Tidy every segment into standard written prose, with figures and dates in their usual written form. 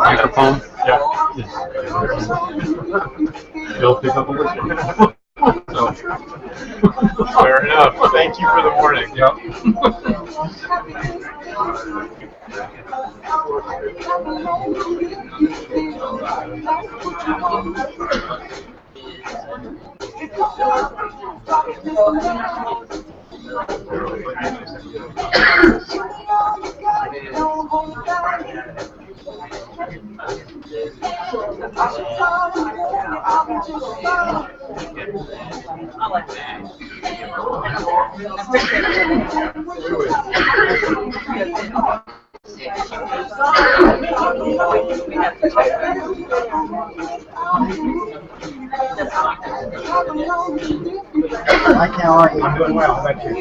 Microphone? Yeah. You'll pick up a whisper. So. Fair enough. Thank you for the warning. Yep. Hi, Kelly. I'm doing well, thank you.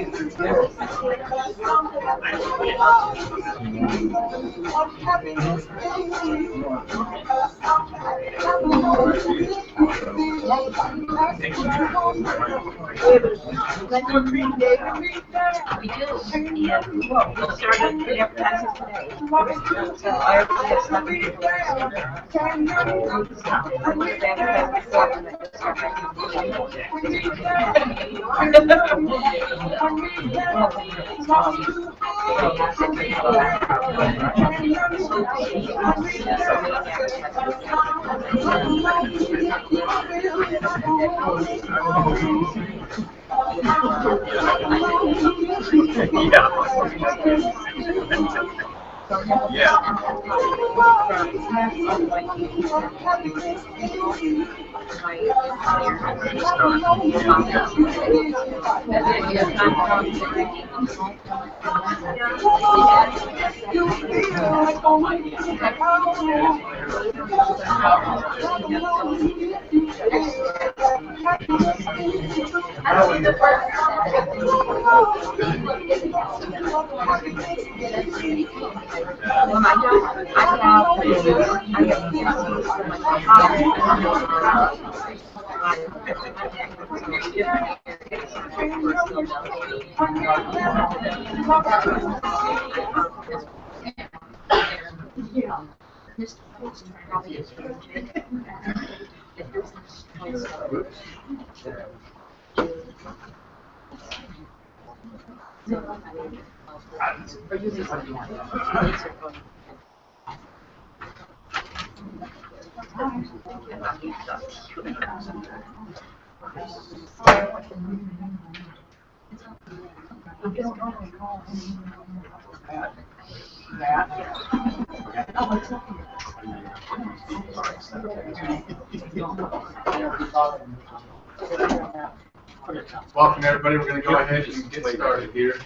Welcome, everybody. We're going to go ahead and get started here.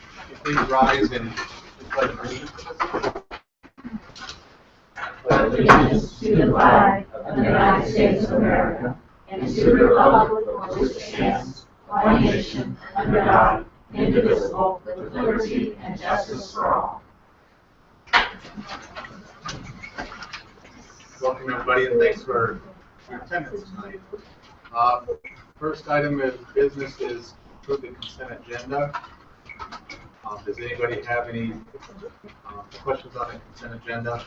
Please rise and pledge allegiance. Allegiance to the flag of the United States of America and to the republic for which it stands, one nation, under God, indivisible, with liberty and justice for all. Welcome, everybody, and thanks for your attendance tonight. First item of business is approve the consent agenda. Does anybody have any questions on the consent agenda?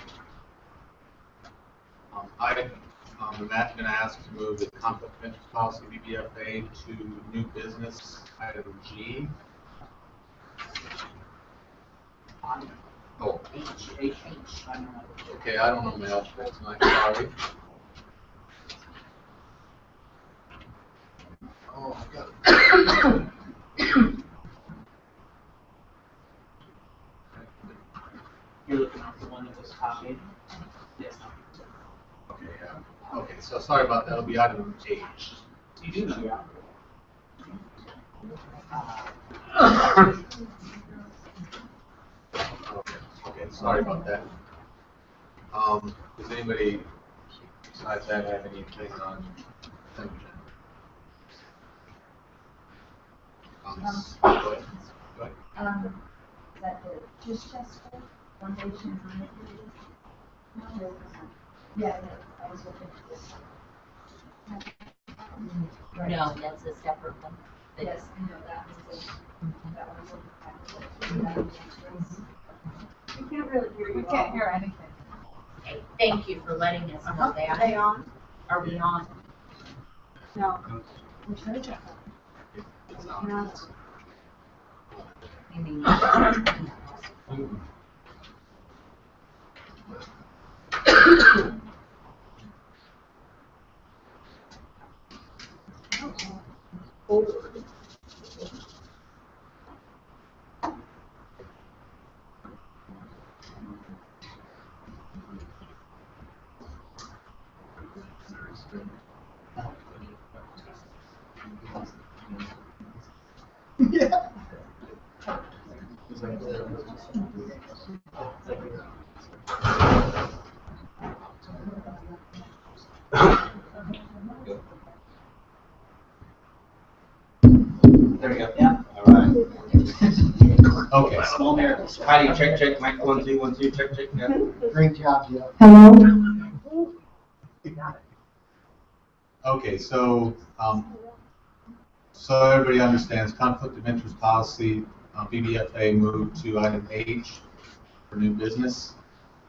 Matt's been asked to move the conflict of interest policy BBFA to new business item G. Oh, H. okay, I don't know my alphabet tonight, sorry. Oh, I got it. You're looking at the one that was copied? Yes. Okay, yeah. Okay, so sorry about that. It'll be item H. You do know. Okay, sorry about that. Does anybody besides that have anything on consent agenda? Go ahead. Go ahead. Is that the Chichester Foundation? Yeah, I was looking at this. No, that's a separate one. Yes, I know that was that was. We can't really hear you. We can't hear anything. Okay, thank you for letting us know that. Are they on? Are we on? No. We're trying to check. It's on. You mean? Yeah. There we go. Yeah. All right. Okay. Small miracles. Heidi, check, mic 1 2 1 2, check. Yeah. Great job, Jeff. Hello? Okay, so so everybody understands conflict of interest policy, BBFA moved to item H for new business.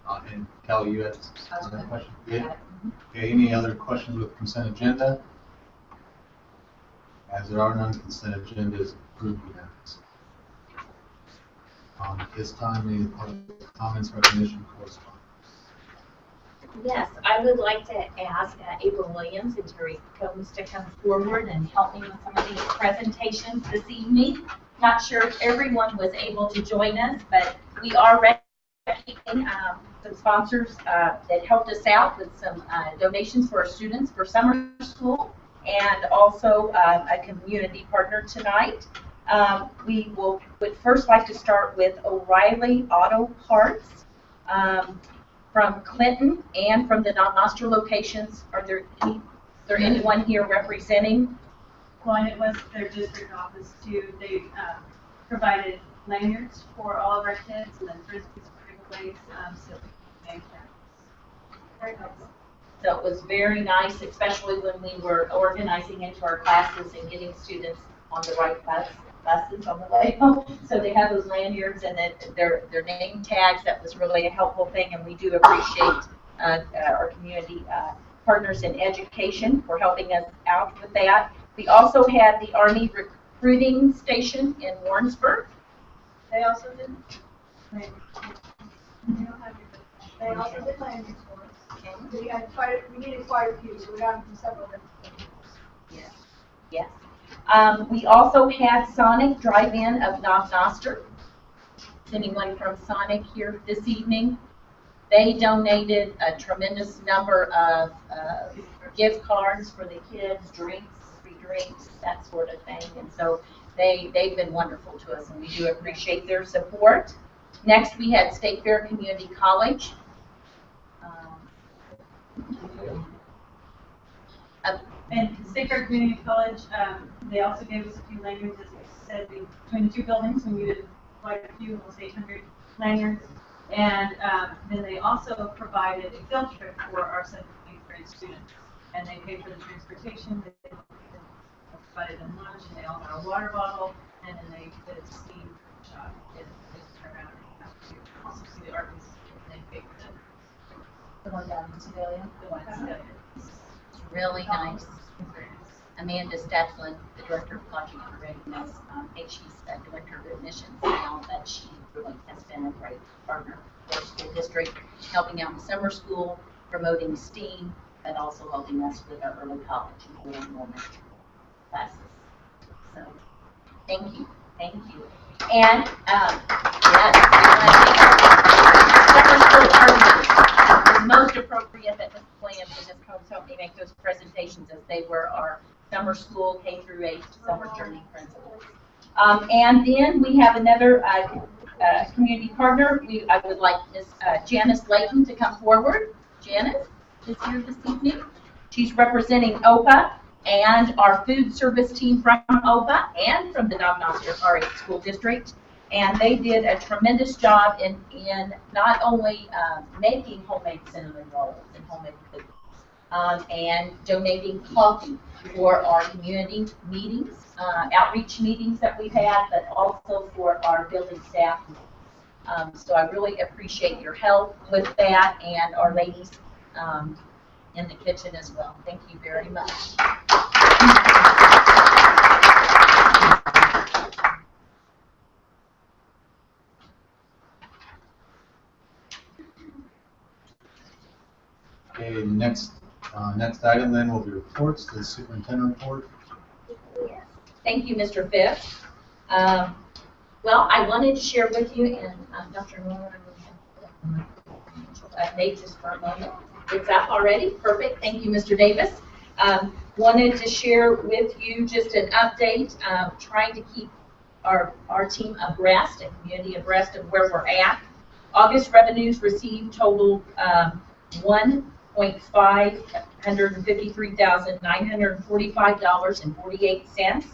And Kelly, you had another question? Yeah. Okay, any other questions with consent agenda? As there are none, consent agenda is approved unanimously. At this time, any public comments, recognition, correspondence? Yes, I would like to ask April Williams and Terry Combs to come forward and help me with some of these presentations this evening. Not sure if everyone was able to join us, but we are recognizing some sponsors that helped us out with some donations for our students for summer school, and also a community partner tonight. We would first like to start with O'Reilly Auto Parts. From Clinton and from the Noster locations. Are there anyone here representing? Well, and it was their district office too. They provided lanyards for all of our kids and then frisbees for giveaways, so we can make that. Very nice. So it was very nice, especially when we were organizing into our classes and getting students on the right buses on the way home. So they have those lanyards and then their name tags. That was really a helpful thing, and we do appreciate our community partners in education for helping us out with that. We also had the Army recruiting station in Warrensburg. They also did. They also did lanyards for us. We needed quite a few, so we got them from several different. Yes. Yes. We also had Sonic Drive-In of Noster. Is anyone from Sonic here this evening? They donated a tremendous number of gift cards for the kids, drinks, free drinks, that sort of thing. And so they've been wonderful to us, and we do appreciate their support. Next, we had State Fair Community College. And State Fair Community College, they also gave us a few lanyards, as we said, between the two buildings, we needed quite a few, almost 800 lanyards. And then they also provided a field trip for our 7th and 8th grade students. And they paid for the transportation, they provided them lunch, and they all got a water bottle, and then they did a ski shot. And they turned around and to also see the art museum, and they paid for them. The one down in Civilian? The one in Civilian. Really nice. Amanda Stadlin, the Director of Project Readiness, she's the Director of Admissions now, but she really has been a great partner for our school district, helping out in summer school, promoting STEAM, but also helping us with our early college and full enrollment classes. So, thank you. And, summer school partners is most appropriate at this plan for this comes help me make those presentations as they were our summer school K-8 summer journey principals. And then we have another community partner. I would like Ms. Janice Layton to come forward. Janice is here this evening. She's representing OPA and our food service team from OPA and from the Noster R8 School District. And they did a tremendous job in not only making homemade cinnamon rolls and homemade cookies, and donating coffee for our community meetings, outreach meetings that we've had, but also for our building staff. So I really appreciate your help with that, and our ladies in the kitchen as well. Thank you very much. Okay, next item then will be reports, the superintendent report. Thank you, Mr. Fifth. Well, I wanted to share with you, and Dr. Miller, Nate, just for a moment. It's up already. Perfect. Thank you, Mr. Davis. Wanted to share with you just an update, trying to keep our team abreast and community abreast of where we're at. August revenues received totaled $1,553,945.48.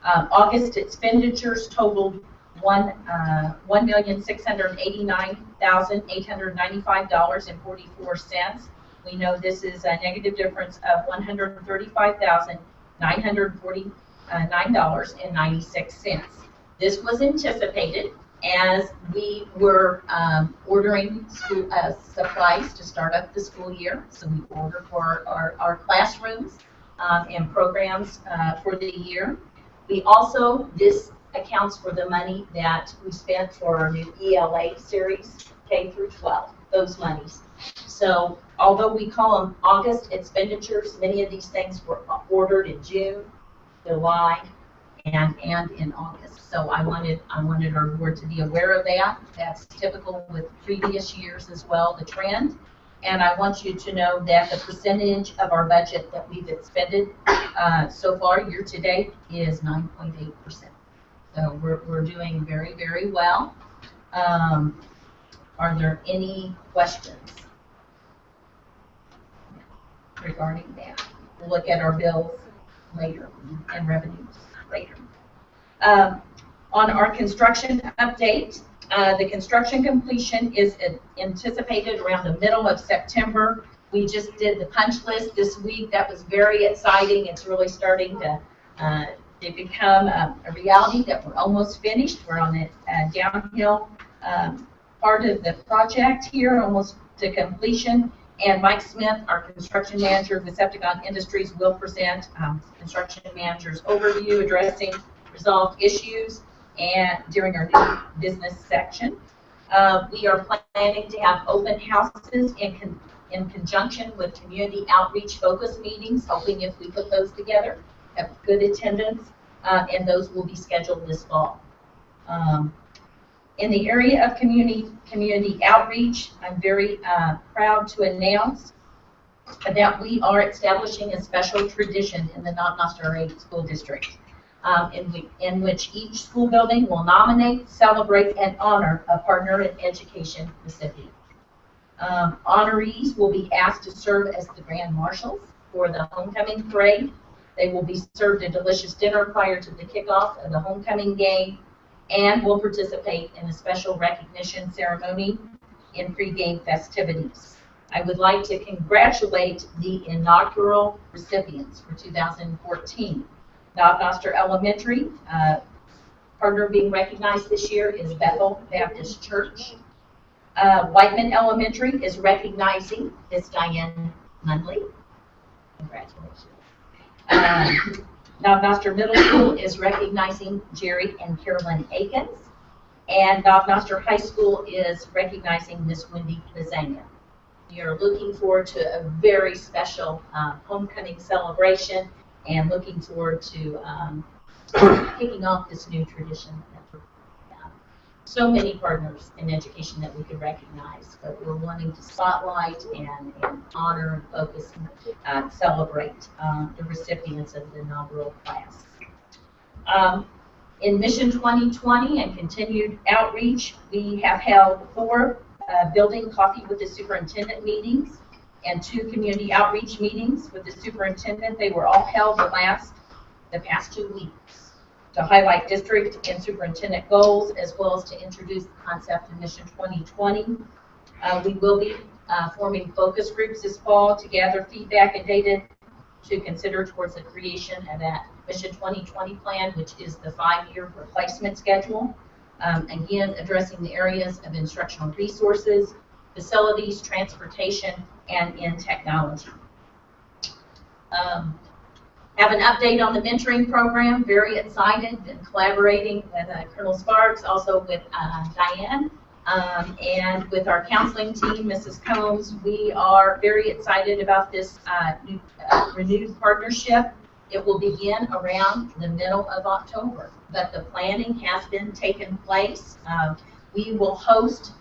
August expenditures totaled $1,689,895.44. We know this is a negative difference of $135,949.96. This was anticipated as we were ordering school supplies to start up the school year. So we ordered for our classrooms and programs for the year. We also, this accounts for the money that we spent for our new ELA series, K through 12, those monies. So although we call them August expenditures, many of these things were ordered in June, July, and in August. So I wanted our board to be aware of that. That's typical with previous years as well, the trend. And I want you to know that the percentage of our budget that we've expended so far year to date is 9.8%. So we're doing very, very well. Are there any questions regarding that? We'll look at our bills later and revenues later. On our construction update, the construction completion is anticipated around the middle of September. We just did the punch list this week. That was very exciting. It's really starting to become a reality that we're almost finished. We're on the downhill part of the project here, almost to completion. And Mike Smith, our construction manager of Decepticon Industries, will present construction manager's overview addressing resolved issues and during our new business section. We are planning to have open houses in conjunction with community outreach focus meetings, hoping if we put those together, have good attendance, and those will be scheduled this fall. In the area of community outreach, I'm very proud to announce that we are establishing a special tradition in the Noster R8 School District, in which each school building will nominate, celebrate, and honor a partner in education recipient. Honorees will be asked to serve as the grand marshals for the homecoming parade. They will be served a delicious dinner prior to the kickoff of the homecoming game and will participate in a special recognition ceremony in pregame festivities. I would like to congratulate the inaugural recipients for 2014. Noster Elementary, partner being recognized this year is Bethel Baptist Church. Whiteman Elementary is recognizing Miss Diane Munley. Congratulations. Now, Noster Middle School is recognizing Jerry and Carolyn Akins, and Noster High School is recognizing Miss Wendy Bazania. We are looking forward to a very special homecoming celebration and looking forward to kicking off this new tradition. So many partners in education that we could recognize, but we're wanting to spotlight and honor and focus and celebrate the recipients of the inaugural class. In Mission 2020 and continued outreach, we have held 4 building coffee with the superintendent meetings and 2 community outreach meetings with the superintendent. They were all held the past 2 weeks to highlight district and superintendent goals, as well as to introduce the concept of Mission 2020. We will be forming focus groups this fall to gather feedback and data to consider towards the creation of that Mission 2020 plan, which is the 5-year replacement schedule. Again, addressing the areas of instructional resources, facilities, transportation, and in technology. Have an update on the mentoring program. Very excited, been collaborating with Colonel Sparks, also with Diane, and with our counseling team, Mrs. Combs. We are very excited about this renewed partnership. It will begin around the middle of October, but the planning has been taking place. We will host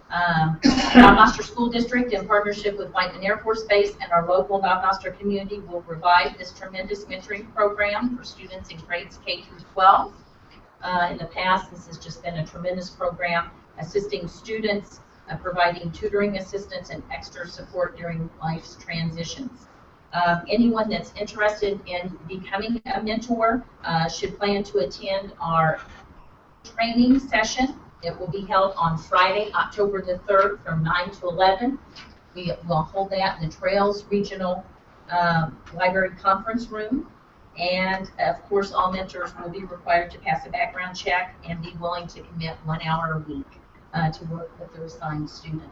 Noster School District in partnership with Whiteman Air Force Base, and our local Noster community will revive this tremendous mentoring program for students in grades K through 12. In the past, this has just been a tremendous program assisting students, providing tutoring assistance and extra support during life's transitions. Anyone that's interested in becoming a mentor should plan to attend our training session. It will be held on Friday, October the 3rd from 9 to 11. We will hold that in the Trails Regional Library Conference Room. And of course, all mentors will be required to pass a background check and be willing to commit 1 hour a week to work with their assigned students.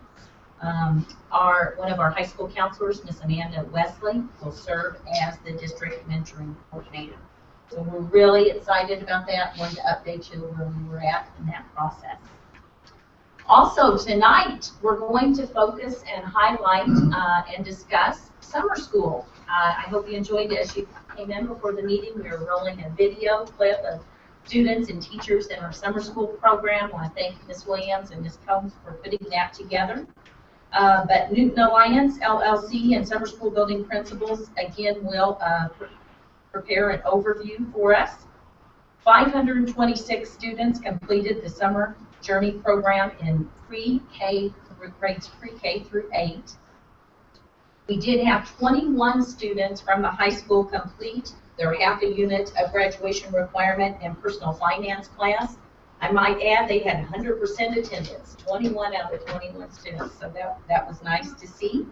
One of our high school counselors, Miss Amanda Wesley, will serve as the district mentoring coordinator. So we're really excited about that. Wanted to update you where we were at in that process. Also tonight, we're going to focus and highlight and discuss summer school. I hope you enjoyed it as you came in before the meeting. We were rolling a video clip of students and teachers in our summer school program. I want to thank Ms. Williams and Ms. Combs for putting that together. But Newton Alliance, LLC, and summer school building principals, again, will prepare an overview for us. 526 students completed the summer journey program in pre-K grades pre-K through 8. We did have 21 students from the high school complete their half a unit of graduation requirement and personal finance class. I might add they had 100% attendance, 21 out of 21 students, so that was nice to see.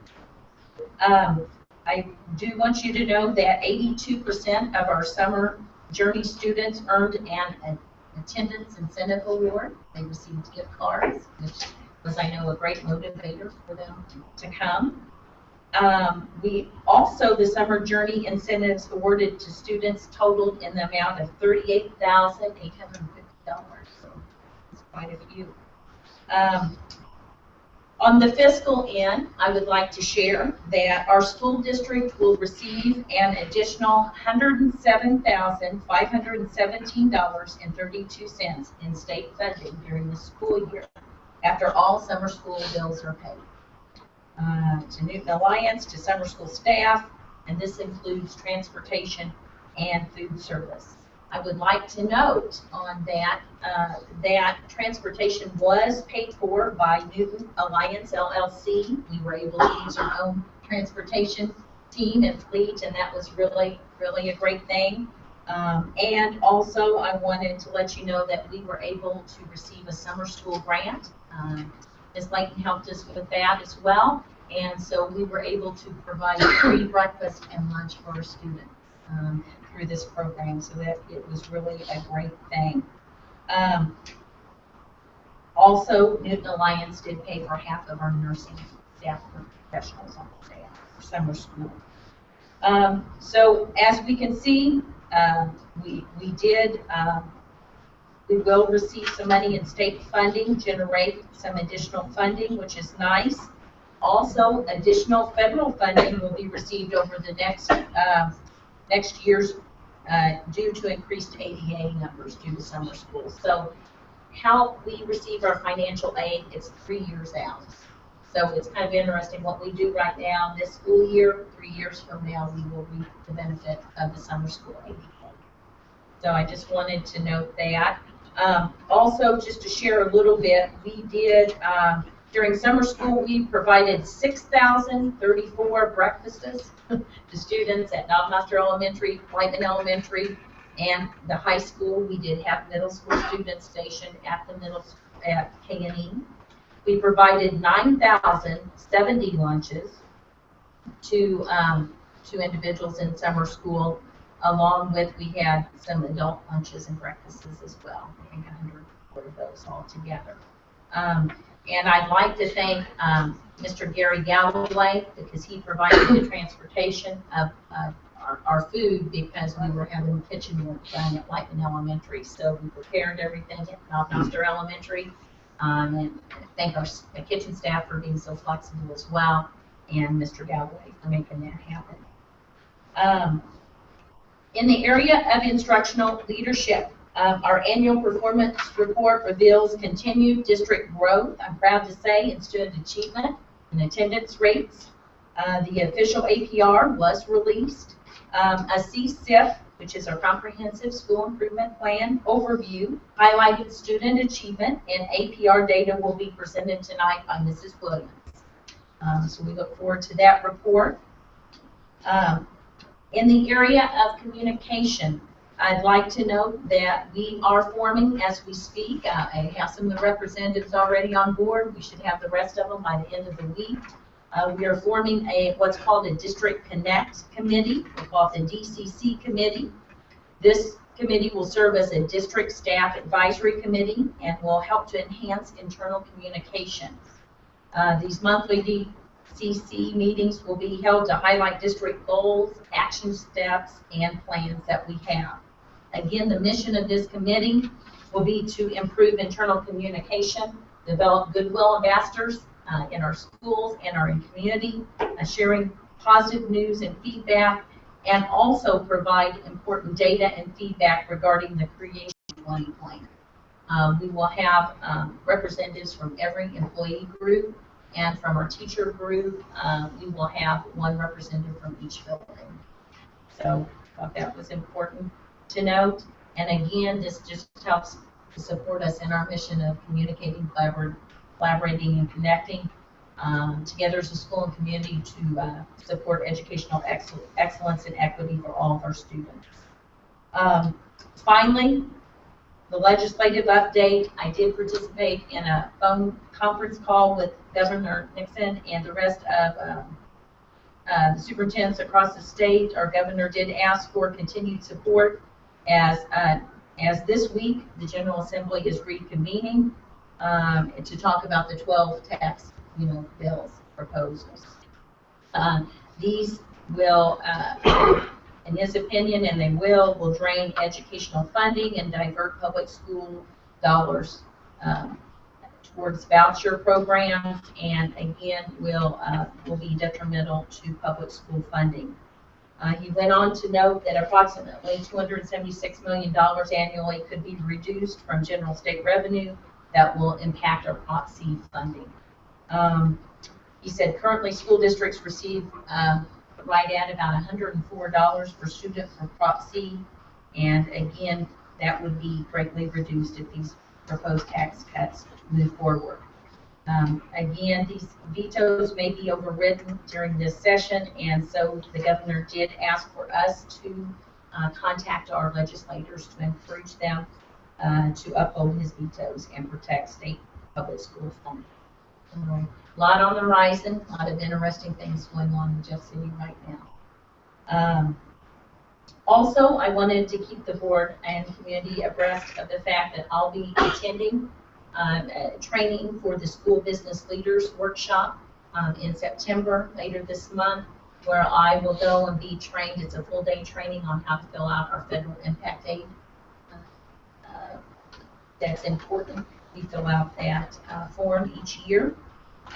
I do want you to know that 82% of our summer journey students earned an attendance incentive award. They received gift cards, which was, I know, a great motivator for them to come. We also, the summer journey incentives awarded to students totaled in the amount of $38,850. So it's quite a few. On the fiscal end, I would like to share that our school district will receive an additional $107,517.32 in state funding during the school year after all summer school bills are paid. To Newton Alliance, to summer school staff, and this includes transportation and food service. I would like to note on that that transportation was paid for by Newton Alliance LLC. We were able to use our own transportation team and fleet, and that was really, really a great thing. And also, I wanted to let you know that we were able to receive a summer school grant. Ms. Layton helped us with that as well, and so we were able to provide free breakfast and lunch for our students through this program, so that it was really a great thing. Also, Newton Alliance did pay for half of our nursing staff professionals on staff for summer school. So as we can see, we will receive some money in state funding, generate some additional funding, which is nice. Also, additional federal funding will be received over the next year's due to increased ADA numbers due to summer school. So how we receive our financial aid is 3 years out. So it's kind of interesting what we do right now this school year. 3 years from now, we will reap the benefit of the summer school ADA. So I just wanted to note that. Also, just to share a little bit, we did, during summer school, we provided 6,034 breakfasts to students at Noster Elementary, Whiteman Elementary, and the high school. We did have middle school students stationed at the at K&E. We provided 9,070 lunches to individuals in summer school, along with we had some adult lunches and breakfasts as well. I think 104 of those all together. And I'd like to thank Mr. Gary Galloway, because he provided the transportation of our food, because we were having kitchen work done at Whiteman Elementary. So we prepared everything at Noster Elementary. And thank our kitchen staff for being so flexible as well, and Mr. Galloway for making that happen. In the area of instructional leadership, our annual performance report reveals continued district growth, I'm proud to say, in student achievement and attendance rates. The official APR was released. A CSIF, which is our Comprehensive School Improvement Plan overview, highlighted student achievement, and APR data will be presented tonight by Mrs. Williams. So we look forward to that report. In the area of communication, I'd like to note that we are forming as we speak. I have some of the representatives already on board. We should have the rest of them by the end of the week. We are forming what's called a District Connect Committee. We call it the DCC Committee. This committee will serve as a district staff advisory committee and will help to enhance internal communication. These monthly DCC meetings will be held to highlight district goals, action steps, and plans that we have. Again, the mission of this committee will be to improve internal communication, develop goodwill ambassadors in our schools and our community, sharing positive news and feedback, and also provide important data and feedback regarding the Creation 20 plan. We will have representatives from every employee group, and from our teacher group, we will have one representative from each building. So I thought that was important to note. And again, this just helps to support us in our mission of communicating, collaborating, and connecting together as a school and community to support educational excellence and equity for all of our students. Finally, the legislative update. I did participate in a phone conference call with Governor Nixon and the rest of the superintendents across the state. Our governor did ask for continued support as this week the General Assembly is reconvening to talk about the 12 tax bills proposals. These will, in his opinion, and they will drain educational funding and divert public school dollars towards voucher programs, and again will be detrimental to public school funding. He went on to note that approximately $276 million annually could be reduced from general state revenue that will impact our Prop C funding. He said currently school districts receive right at about $104 per student for Prop C, and again, that would be greatly reduced if these proposed tax cuts move forward. Again, these vetoes may be overridden during this session, and so the governor did ask for us to contact our legislators to encourage them to uphold his vetoes and protect state public school funding. A lot on the horizon, a lot of interesting things going on in Jeff City right now. Also, I wanted to keep the board and community abreast of the fact that I'll be attending training for the School Business Leaders Workshop in September, later this month. where I will go and be trained. It's a full day training on how to fill out our federal impact aid. That's important. We fill out that form each year.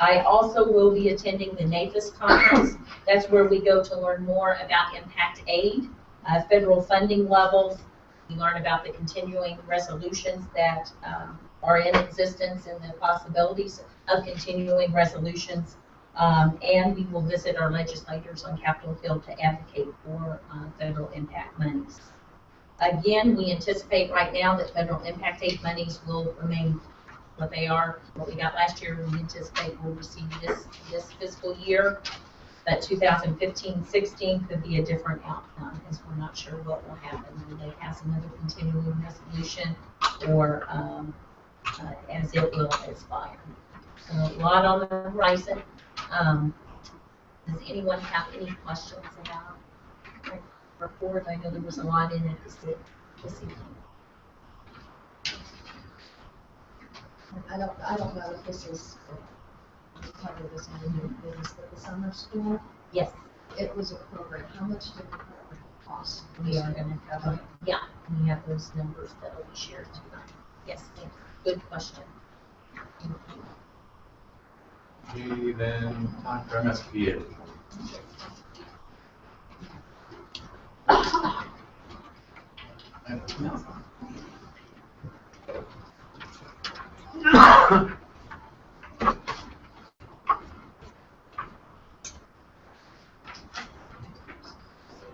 I also will be attending the NAFIS conference. That's where we go to learn more about impact aid, federal funding levels. We learn about the continuing resolutions that are in existence and the possibilities of continuing resolutions. And we will visit our legislators on Capitol Hill to advocate for federal impact monies. Again, we anticipate right now that federal impact aid monies will remain what they are, what we got last year. We anticipate we'll receive this fiscal year. That 2015-16 could be a different outcome, as we're not sure what will happen. Whether they pass another continuing resolution or as it will expire. So a lot on the horizon. Does anyone have any questions about my report? I know there was a lot in it this evening. I don't know if this is cover this on the new business, but the summer school, Yes, it was a program. How much did the program cost? we are going to cover. Yeah, we have those numbers that will be shared tonight. Yes, thanks. Good question. Okay, then time for MSBA.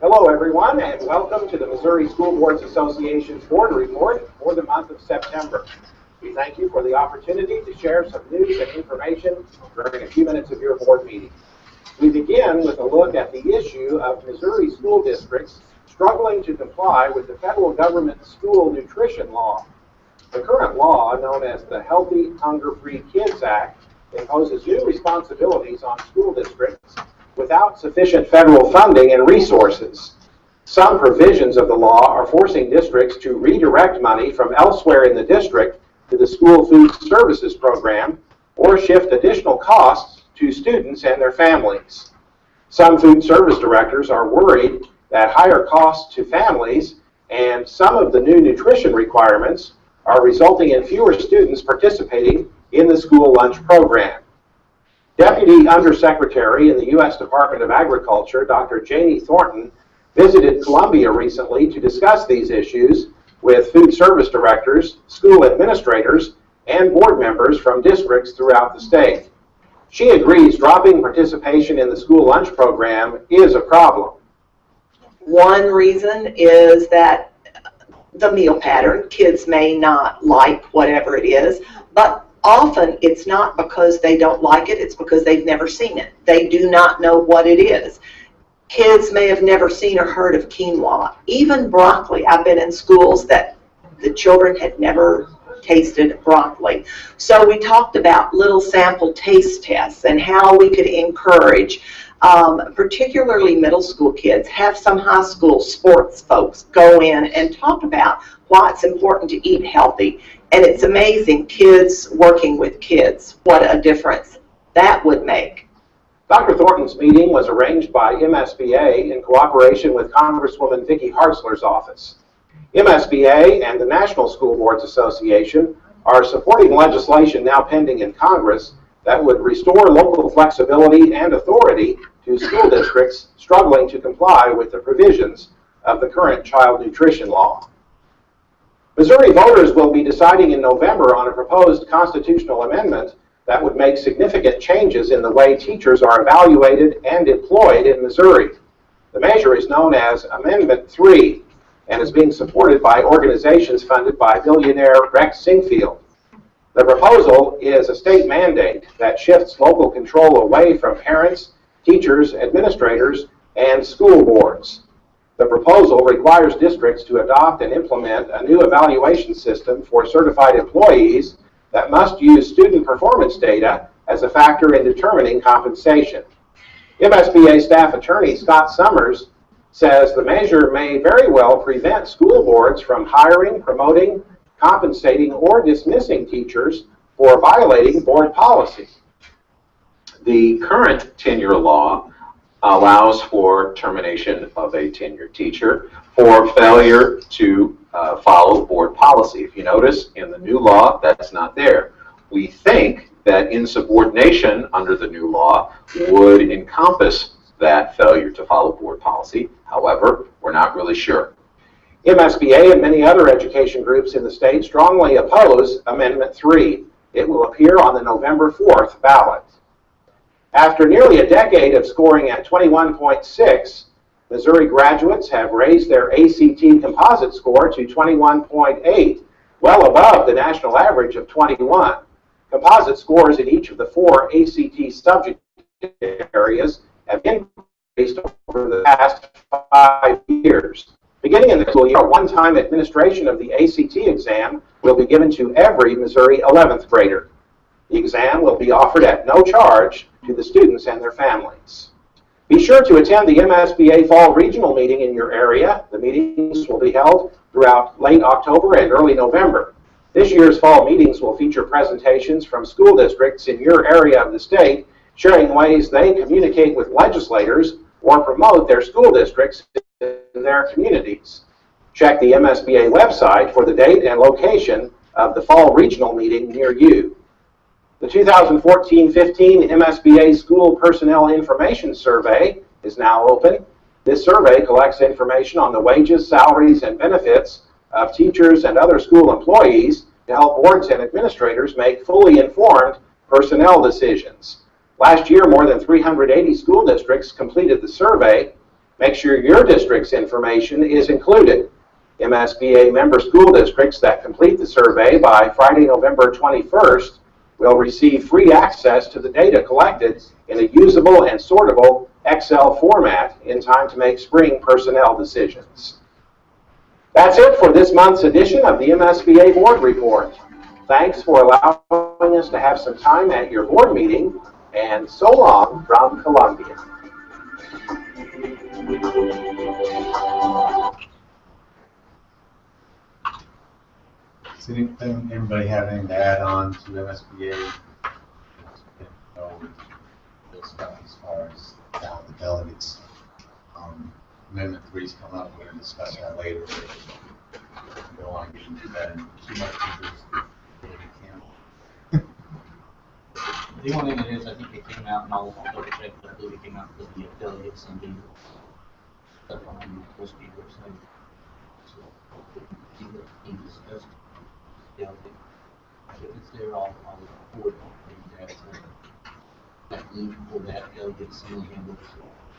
Hello, everyone, and welcome to the Missouri School Boards Association's Board Report for the month of September. We thank you for the opportunity to share some news and information during a few minutes of your board meeting. We begin with a look at the issue of Missouri school districts struggling to comply with the federal government school nutrition law. The current law, known as the Healthy, Hunger-Free Kids Act, imposes new responsibilities on school districts without sufficient federal funding and resources. Some provisions of the law are forcing districts to redirect money from elsewhere in the district to the school food services program or shift additional costs to students and their families. Some food service directors are worried that higher costs to families and some of the new nutrition requirements are resulting in fewer students participating in the school lunch program. Deputy Undersecretary in the U.S. Department of Agriculture, Dr. Janie Thornton, visited Columbia recently to discuss these issues with food service directors, school administrators, and board members from districts throughout the state. She agrees dropping participation in the school lunch program is a problem. One reason is that the meal pattern, kids may not like whatever it is, but often it's not because they don't like it, it's because they've never seen it. They do not know what it is. Kids may have never seen or heard of quinoa, even broccoli. I've been in schools that the children had never tasted broccoli. So we talked about little sample taste tests and how we could encourage particularly middle school kids, have some high school sports folks go in and talk about why it's important to eat healthy. And it's amazing, kids working with kids, what a difference that would make. Dr. Thornton's meeting was arranged by MSBA in cooperation with Congresswoman Vicki Hartzler's office. MSBA and the National School Boards Association are supporting legislation now pending in Congress that would restore local flexibility and authority to school districts struggling to comply with the provisions of the current child nutrition law. Missouri voters will be deciding in November on a proposed constitutional amendment that would make significant changes in the way teachers are evaluated and employed in Missouri. The measure is known as Amendment 3 and is being supported by organizations funded by billionaire Rex Sinquefield. The proposal is a state mandate that shifts local control away from parents, teachers, administrators, and school boards. The proposal requires districts to adopt and implement a new evaluation system for certified employees that must use student performance data as a factor in determining compensation. MSBA staff attorney Scott Summers says the measure may very well prevent school boards from hiring, promoting, compensating, or dismissing teachers for violating board policy. The current tenure law allows for termination of a tenured teacher for failure to follow board policy. If you notice, in the new law, that's not there. We think that insubordination under the new law would encompass that failure to follow board policy. However, we're not really sure. MSBA and many other education groups in the state strongly oppose Amendment 3. It will appear on the November 4th ballot. After nearly a decade of scoring at 21.6, Missouri graduates have raised their ACT composite score to 21.8, well above the national average of 21. Composite scores in each of the 4 ACT subject areas have increased over the past 5 years. Beginning in the school year, a one-time administration of the ACT exam will be given to every Missouri 11th grader. The exam will be offered at no charge to the students and their families. Be sure to attend the MSBA Fall Regional Meeting in your area. The meetings will be held throughout late October and early November. This year's fall meetings will feature presentations from school districts in your area of the state, sharing ways they communicate with legislators or promote their school districts in their communities. Check the MSBA website for the date and location of the Fall Regional Meeting near you. The 2014-15 MSBA School Personnel Information Survey is now open. This survey collects information on the wages, salaries, and benefits of teachers and other school employees to help boards and administrators make fully informed personnel decisions. Last year, more than 380 school districts completed the survey. Make sure your district's information is included. MSBA member school districts that complete the survey by Friday, November 21st will receive free access to the data collected in a usable and sortable Excel format in time to make spring personnel decisions. That's it for this month's edition of the MSBA Board Report. Thanks for allowing us to have some time at your board meeting, and so long from Columbia. Does anybody have anything to add on to MSBA? As far as the delegates, Amendment 3 is coming up. We're going to discuss that later. We don't want to get into that in too much because The only thing is, I think it came out, and I'll double check, but I believe it came out with the delegates and the stuff on the speaker website. So, he discussed delegate. If it's there, I'll forward that. That link for that delegate assembly handles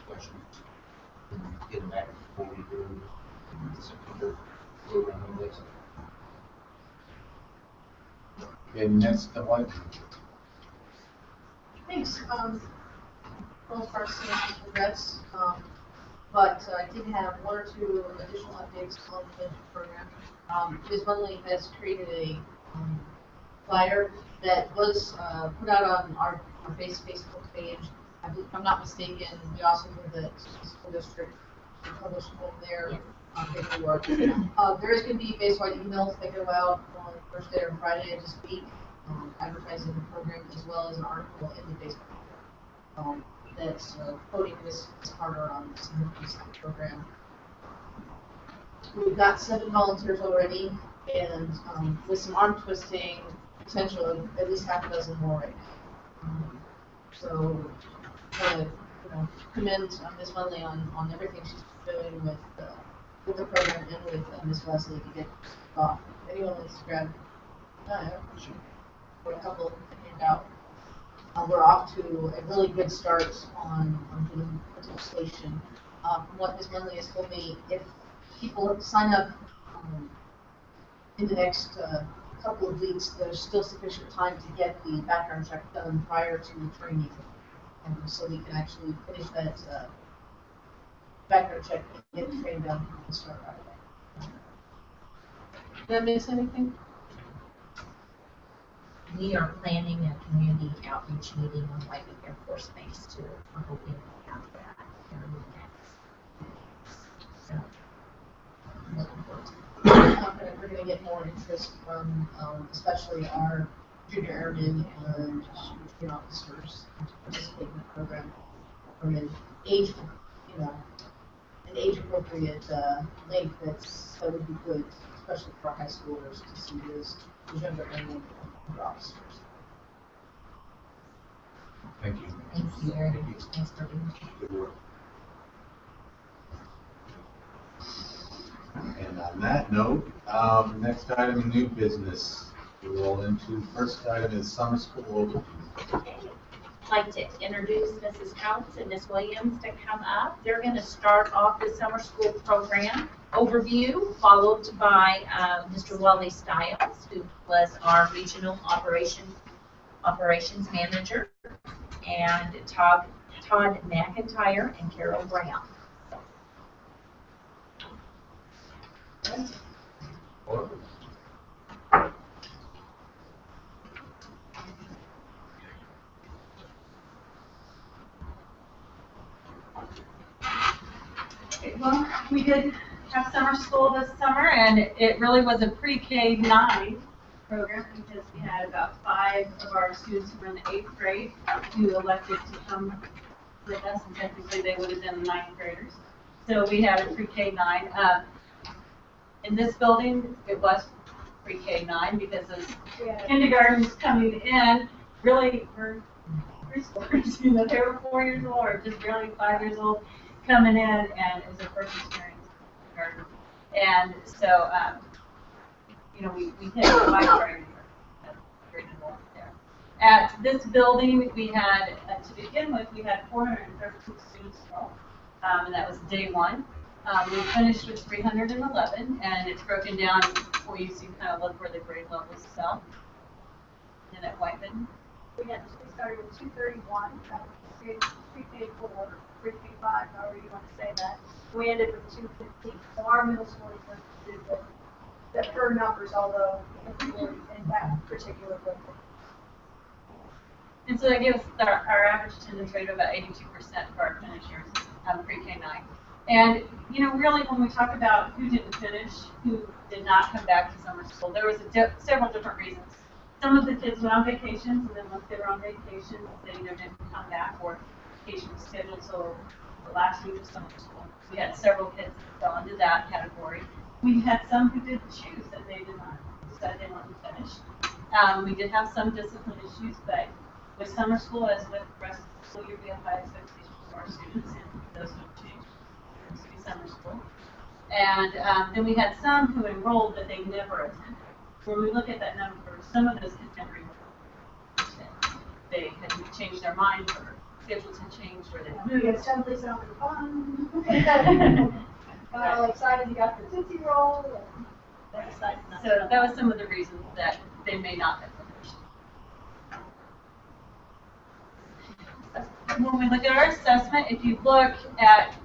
questions. And get them back before we do the September program index. Okay, next, the white. Thanks. Most part, some regrets, but I did have 1 or 2 additional updates on the program. Ms. Munley has created a flyer that was put out on our Facebook page. If I'm not mistaken, we also did the school district published one there on paperwork. There is going to be face-wide emails that go out on Thursday or Friday of this week, advertising the program, as well as an article in the Facebook that's quoting Ms. Carter on the significance of the program. We've got 7 volunteers already, and with some arm twisting, potential of at least half a dozen more right now. So I want to commend Ms. Munley on everything she's doing with the program and with Ms. Leslie to get off. If anyone wants to grab for a couple to hand out. We're off to a really good start on getting participation. From what Ms. Munley has told me, if people sign up in the next couple of weeks, there's still sufficient time to get the background check done prior to training. And so we can actually finish that background check and get the training done and start right away. Did I miss anything? We are planning a community outreach meeting on White Air Force Base too. We're hoping to have that next. So, I'm looking forward to it. I'm confident we're going to get more interest from especially our junior airmen and junior officers to participate in the program. from an age, an age-appropriate link that would be good, especially for high schoolers to see those younger learning officers. Thank you. Thank you very much. Thanks for being here. Good work. And on that note, next item, new business. We roll into, first item is summer school overview. I'd like to introduce Mrs. Counts and Ms. Williams to come up. They're going to start off the summer school program overview, followed by Mr. Wally Stiles, who was our regional operations manager, and Todd McIntyre and Carol Brown. Okay, well, we did have summer school this summer, and it really was a pre-K-9 program because we had about 5 of our students who were in the 8th grade who elected to come with us, and technically they would have been 9th graders. So we had a pre-K-9. In this building, it was pre-K-9 because those kindergartens coming in really were preschoolers. They were 4 years old or just barely 5 years old coming in, and it was their first experience in kindergarten. And so, we hit a wide variety of grade enrollment there. At this building, we had, to begin with, we had 432 students enrolled, and that was day 1. We finished with 311, and it's broken down for you so you kind of look where the grade levels fell. And at Whiteman, we started with 231, pre-K4, pre-K5, however you want to say that. We ended with 215. So our middle school is the her numbers, although in that particular building. and so that gives our average attendance rate of about 82% for our finishers, pre-K9. And, really when we talk about who didn't finish, who did not come back to summer school, there was several different reasons. Some of the kids went on vacations, and then once they were on vacation, they either didn't come back or vacation was scheduled till the last week of summer school. We had several kids that fell into that category. We had some who did choose that they did not decide they wanted to finish. We did have some discipline issues, but with summer school, as with the rest of the school year, we have high expectations for our students, and those don't change. It's going to be summer school. And then we had some who enrolled, but they never attended. When we look at that number, some of those kids never enrolled. They had changed their minds, or schedules had changed, or they You moved. guys sounded fun. Got all excited, you got the Tootsie Roll, and they're excited. So that was some of the reasons that they may not have finished. When we look at our assessment, if you look at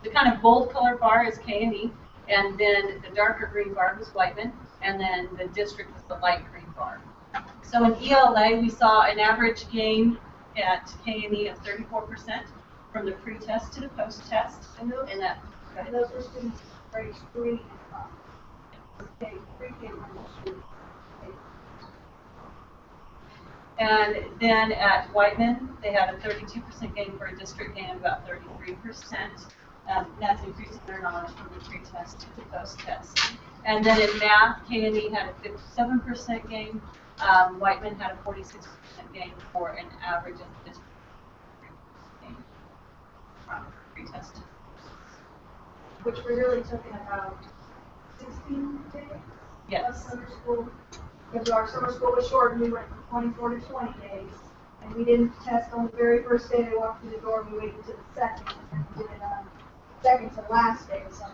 the kind of bold color bar is K&E, and then the darker green bar was Whiteman, and then the district was the light green bar. So in ELA, we saw an average gain at K&E of 34% from the pre-test to the post-test. And those, And that, and those were students grades 3 and 5. Pre-K 1 And then at Whiteman, they had a 32% gain for a district gain of about 33%. That's increasing their knowledge from the pre-test to the post-test. And then in math, K&E had a 57% gain. Whiteman had a 46% gain for an average of the district gain from pre-test. which we really took in about 16 days of Yes. summer school. Because our summer school was short, and we went from 24 to 20 days. And we didn't test on the very first day they walked through the door, we waited until the second, and we did it on second to last day of summer.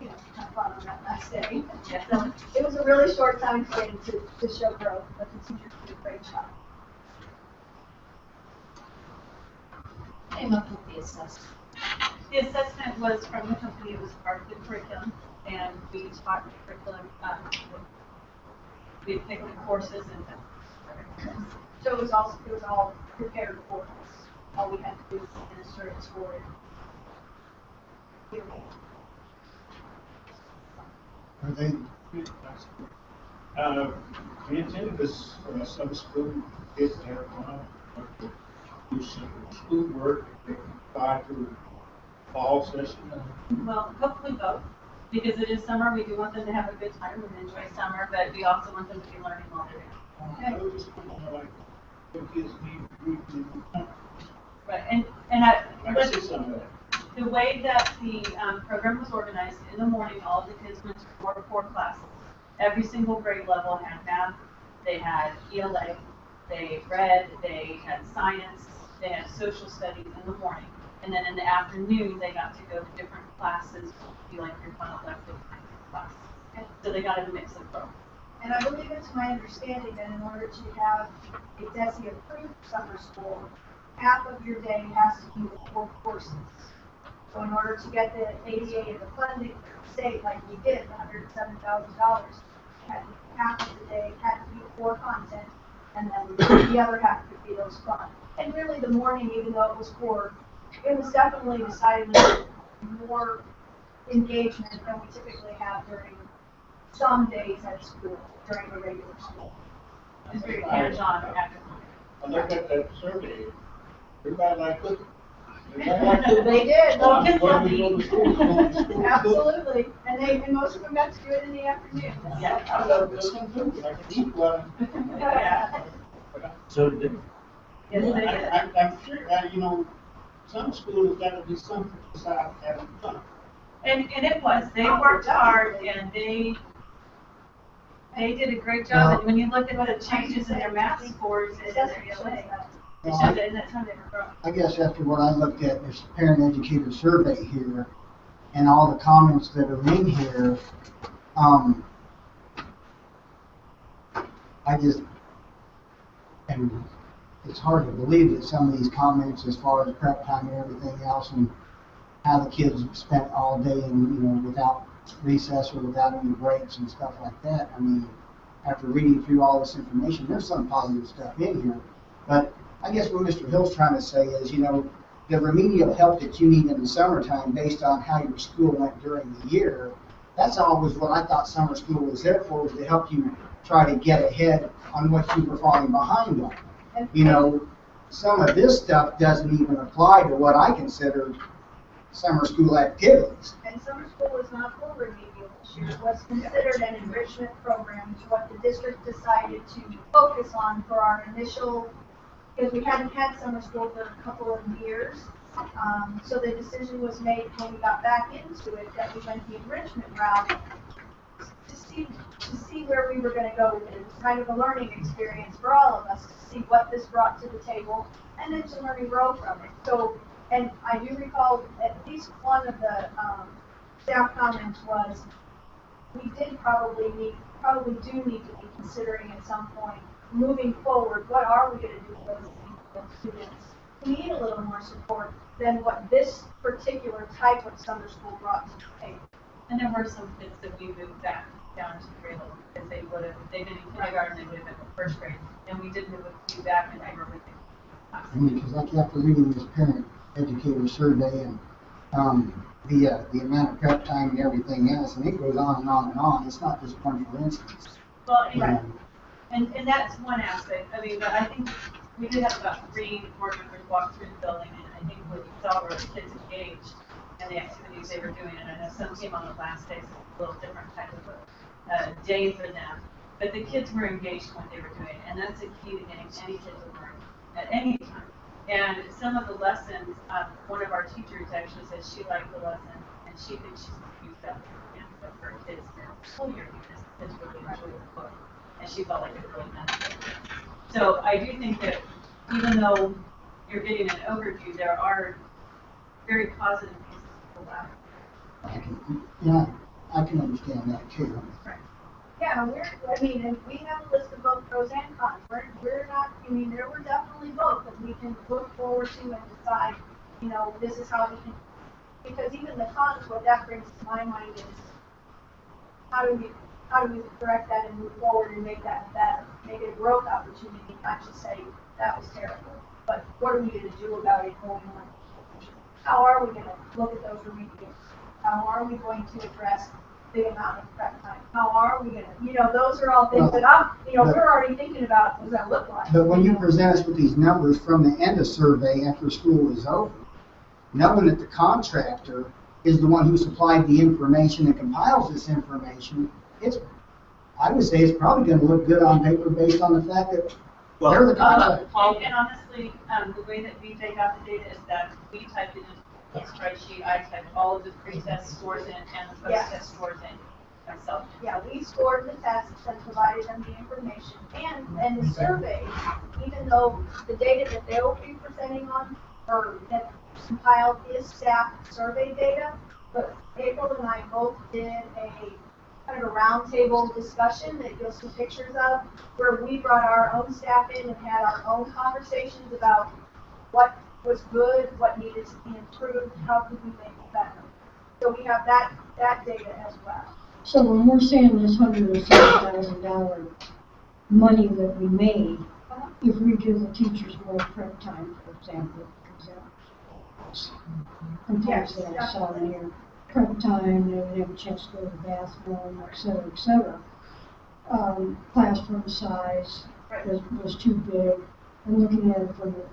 Kind of fun on that last day. Yeah. So it was a really short time frame to show growth, but the teachers did a great job. Came up with the assessment. The assessment was from the company. It was part of the curriculum, and we taught the curriculum. We had picked the courses and So it was all prepared for us. All we had to do was administer it, score it. Are they, we attended this summer school, kids that have gone do some schoolwork prior to fall session? Well, hopefully both, because it is summer, we do want them to have a good time and enjoy summer, but we also want them to be learning while they're here. I was just wondering, like, what kids need to read to. Right, and I see some of that. the way that the program was organized, in the morning, all of the kids went to four classes. Every single grade level had math, they had ELA, they read, they had science, they had social studies in the morning. And then in the afternoon, they got to go to different classes, be like your fun elective kind of class. And so they got a mix of both. And I believe it's my understanding that in order to have a DESE approved summer school, half of your day has to be with 4 courses. So in order to get the ADA and the funding from the state, like we did, $107,000, half of the day had to be core content, and then the other half could be those fun. And really the morning, even though it was core, it was definitely decidedly more engagement than we typically have during some days at school, during the regular school. It's very hands-on active. I looked at that survey, everybody liked cooking. Everybody liked cooking. They did. Well, kids Why love we to go to eat. school? Absolutely. And most of them got to do it in the afternoon. Yeah. I love cooking too, I can eat one. So did, Yes, they did. I'm sure, you know, some school has got to be something besides having fun. And it was, they worked hard and they did a great job. And when you look at the changes in their math scores and their ELA, it shows that in that time they were growing. I guess after what I looked at, this parent-educator survey here, and all the comments that are in here, I just, and it's hard to believe that some of these comments as far as prep time and everything else, and how the kids spent all day and, you know, without recess or without any breaks and stuff like that. I mean, after reading through all this information, there's some positive stuff in here, but I guess what Mr. Hill's trying to say is, you know, the remedial help that you need in the summertime based on how your school went during the year, that's always what I thought summer school was there for, was to help you try to get ahead on what you were falling behind on. You know, some of this stuff doesn't even apply to what I consider summer school activities. And summer school was not full remedial this year. It was considered an enrichment program, is what the district decided to focus on for our initial, because we hadn't had summer school for a couple of years. So the decision was made when we got back into it that we went the enrichment route to see where we were going to go with it. It was kind of a learning experience for all of us to see what this brought to the table and then to learn and grow from it. So, and I do recall at least one of the staff comments was, we probably do need to be considering at some point, moving forward, what are we going to do for those students who need a little more support than what this particular type of summer school brought to the table. And there were some kids that we moved back down to grade level because they would have, if they'd been in kindergarten, they would have been in first grade. And we did move a few back and they were with them. I mean, because like after reading this parent educator survey and the amount of prep time and everything else, and it goes on and on and on. It's not just one for instance. Well, and that's one aspect. I mean, but I think we did have about 3 board members walk through the building, and I think what you saw were the kids engaged in the activities they were doing. And I know some came on the last day, so it's a little different type of a day for them. But the kids were engaged in what they were doing, and that's a key to getting any kid to learn at any time. And some of the lessons, one of our teachers actually said she liked the lesson, and she thinks she's going to use that for her kids their school year because the kids really enjoyed the book, and she felt like it really benefited. So I do think that even though you're getting an overview, there are very positive pieces to pull out. I can understand that too. Right. Yeah, and we have a list of both pros and cons. We're not, there were definitely both that we can look forward to and decide, this is how we can, because even the cons, what that brings to my mind is, how do we correct that and move forward and make that better, make it a growth opportunity, not just say, that was terrible, but what are we going to do about it going on? How are we going to look at those remedials? How are we going to address the amount of prep time? How are we gonna, those are all things that we're already thinking about, what does that look like? But when you present us with these numbers from the end of survey after school is over, knowing that the contractor is the one who supplied the information and compiles this information, I would say it's probably gonna look good on paper based on the fact that they're the contractor. And honestly, the way that we take out the data is that we type it in a spreadsheet, I type all of the pre-test scores in and the post-test scores in myself. Yeah, we scored the tests and provided them the information, and the surveys, even though the data that they'll be presenting on, or that compiled is staff survey data, but April and I both did a kind of a roundtable discussion that you'll see pictures of, where we brought our own staff in and had our own conversations about what was good, what needed to be improved, how could we make it better. So we have that data as well. So when we're saying this $107,000 money that we made, if we give the teachers more prep time, for example, sometimes they have some here, prep time, they would have a chance to go to the bathroom, et cetera, et cetera. Classroom size was too big. And looking at it from the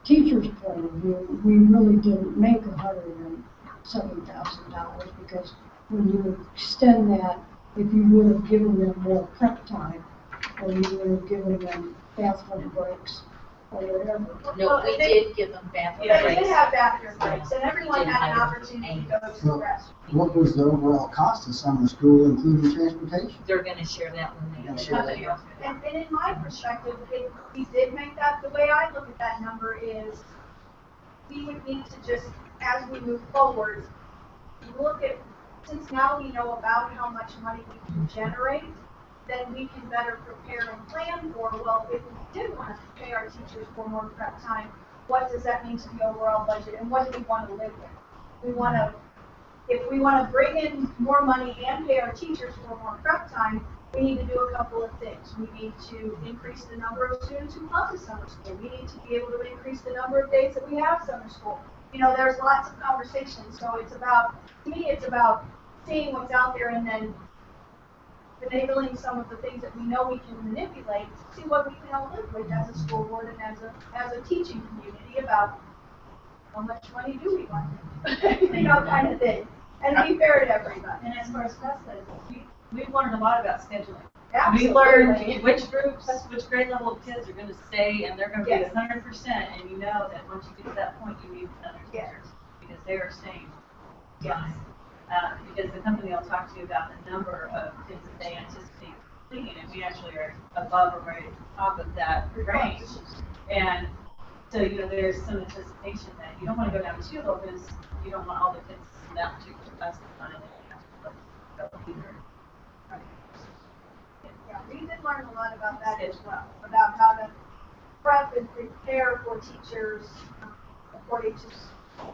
teacher's point of view, we really didn't make $107,000 because when you extend that, if you would have given them more prep time, or you would have given them bathroom breaks, or whatever. No, we did give them bathroom They breaks. did have bathroom breaks, and everyone had an opportunity to go to the restroom. What was the overall cost of summer school, including transportation? They're gonna share that when they. Share that. And in my perspective, we did make that, the way I look at that number is, we would need to just, as we move forward, look at, since now we know about how much money we can generate, then we can better prepare and plan for, well, if we did want to pay our teachers for more prep time, what does that mean to the overall budget, and what do we want to live with? If we want to bring in more money and pay our teachers for more prep time, we need to do a couple of things. We need to increase the number of students who come to summer school. We need to be able to increase the number of days that we have summer school. There's lots of conversations, so to me, it's about seeing what's out there and then enabling some of the things that we know we can manipulate to see what we can all live with as a school board and as a teaching community about how much money do we want, kind of thing, and be fair to everybody. And as far as Beth says, we've learned a lot about scheduling. Absolutely. We learned which groups, which grade level of kids are going to stay, and they're going to be 100%. And you know that once you get to that point, you need another teacher because they are staying. Yes. Because the company will talk to you about the number of kids that they anticipate completing, and we actually are above or right at the top of that range. And so there's some anticipation that you don't want to go down too low because you don't want all the kids in that particular class to find it. Yeah, we did learn a lot about that as well, about how to prep and prepare for teachers according to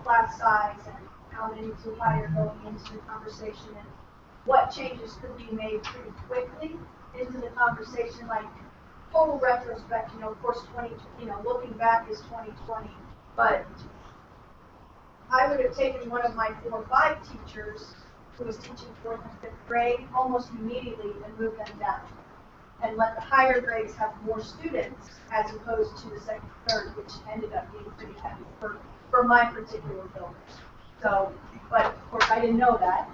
class size and how many to hire going into the conversation and what changes could be made pretty quickly into the conversation, like total retrospect, of course, looking back is 2020, but I would have taken one of my 4 or 5 teachers who was teaching 4th and 5th grade almost immediately and moved them down and let the higher grades have more students as opposed to the 2nd, 3rd, which ended up being pretty heavy for my particular building. So, but of course I didn't know that,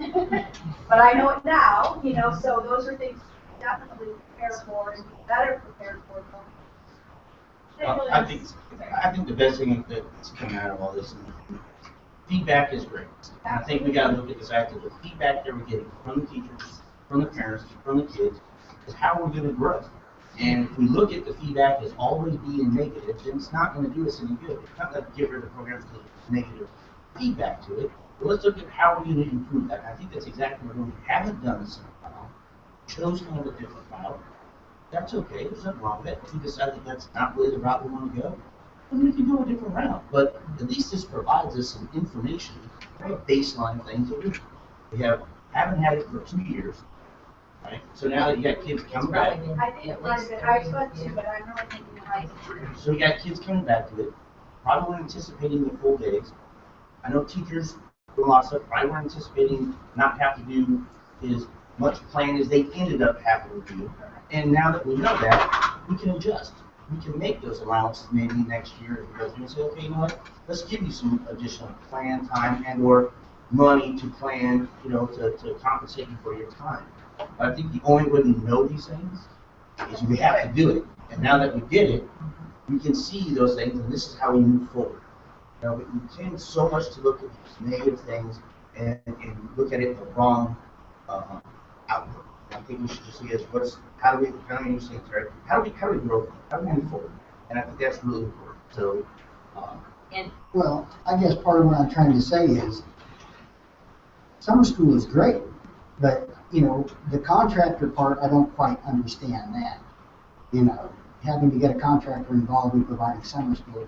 but I know it now, so those are things to definitely prepare for and be better prepared for. I think the best thing that's coming out of all this, feedback is great. And I think we got to look at the fact that the feedback that we're getting from the teachers, from the parents, from the kids, is how we're going to grow. And if we look at the feedback as always being negative, then it's not going to do us any good. It's not going to get rid of the program because of negative feedback to it. But let's look at how we're going to improve that. And I think that's exactly what we haven't done this in a while. Chose kind of a different route. That's okay. There's nothing wrong with it. If we decide that that's not really the route we want to go, then we can go a different route. But at least this provides us some information, baseline things that we haven't had it for 2 years. Right? So now that you got kids coming back. I think it might have been, I thought too, but I'm really thinking it might be. So you got kids coming back to it, probably anticipating the full days. I know teachers from us, probably were anticipating not have to do as much planning as they ended up having to do. And now that we know that, we can adjust. We can make those allowances maybe next year if we go through and say, okay, you know what, let's give you some additional plan time and or money to plan, to compensate you for your time. But I think the only way we know these things is we have to do it. And now that we did it, we can see those things, and this is how we move forward. We tend so much to look at these negative things and look at it the wrong outlook. I think we should just see as how do we use things, right? How do we grow? How do we move forward? And I think that's really important. So, well, I guess part of what I'm trying to say is summer school is great, but the contractor part, I don't quite understand that. Having to get a contractor involved in providing summer school.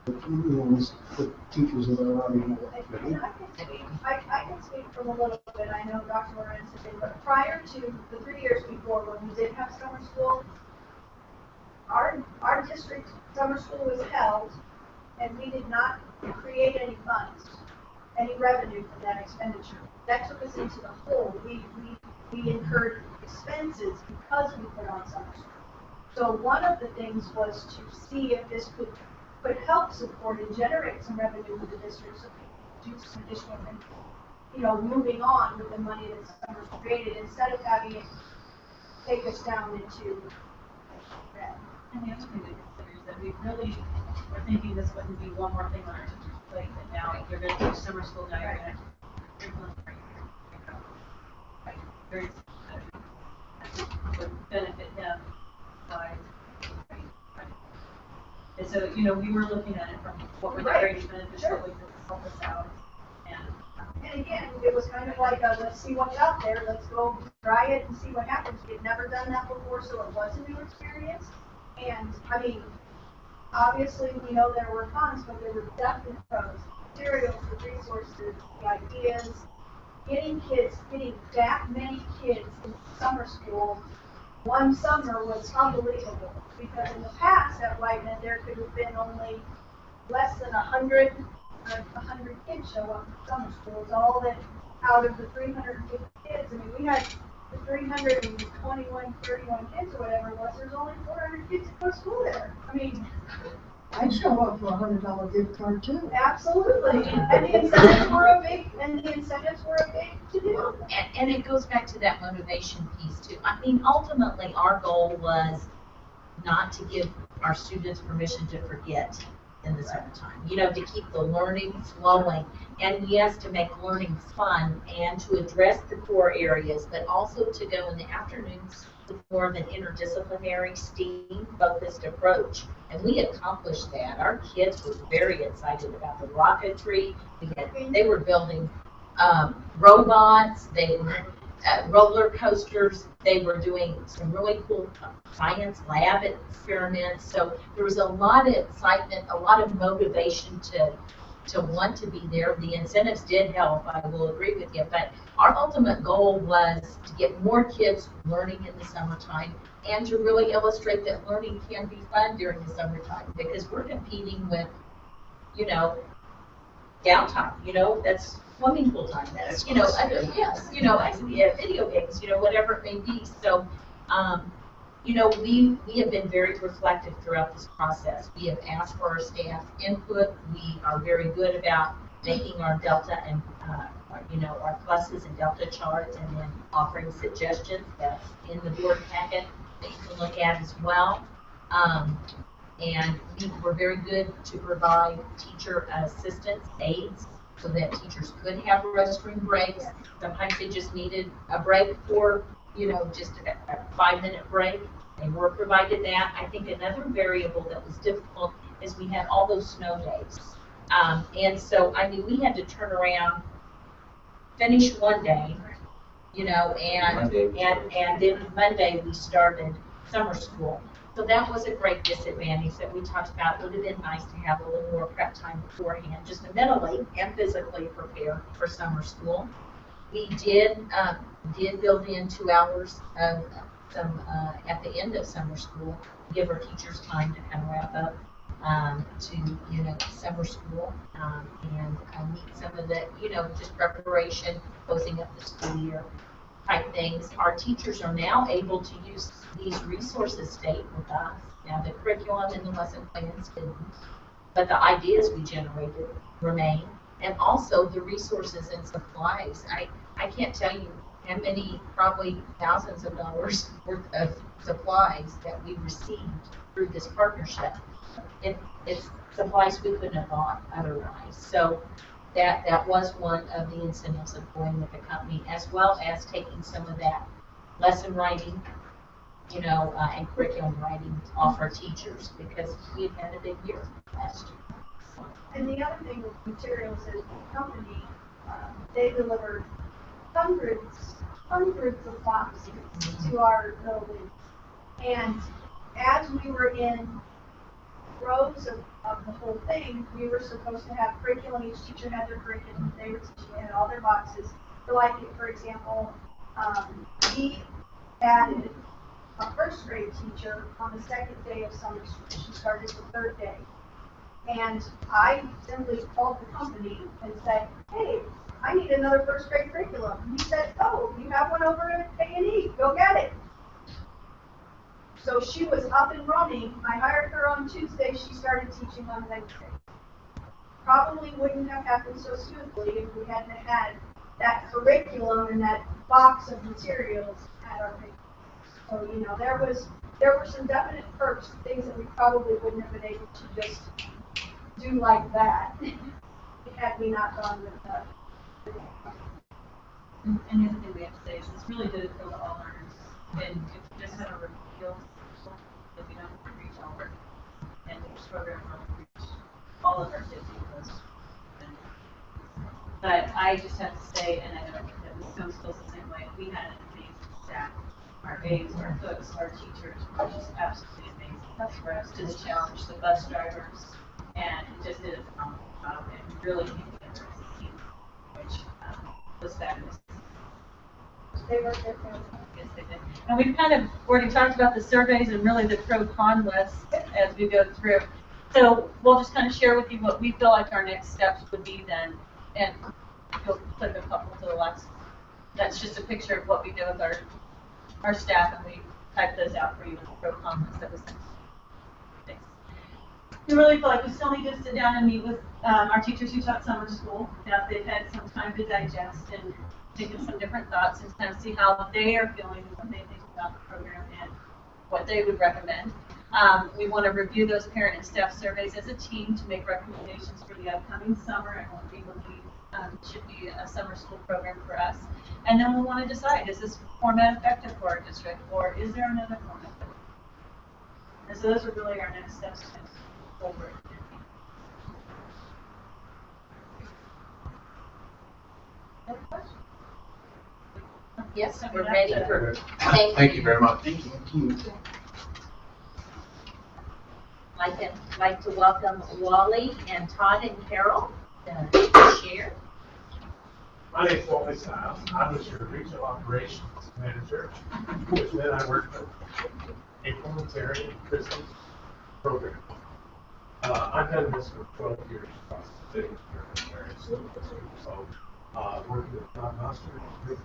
With teachers that are already I can speak from a little bit. I know Dr. Lorenz did, but prior to the 3 years before, when we did have summer school, our district summer school was held, and we did not create any funds, any revenue from that expenditure. That took us into the hole. We incurred expenses because we put on summer school. So one of the things was to see if this could help support and generate some revenue for the district so we could do some additional things, moving on with the money that summer's created instead of having it take us down into red. And the other thing to consider is that we really were thinking this wouldn't be one more thing on our teacher's plate, but now you're going to do summer school, now you're going to very would benefit them by. And so, we were looking at it from what were the greatest benefits, what would help us out. And again, it was kind of like let's see what's out there, let's go try it and see what happens. We had never done that before, so it was a new experience. And I mean, obviously we know there were cons, but there were definite pros. Materials, the resources, the ideas, getting that many kids in summer school one summer was unbelievable, because in the past at Whiteman there could have been only less than 100 kids show up in summer school. It's all that out of the 350 kids. I mean, we had the 321, 31 kids or whatever it was. There's only 400 kids that go to school there. I mean, I'd show up for $100 gift card too. absolutely. And the incentives were a big to do. And it goes back to that motivation piece too. I mean, ultimately, our goal was not to give our students permission to forget in the summertime, to keep the learning flowing. And yes, to make learning fun and to address the core areas, but also to go in the afternoons with more of an interdisciplinary, STEAM-focused approach. And we accomplished that. Our kids were very excited about the rocketry. They were building robots, they were roller coasters, they were doing some really cool science lab experiments. So there was a lot of excitement, a lot of motivation to want to be there. The incentives did help, I will agree with you, but our ultimate goal was to get more kids learning in the summertime and to really illustrate that learning can be fun during the summertime, because we're competing with, downtime, that's swimming pool time, that's, video games, whatever it may be. So, we have been very reflective throughout this process. We have asked for our staff input. We are very good about making our delta and, our pluses and delta charts, and then offering suggestions. That's in the board packet that you can look at as well. And we were very good to provide teacher assistance, aides, so that teachers could have restroom breaks. Sometimes they just needed a break for, just a 5-minute break. They were provided that. I think another variable that was difficult is we had all those snow days. And so, we had to turn around, finish one day, and then Monday we started summer school. So that was a great disadvantage that we talked about. It would have been nice to have a little more prep time beforehand, just to mentally and physically prepare for summer school. We did build in 2 hours of some at the end of summer school, give our teachers time to kind of wrap up to, summer school, and meet some of the, just preparation, closing up the school year type things. Our teachers are now able to use these resources stayed with us. Now, the curriculum and the lesson plans didn't, but the ideas we generated remain, and also the resources and supplies. I can't tell you how many, probably thousands of dollars worth of supplies that we received through this partnership. It's supplies we couldn't have bought otherwise. So that was one of the incentives of going with the company, as well as taking some of that lesson writing, and curriculum writing off our teachers, because we had a big year last year. And the other thing with materials is the company, they delivered hundreds of boxes to our building. And as we were in rows of the whole thing, we were supposed to have curriculum. Each teacher had their curriculum. They were teaching it in all their boxes. For example, we added a first grade teacher on the second day of summer school. She started the third day. And I simply called the company and said, hey, I need another first grade curriculum. He said, oh, you have one over at A&E. Go get it. So she was up and running. I hired her on Tuesday. She started teaching on Wednesday. Probably wouldn't have happened so smoothly if we hadn't had that curriculum and that box of materials at our fingertips. So, there were some definite perks, things that we probably wouldn't have been able to just do like that had we not gone with that. And the other thing we have to say is this really did appeal to all learners. And if we just had a repeal, if we don't reach all learners, and this program will reach all of our kids equals. But I just have to say, and I know that the Stone feels the same way, we had an amazing staff. Our aides, our cooks, our teachers were just absolutely amazing. That's for us to the challenge, the bus drivers, and it just did a phenomenal job and really came together as a team, which was fabulous. They were good. Yes, they did. And we've kind of already talked about the surveys and really the pro-con list as we go through. So we'll just kind of share with you what we feel like our next steps would be then. And you'll click a couple to the left. That's just a picture of what we do with our staff, and we type those out for you in the pro-con list that was sent. Thanks. We really feel like we still need to sit down and meet with our teachers who taught summer school. Now they've had some time to digest and think of some different thoughts and kind of see how they are feeling and what they think about the program and what they would recommend. We want to review those parent and staff surveys as a team to make recommendations for the upcoming summer and what we believe should be a summer school program for us. And then we'll want to decide, is this format effective for our district, or is there another format? And so those are really our next steps forward. Any questions? Yes, we're ready for, thank you. Very much. Thank you. I'd like to welcome Wally and Todd and Carol to share. My name's Wally Stiles. I was your regional operations manager, which then I worked with April and Terry and Chris's program. I've done this for 12 years across the city in various schools. So working with Noster and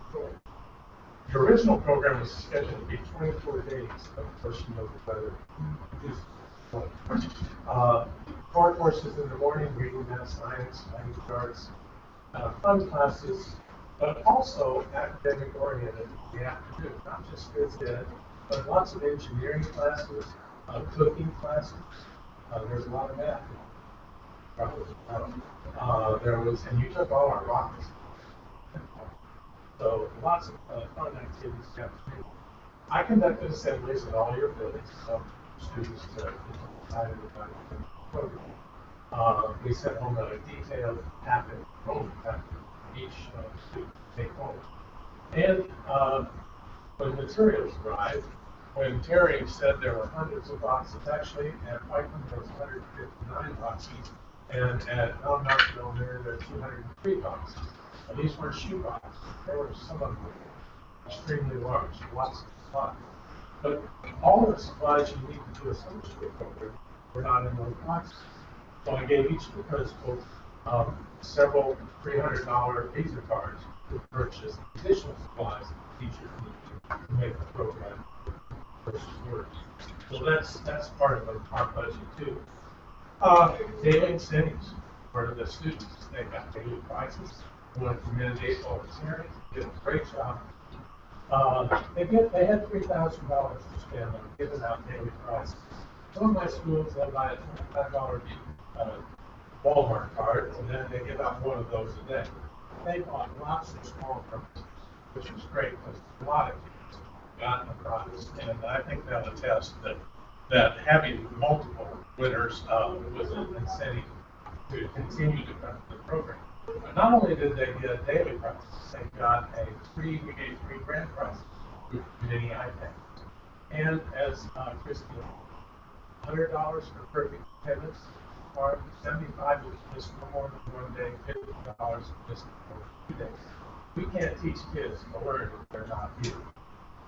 the original program was scheduled to be 24 days, but of course you know the weather is core courses in the morning, reading, math, science, language arts, fun classes, but also academic oriented in the afternoon, not just phys ed, but lots of engineering classes, cooking classes. There's a lot of math. There was, and you took all our rocks. So lots of fun activities. I conducted assemblies in all your buildings, so students get excited about the program. We sent home a detailed packet, each student take home. And when materials arrived, when Terry said there were hundreds of boxes, actually at Whiteman there was 159 boxes, and at Knoxville there were 203 boxes. And these were shoe boxes. There were some of them extremely large, lots of supplies. But all of the supplies you need to do a summer school program were not in those boxes. So I gave each of the principals several $300 Visa cards to purchase additional supplies that teachers need to make the program versus work. So that's part of our budget too. Daily incentives for the students. They got daily prizes. I want to commend April and Terry. Did a great job. They had $3,000 to spend on giving out daily prizes. Some of my schools, they'll buy a $25 Walmart card, and then they give out one of those a day. They bought lots of small prizes, which was great because a lot of kids got a prize. And I think they'll attest that having multiple winners was an incentive to continue to run the program. But not only did they get a daily prize, they got we gave free grand prizes with mini iPads. And as Christy, $100 for perfect attendance, or 75 was just no more than 1 day, $50 just for 2 days. We can't teach kids to learn if they're not here.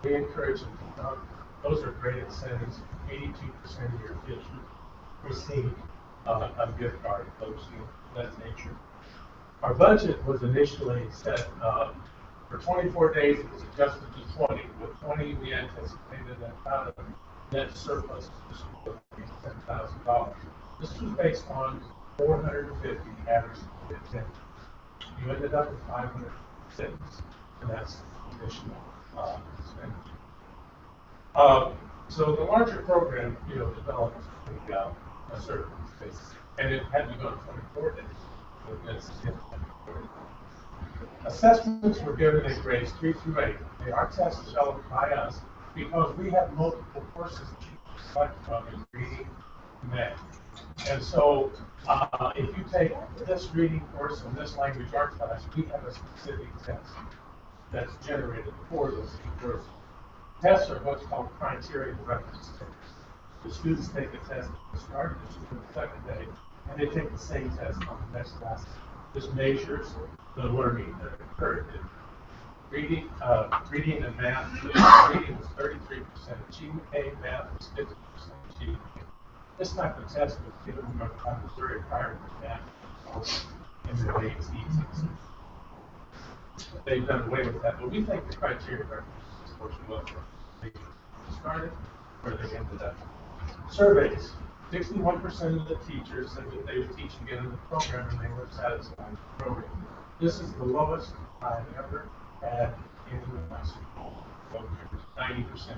We encourage them to come. Those are great incentives. 82% of your kids receive a gift card of that nature. Our budget was initially set for 24 days. It was adjusted to 20. With 20, we anticipated about a net surplus of $10,000. This was based on 450 average attendance. You ended up with 506, and that's additional expenditure. So the larger program, developed a certain space, and it had to go 24 days. Assessments were given in grades 3 through 8. They are tests developed by us because we have multiple courses to select from in reading and math. And so if you take this reading course and this language arts class, we have a specific test that's generated for those courses. Tests are what's called criteria reference tests. The students take a test at the start of the second day, and they take the same test on the next class. This measures the learning that occurred. Reading and math, reading was 33% achievement A, math was 50% achievement A. This type of test was given by Missouri prior to that in the late 80s. They've done away with that, but we think the criteria reference is supposed to look for they started where they ended up. Surveys. 61% of the teachers said that they would teach again in the program and they were satisfied with the program. This is the lowest I've ever had in my school. 90%.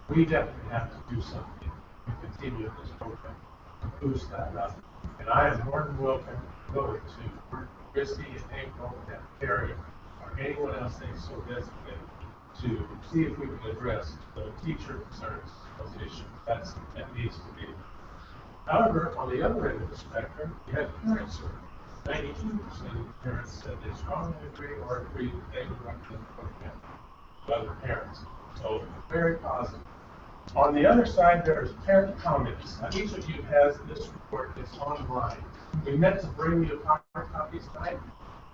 We definitely have to do something to continue this program to boost that up. And I am more than welcome to go to Christy and April and Terry or anyone else they so designate to see if we can address the teacher concerns of the issue. That needs to be. However, on the other end of the spectrum, you have parent survey. 92% of parents said they strongly agree or agree that they would recommend the program to other parents. So very positive. On the other side, there's parent comments. Now, each of you has this report that's online. We meant to bring you hard copies tonight.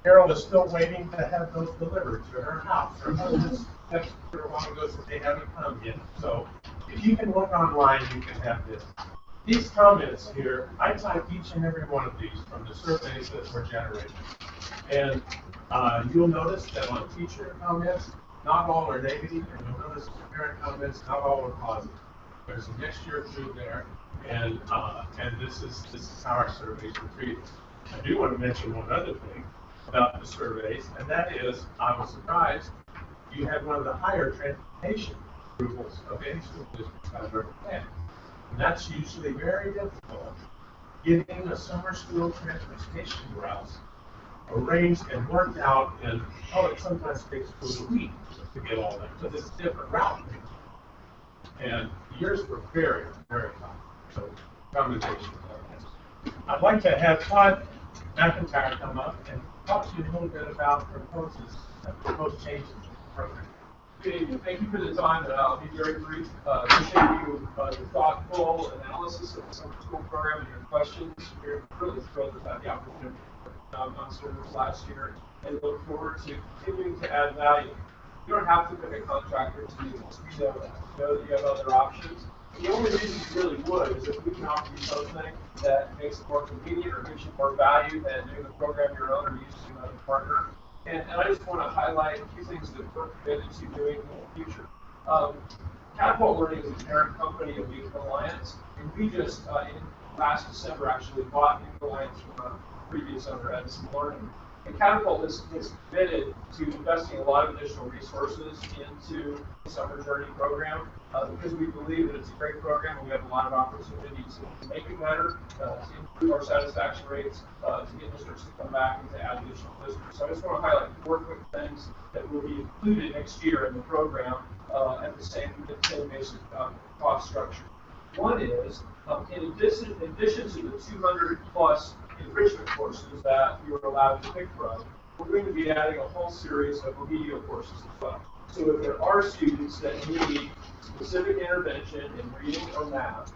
Carol is still waiting to have those delivered to her house. Her husband's texted her a while ago that they haven't come yet. So if you can look online, you can have this. These comments here, I typed each and every one of these from the surveys that were generated. And you'll notice that on teacher comments, not all are negative, and you'll notice the parent comments, not all are positive. There's a mixture through there, and this is how our surveys were treated. I do want to mention one other thing about the surveys, and that is, I was surprised you had one of the higher transportation approvals of any school district I've ever had. And that's usually very difficult. Getting a summer school transportation routes arranged and worked out, and it sometimes takes a week to get all that, because it's different routing. And yours were very, very high. So, commendations on that. I'd like to have Todd McIntyre come up and talk to you a little bit about proposed changes to the program. Good evening. Thank you for the time. I'll be very brief. Appreciate you, your thoughtful analysis of the summer school program and your questions. We're really thrilled to have the opportunity to work on service last year and look forward to continuing to add value. You don't have to pick a contractor to do this. We know that. We know that you have other options. The only reason you really would is if we can offer you something that makes it more convenient or gives you more value than doing the program your own or using another partner. And I just want to highlight a few things that we're committed to doing in the future. Catapult Learning is a parent company of Youth Alliance, and we just, in last December, actually bought Youth Alliance from a previous owner, Edison Learning. And Catapult is committed to investing a lot of additional resources into the Summer Journey program because we believe that it's a great program and we have a lot of opportunities to make it better, to improve our satisfaction rates, to get districts to come back and to add additional visitors. So I just want to highlight 4 quick things that will be included next year in the program at the same basic cost structure. One is, in addition to the 200 plus enrichment courses that you're allowed to pick from, we're going to be adding a whole series of remedial courses as well. So if there are students that need specific intervention in reading or math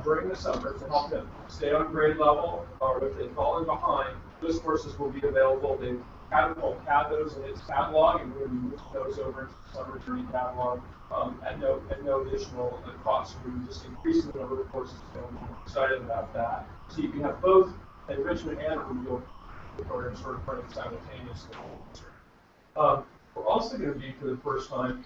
during the summer to help them stay on grade level, or if they've fallen behind, those courses will be available. Catapult had those in its catalog, and we're going to move those over into the Summer Journey catalog at no additional cost. We're just increasing the number of courses, and we're excited about that. So you can have both enrichment and remedial programs sort of running simultaneously. We're also going to be, for the first time,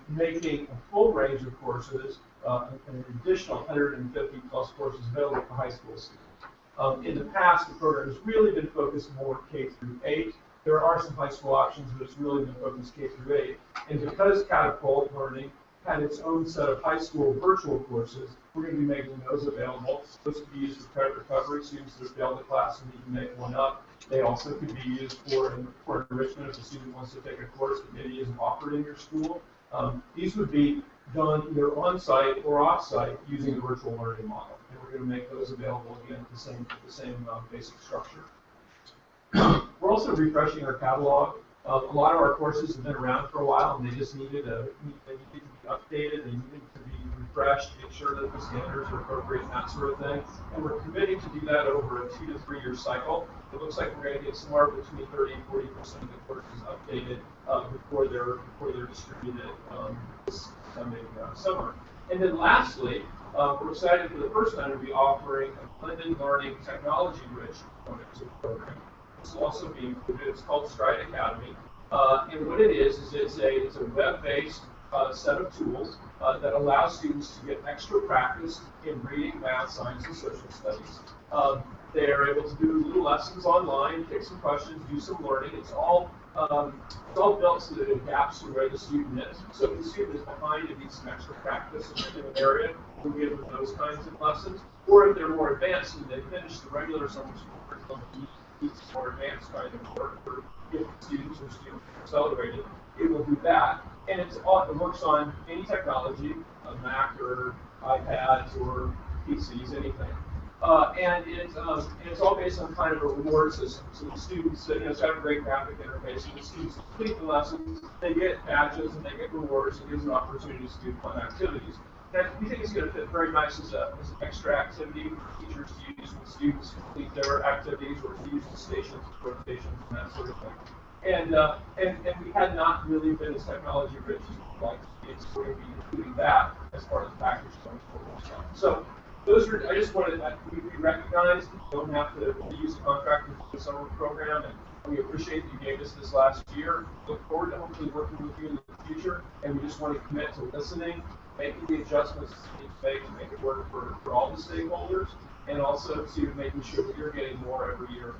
making a full range of courses, an additional 150 plus courses available for high school students. In the past, the program has really been focused more K through 8. There are some high school options, but it's really been focused K through 8. And because Catapult Learning had its own set of high school virtual courses, we're going to be making those available. Those could be used for credit recovery, students that have failed the class and need to make one up. They also could be used for enrichment if a student wants to take a course that maybe isn't offered in your school. These would be done either on-site or off-site using the virtual learning model. And we're going to make those available again at the same basic structure. We're also refreshing our catalog. A lot of our courses have been around for a while, and they just needed to be updated. They needed to be refreshed, make sure that the standards are appropriate and that sort of thing. And we're committing to do that over a 2 to 3 year cycle. It looks like we're going to get somewhere between 30 and 40% of the courses updated before they're distributed this coming summer. And then lastly, we're excited for the first time to be offering a blended learning technology-rich component to the program. This will also be included. It's called Stride Academy. And what it is it's a web-based set of tools that allows students to get extra practice in reading, math, science, and social studies. They are able to do little lessons online, take some questions, do some learning. It's all built so that it adapts to where the student is. So if the student is behind and needs some extra practice in an area, we'll give them those kinds of lessons. Or if they're more advanced and they finish the regular summer school curriculum, needs more advanced kind of work for gifted students or students accelerated, it will do that. And it works on any technology, a Mac or iPads or PCs, anything. And it's all based on kind of a reward system. So the students, it's got a great graphic interface. And the students complete the lessons, they get badges and they get rewards, and gives them opportunities to do fun activities. And we think it's going to fit very nice as an extra activity for teachers to use when students complete their activities or to use the stations, rotations, and that sort of thing. And we had not really been as technology rich as we'd like to be, so we're going to be including that as part of the package going forward. So those are, I just wanted that we recognize that you don't have to use a contractor for the summer program, and we appreciate that you gave us this last year. Look forward to hopefully working with you in the future, and we just want to commit to listening, making the adjustments that you need to make it work for all the stakeholders, and also to making sure that you're getting more every year.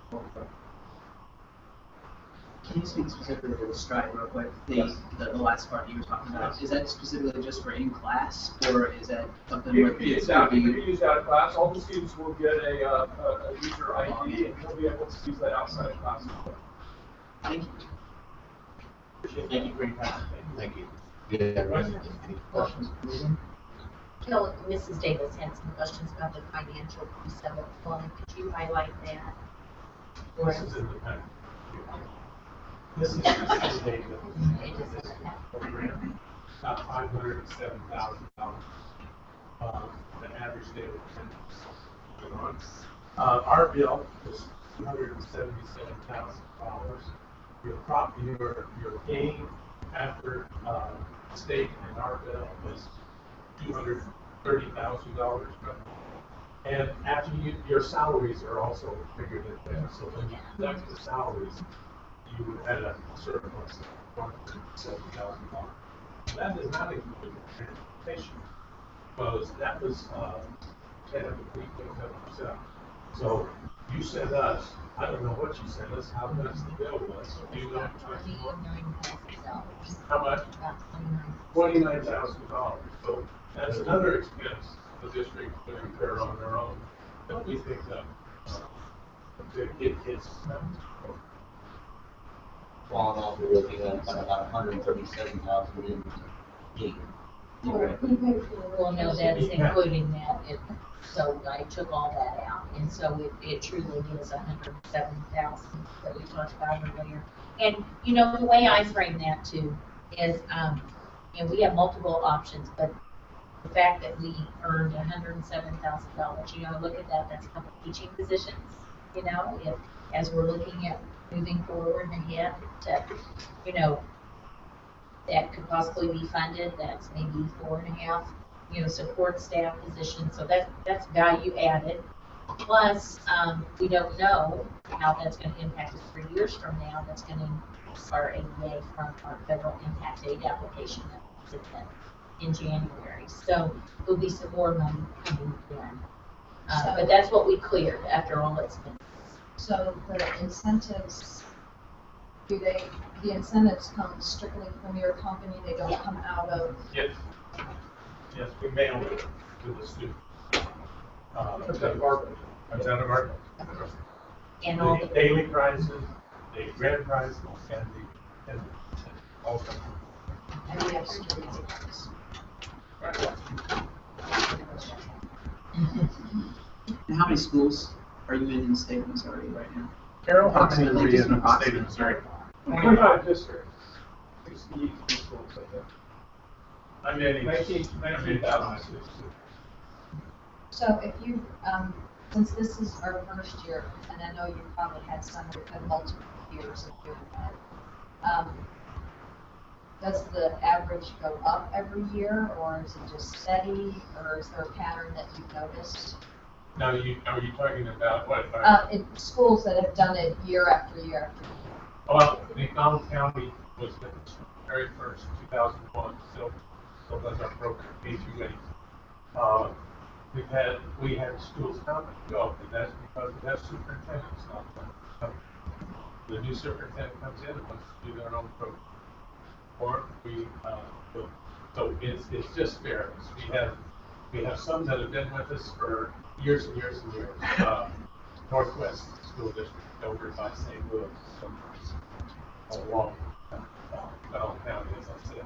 Can you speak specifically to the Stride real quick? The last part you were talking about, is that specifically just for in class, or is that something where kids can be used out of class? All the students will get a user ID, and they'll be able to use that outside of class. Thank you. Thank you for your time. Thank you. Any questions? Jill, Mrs. Davis had some questions about the financial piece of it. Could you highlight that? This is in the pack. This is the data. Program, about $507,000. The average daily attendance. Our bill is $277,000. Your gain after state and our bill is $200,000. $30,000. And after your salaries are also figured in there, so when you deduct the salaries, you had a surplus of $107,000. That is not including transportation, because that was, they have to pay themselves. So you sent us, I don't know what you sent us, how much the bill was. Do you know? How much? $29,000. So that's another expense the district would incur on their own that we think that to get kids. All in all, we're looking at about 137,000 in gate. Well, no, that's including that, so I took all that out, and so it truly is 107,000 that we talked about earlier. And, you know, the way I frame that too is, and we have multiple options, but the fact that we earned $107,000, you know, look at that, that's a couple teaching positions, you know, as we're looking at moving forward and ahead to, you know, that could possibly be funded, that's maybe 4.5, you know, support staff positions, so that's value added. Plus, we don't know how that's gonna impact us 3 years from now, that's gonna our ADA from our federal impact aid application that we submit in January. So there'll be some more money coming in. But that's what we cleared after all it's been. So the incentives, the incentives come strictly from your company, they don't come out of? Yes. Yes, we mail it to the student. It's out of our. And all The the daily prizes, the grand prizes, and also. And we have security cards. And how many schools are you in the state of Missouri right now? Carol, how many Approximately, are just in the state of approximately. Missouri? 25 districts. 68 schools, I think. I'm in 19,000. So if you, since this is our first year, and I know you probably had some multiple years of doing that, does the average go up every year, or is it just steady, or is there a pattern that you've noticed? Now, are you talking about what? In schools that have done it year after year after year. Well, McDonald County was the very first 2001, so was our program, K-8. We had schools come and go, and that's because we have superintendents now. The new superintendent comes in and wants to do their own program. Or we, so it's just fair. We have some that have been with us for years and years and years. Northwest School District over by St. Louis, along Bell County, as I said.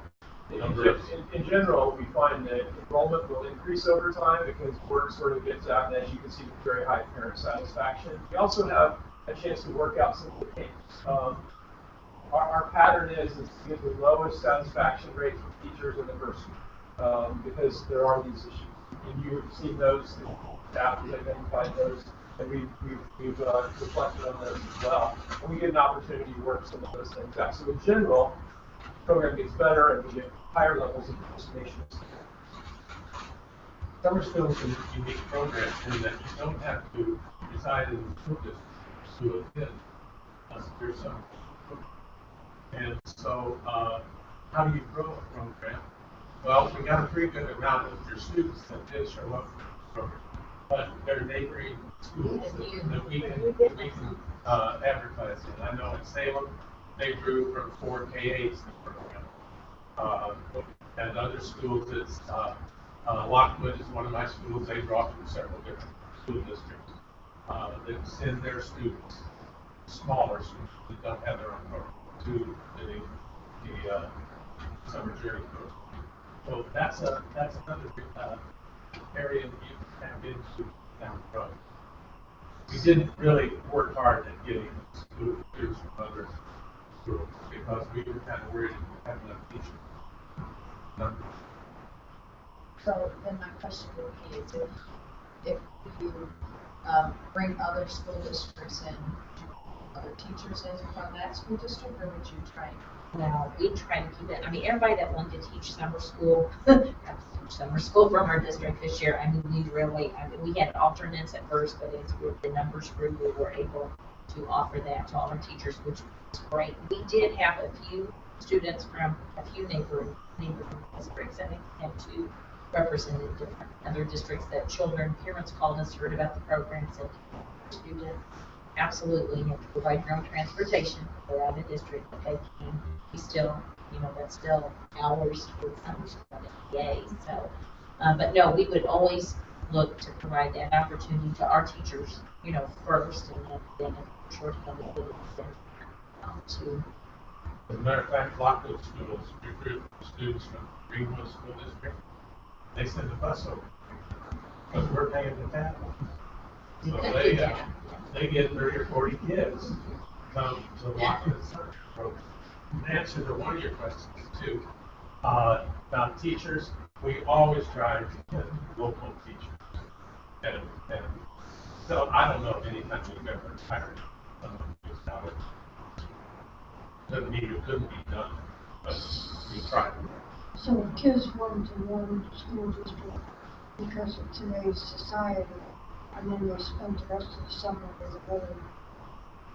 In general, we find that enrollment will increase over time because word sort of gets out, and as you can see, very high parent satisfaction. We also have a chance to work out some of the kinks. Our pattern is to get the lowest satisfaction rate from teachers in the first year, because there are these issues. And you've seen those, staff has identified those, and we've reflected on those as well. And we get an opportunity to work some of those things out. So in general, the program gets better and we get higher levels of participation. Summersville is a unique program in that you don't have to reside in the school district to attend your summer. And so, how do you grow a program? Well, we got a pretty good amount of your students that did show up for the program, but they're neighboring schools that we can advertise in. I know in Salem, they grew from 4 K-8s to the program. And other schools, it's Lockwood is one of my schools. They draw from several different school districts. They send their students, smaller schools that don't have their own program, to the summer journey program. So that's another area that you can tap into down the road. We didn't really work hard at getting students from other schools because we were kind of worried we had enough teachers. So then my question would be is if you bring other school districts in, other teachers as from that school district, or would you try? Well, we try to keep it, I mean, everybody that wanted to teach summer school, got to teach summer school from our district this year. I mean, we really, I mean, we had alternates at first, but as the numbers grew, we were able to offer that to all our teachers, which was great. We did have a few students from a few neighboring districts. I think we had two represented different other districts that children, parents called us, heard about the program, said, student, absolutely, you have to provide your own transportation. They're out of the district, but they can, we still, you know, that's still hours for summer school yay. So, but no, we would always look to provide that opportunity to our teachers, you know, first, and then short of it, to. As a matter of fact, Lockwood schools recruit students from Greenwood School District. They send the bus over because we're paying the tab. So they get 30 or 40 kids come to Lockwood Summer Program. In answer to one of your questions too, about teachers, we always try to get local teachers. And so I don't know of any time we've ever hired someone who's out of. Doesn't mean it couldn't be done, but we try. So if kids want to one school district because of today's society, and then they spend the rest of the summer with another,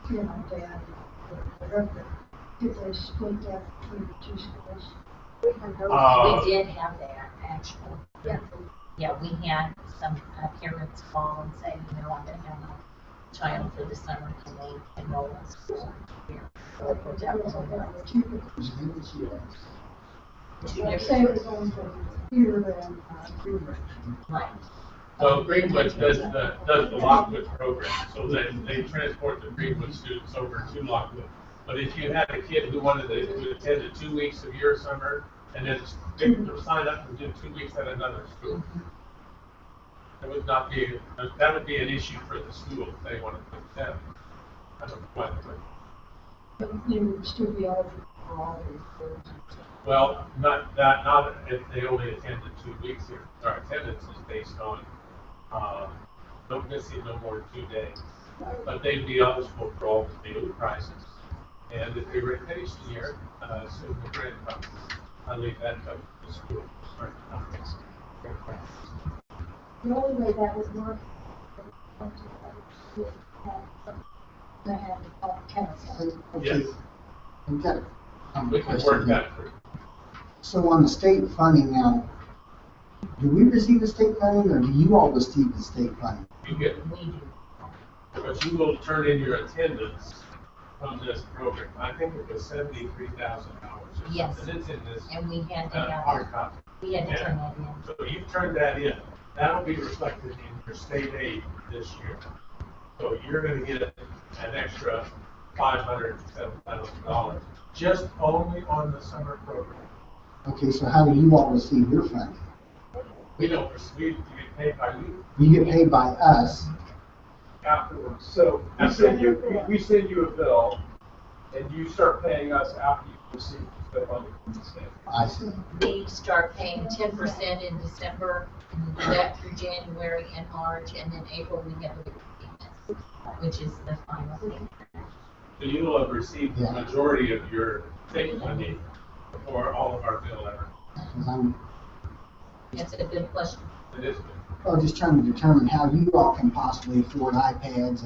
you know, dad or whatever, did they split that between the two schools? We did have that, actually. Yeah, yeah, we had some parents call and say, you know, I'm going to have my child for the summer, can they enroll in school here? So it worked out really well. Like say it was going from here and Greenwood. Right. Well, Greenwood does the Lockwood program, so they transport the Greenwood students over to Lockwood. But if you had a kid who wanted to attend 2 weeks of your summer and then sign up and do 2 weeks at another school, that would be an issue for the school if they wanted to do that. I don't know what. But you would still be eligible for all these schools. Well, not if they only attended 2 weeks here. Our attendance is based on no missing no more than 2 days. But they'd be eligible for all the daily prizes. And if they were engaged here, assume the grant comes. I leave that up to the school. The only way that would work is to have council. Yes. I've got a We can question work here. that through. So on the state funding now, do we receive the state funding or do you all receive the state funding? You get, but you will turn in your attendance on this program. I think it was $73,000. Yes. And it's in this And we had to have, hard copy. we had to turn that in. So you turn that in. That'll be reflected in your state aid this year. So you're going to get an extra $507,000 just only on the summer program. Okay, so how do you all receive your funding? We don't receive, you get paid by you. You get paid by us. Afterwards. So we send you a bill, and you start paying us after you receive the funding from the state. I see. We start paying 10% in December, and we do that through January and March, and then April we have the payment, which is the final payment. So you will have received the majority of your state funding before all of our bill ever. That's a good question. It is good. Well, just trying to determine how you all can possibly afford iPads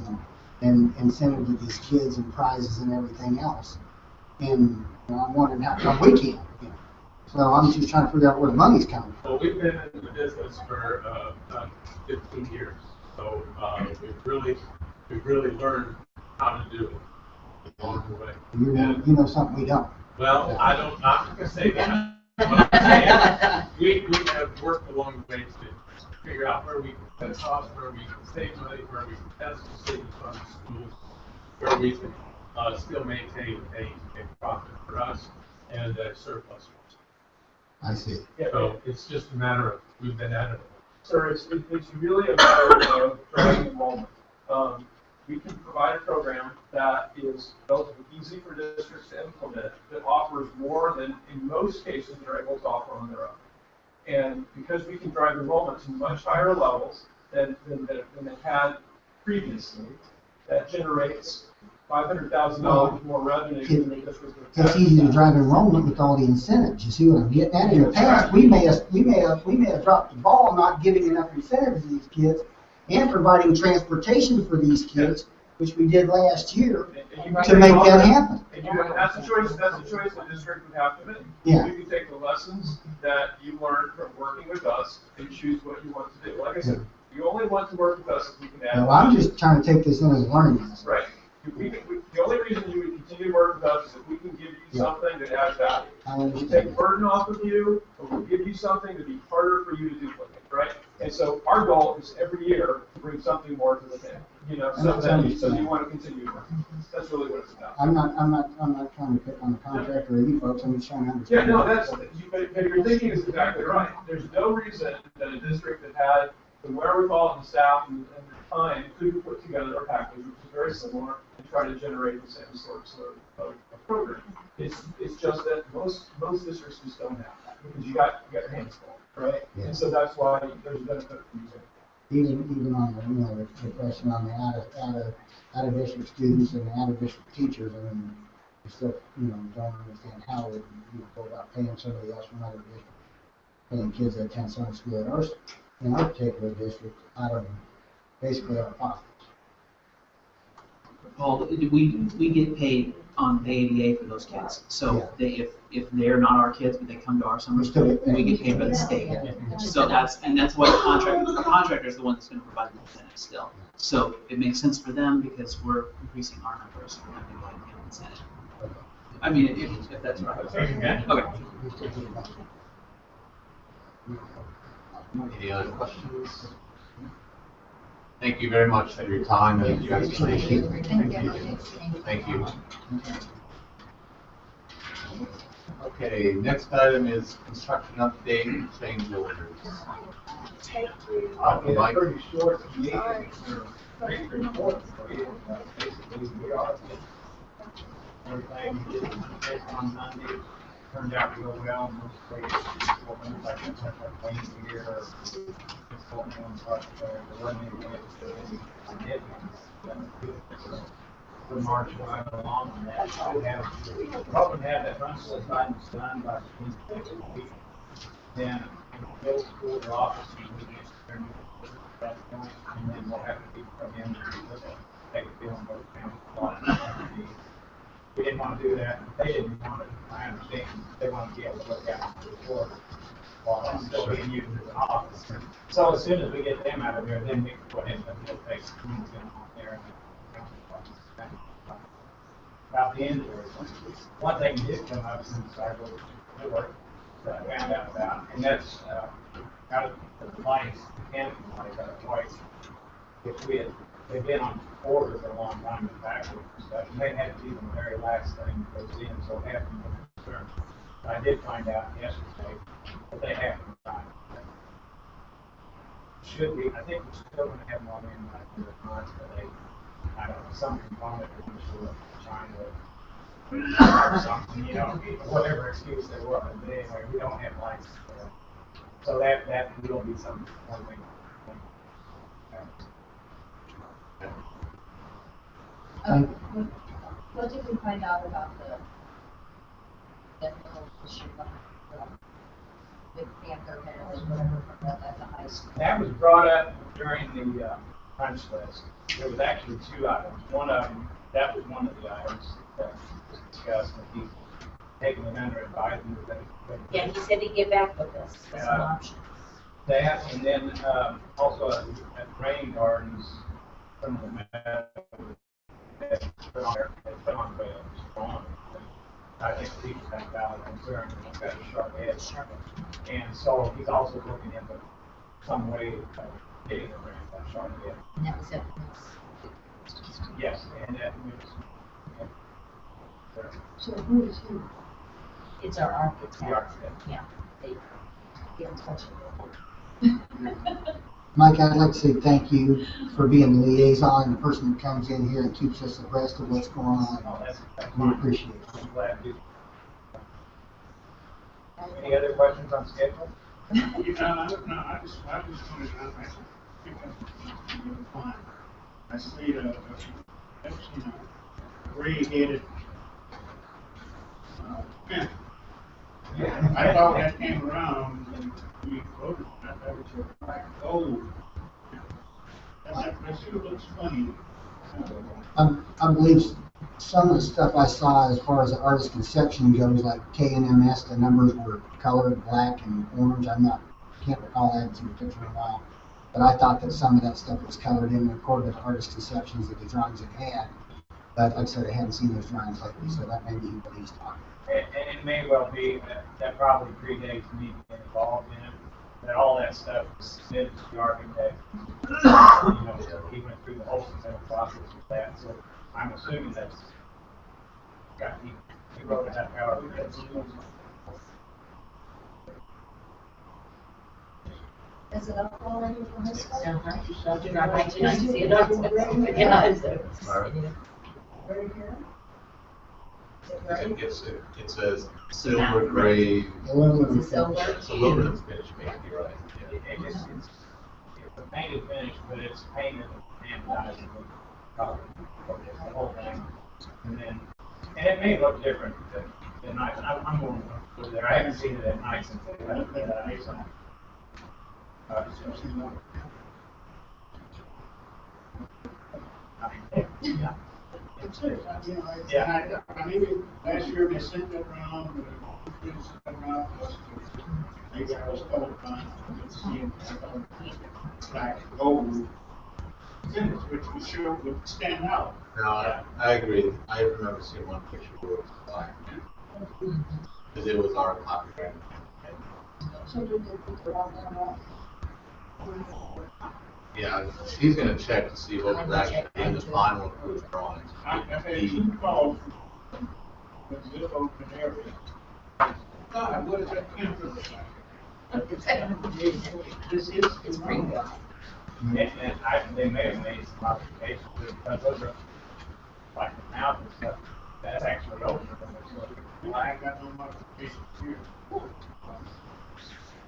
and incentive to these kids and prizes and everything else. And you know, I'm wondering how come we can't. You know. So I'm just trying to figure out where the money's coming from. Well, we've been in the business for 15 years, so we've really learned how to do it along the way. You know something we don't. Well, I'm not going to say that. What I'm saying, we have worked along the way to figure out where we can cut costs, where we can save money, where we can pass the savings on to schools, where we can still maintain a profit for us and a surplus for us. I see. So it's just a matter of, we've been at it. Sir, it's really a matter of driving enrollment. We can provide a program that is relatively easy for districts to implement, that offers more than, in most cases, they're able to offer on their own. And because we can drive enrollment to much higher levels than they had previously, that generates $500,000 more revenue than the district would have. It's easy to drive enrollment with all the incentives, you see what I'm getting at? In the past, we may have dropped the ball not giving enough incentives to these kids and providing transportation for these kids, which we did last year, to make that happen. And that's the choice the district would have to make. Yeah. You can take the lessons that you learned from working with us and choose what you want to do. Like I said, you only want to work with us if we can add. Well, I'm just trying to take this in as a learning lesson. Right. The only reason you would continue to work with us is if we can give you something that adds value. We'll take burden off of you, but we'll give you something to be harder for you to duplicate, right? And so our goal is every year to bring something more to the table. You know, so you want to continue working. That's really what it's about. I'm not trying to pick on the contractor or you folks, I'm just trying to understand. Yeah, no, but your thinking is exactly right. There's no reason that a district that had the wherewithal and the staff and the time could put together a package which is very similar and try to generate the same sorts of program. It's just that most districts just don't have that because you got your hands full, right? Yeah. And so that's why there's a benefit from using it. Even on the question on the out of district students and out of district teachers, I mean, we still, don't understand how we go about paying somebody else from another district, paying kids that attend summer school in our particular district out of basically our pockets. Well, we get paid on the ADA for those kids. So if they're not our kids, but they come to our summer school, we get paid by the state. So that's what the contractor is the one that's going to provide the incentive still. So it makes sense for them because we're increasing our numbers for them to get an incentive. I mean, if that's right. Okay. Any other questions? Thank you very much for your time and your explanation. Thank you. Okay, next item is construction update, change orders. Mike? Pretty short meeting. Pretty short for you. Basically, we are. Everything we did on Monday turned out to go well. Mostly, what went like our cleaning gear, consulting on project, there wasn't anything significant. We're marching right along on that. We'll probably have that run slip done by the next week. Then middle school or office, we just turn that point, and then we'll have to be come in and take a feel on what the we didn't want to do that. They didn't want it. I understand. They want to be able to look out before while I'm still being used as an office. So as soon as we get them out of there, then we can put in the field take on there. About the end of it. One thing did come up since I was at work that I found out about, and that's out of the lights, mechanical lights out of white. If we had, they've been on order for a long time in factory and stuff, and they had to be the very last thing that goes in, so it happened with concern. I did find out yesterday that they have some time. Should be, I think we're still going to have them all in like the month, but I don't know, some component or some China or something, whatever excuse they were. But anyway, we don't have lights. So that will be something. What did we find out about the technical issue with Panther Head or whatever at the high school? That was brought up during the punch list. There was actually two items. One of them, that was one of the items that was discussed, and he's taking it under advisement. Yeah, he said he'd get back with us with some options. That, and then also at Rain Gardens, some of the put on rails. I think the teachers have valid concern, and they've got a sharp edge. And so he's also looking into some way of getting around that sharp edge. And that was it. Yes, and that was. So who is who? It's our architect. The architect. Yeah. They get in touch Mike, I'd like to say thank you for being the liaison, the person that comes in here and keeps us abreast of what's going on. We appreciate it. I'm glad to. Any other questions on schedule? No, I just wanted to ask because I see gray-headed fence. I thought that came around and we voted, I thought it was like gold. That sure looks funny. I believe some of the stuff I saw as far as the artist conception goes, like K&MS, the numbers were colored black and orange. Can't recall, I haven't seen the picture in a while. But I thought that some of that stuff was colored in according to the artist conceptions of the drawings it had. But like I said, I hadn't seen those drawings lately, so that may be what he's talking And it may well be that probably predates me being involved in it, that all that stuff was submitted to the architect. He went through the whole submittal process with that, so I'm assuming that's, he wrote it out however it is. Is it up already from this one? I didn't see it. Yeah, it's there. Alright. Right here? Is it ready? It says silver gray. about. It's silver. It's aluminum finish, maybe, you're right. It's a painted finish, but it's painted and dyed in color, the whole thing. And it may look different than night. I'm going to go there. I haven't seen it at night since they had it. Yeah. Yeah, maybe last year they sent that around, but it didn't send around to us. Maybe I was colorblind, I didn't see it. I thought it was like gold finish, which was sure would stand out. No, I agree. I remember seeing one picture where it was black. Because it was our copyright. So did they put it on there? Yeah, he's gonna check to see what was actually in the final approved drawings. I had two calls from this open area. God, what is that camera look like? It's green. And they may have made some modifications, because those are like the mouth and stuff, that's actually open. I ain't got no modifications here.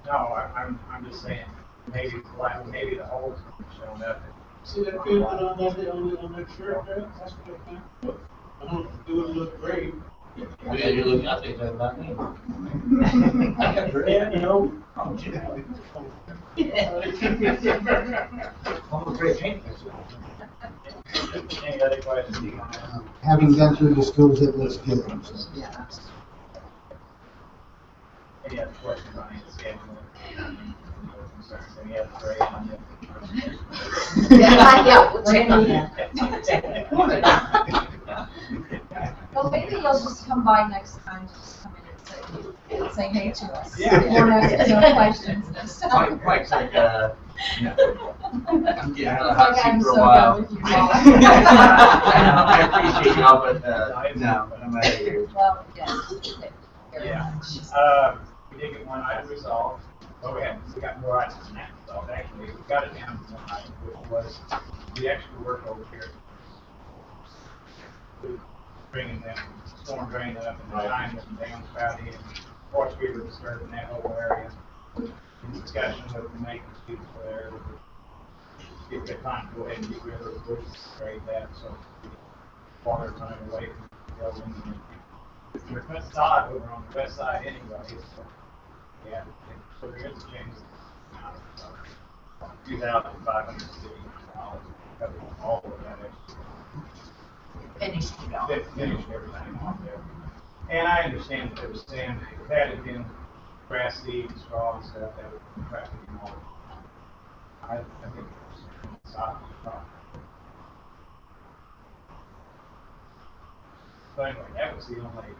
No, I'm just saying, maybe it's black, maybe the holes showing up. See that pin on that shirt there? That's what I think. I don't do it look great. Yeah, you're looking, I think that's about me. Yeah, you know. Almost great paint. Any other questions? Having been through the schools, it looks good. So. Yeah. Any other questions on any scheduling? Any other grade on it? Well, maybe you'll just come by next time, just come in and say hey to us. Yeah. You won't ask no questions this time. Mike's like, I'm getting out of the It's hot like I'm seat for a so while. done with you. I appreciate y'all, but, no, I'm out of here. Well, yes. Very Yeah. much. We did get one item resolved. Oh, we got more items than that resolved, actually. We got it down to one item, which was the extra work over here. Bringing that storm drain up and the time and downspout in. Of course, we were disturbing that whole area. In discussion with the maintenance people there, give it time to go ahead and get rid of the bushes, trade that, so water time away from the building. We're west side over on the west side anyway, so, yeah, so there is a change. $2,560 covered all of that extra. Finished it off. Finished everything off there. And I understand that there was sand, if that had been grass seed and straw and stuff, that would be practically all. I think it was solid. So anyway, that was the only,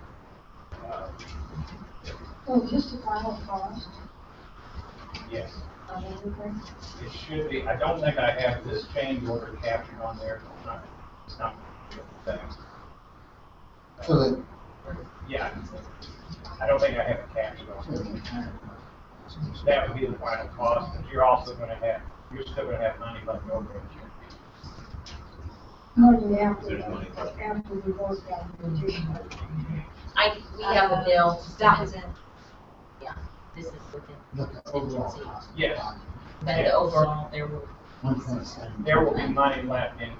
So just the final cost yes, on everything? it should be. I don't think I have this change order captured on there. It's not things. So that, Yeah, I don't think I have it captured on there. That would be the final cost, but you're also gonna have, you're still gonna have money left over. Money after, There's money left. after we work out the material. We have a bill, that was in, yeah, this is within look at overall contingency. cost. Yes, But the overall, there will, 1.7. there will be money left in,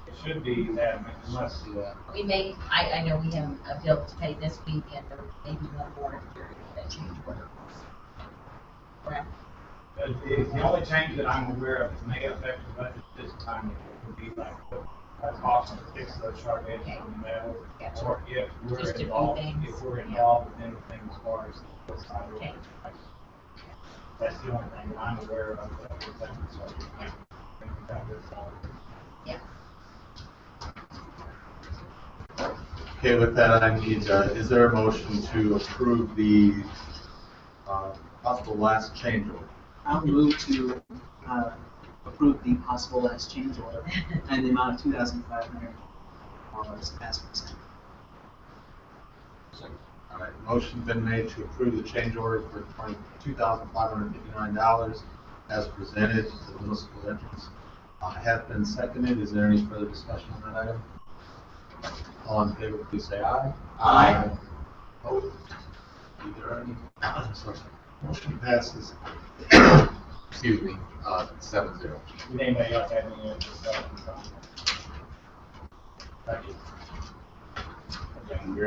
it should be that unless, We may, I know we have a bill to pay this weekend, or maybe one more during that change order. Correct? the only change that I'm aware of that may affect the budget this time would be like the cost to fix those sharp edges on the metal. Gotcha. Or if we're Just a few involved, things. if we're involved with anything as far as the side of Okay. it. That's the only thing that I'm aware of that would affect the budget. Yeah. Okay, with that, I need, is there a motion to approve the possible last change order? I'll move to approve the possible last change order and the amount of $2,500 as presented. All right, motion's been made to approve the change order for $2,559 as presented to the middle school entrance. Has been seconded. Is there any further discussion on that item? All in favor, please say aye. Aye. Opposed? Either any? So, motion passes. Excuse me, 7-0. Would anybody else have any other discussion? Thank you.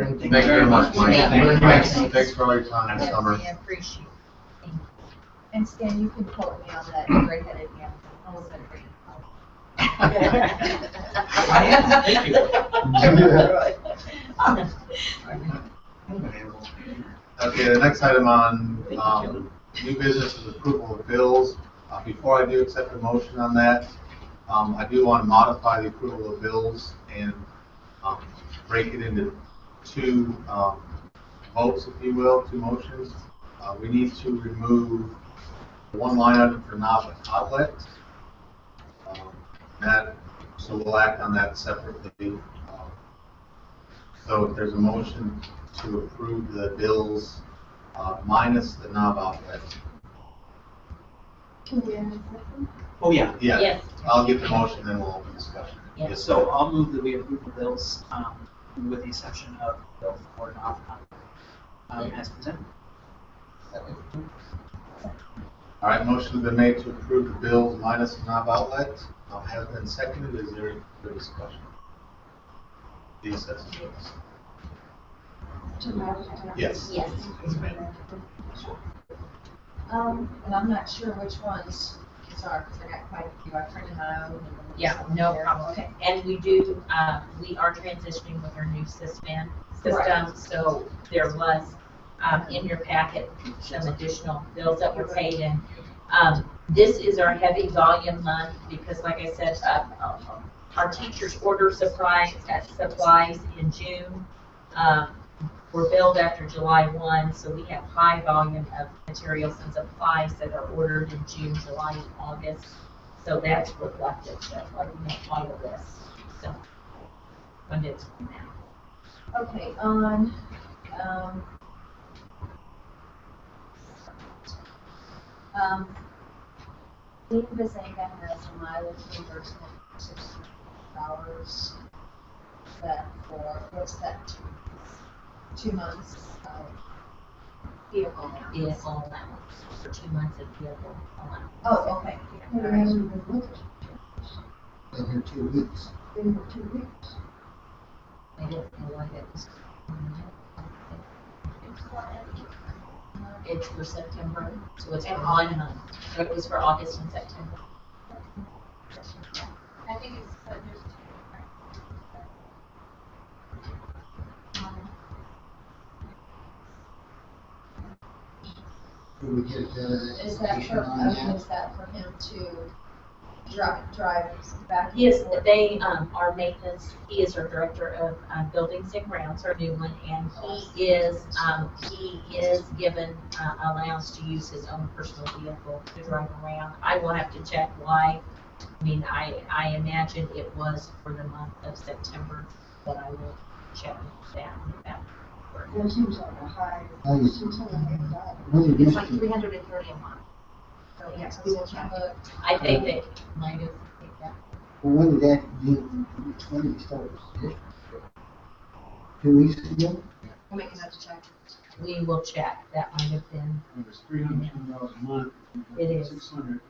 Thank you very much, Mike. Thanks for all your time this summer. I appreciate it. Thank you. And Stan, you can quote me on that gray-headed man. I was gonna bring it up. I am, thank you. Okay, the next item on new business is approval of bills. Before I do accept a motion on that, I do want to modify the approval of bills and break it into two votes, if you will, two motions. We need to remove one line item for novel outlet. So we'll act on that separately. So if there's a motion to approve the bills minus the knob outlet. Can we add a second? Oh, yeah. Yeah, Yes. I'll get the motion, then we'll open discussion. Yes. So I'll move that we approve the bills with the exception of bill for non as presented. All right, motion's been made to approve the bills minus the knob outlet. Has been seconded. Is there any further discussion? The assessment. Yes. Yes. And I'm not sure which ones, sorry, because I got quite a few, I printed my own. Yeah, no problem. Okay. And we do, we are transitioning with our new system, so there was, in your packet, some additional bills that were paid in. This is our heavy volume month because, like I said, our teachers order supplies in June. Were billed after July 1, so we have high volume of materials and supplies that are ordered in June, July, and August. So that's reflected. That's why we have all of this. So when it's from now. Okay, on, Dean Bazanga has a mileage reimbursement for $60. That for, what's that, 2 months of vehicle? Vehicle allowance for 2 months of vehicle allowance. Oh, okay. Been here 2 weeks. Been here 2 weeks. I didn't know why that was. It's for September, so it's for 1 month. So it was for August and September. I think it's, there's Do we get Is that information for, on I mean, that? is that for him to drive back? and Yes, forth? they, our maintenance, he is our director of buildings and grounds, our new one, and he is given allowance to use his own personal vehicle to drive around. I will have to check why. I mean, I imagine it was for the month of September, but I will check that. That seems like a high, Oh, you- seems like a high dollar. When did It's this, like 330 a month. So, yes, we will check. I think they might have, yeah. well, when did that, when did you start this district? 2 weeks ago? We'll make another check. We will check. That might have been, It was $320 a month. It is. 600.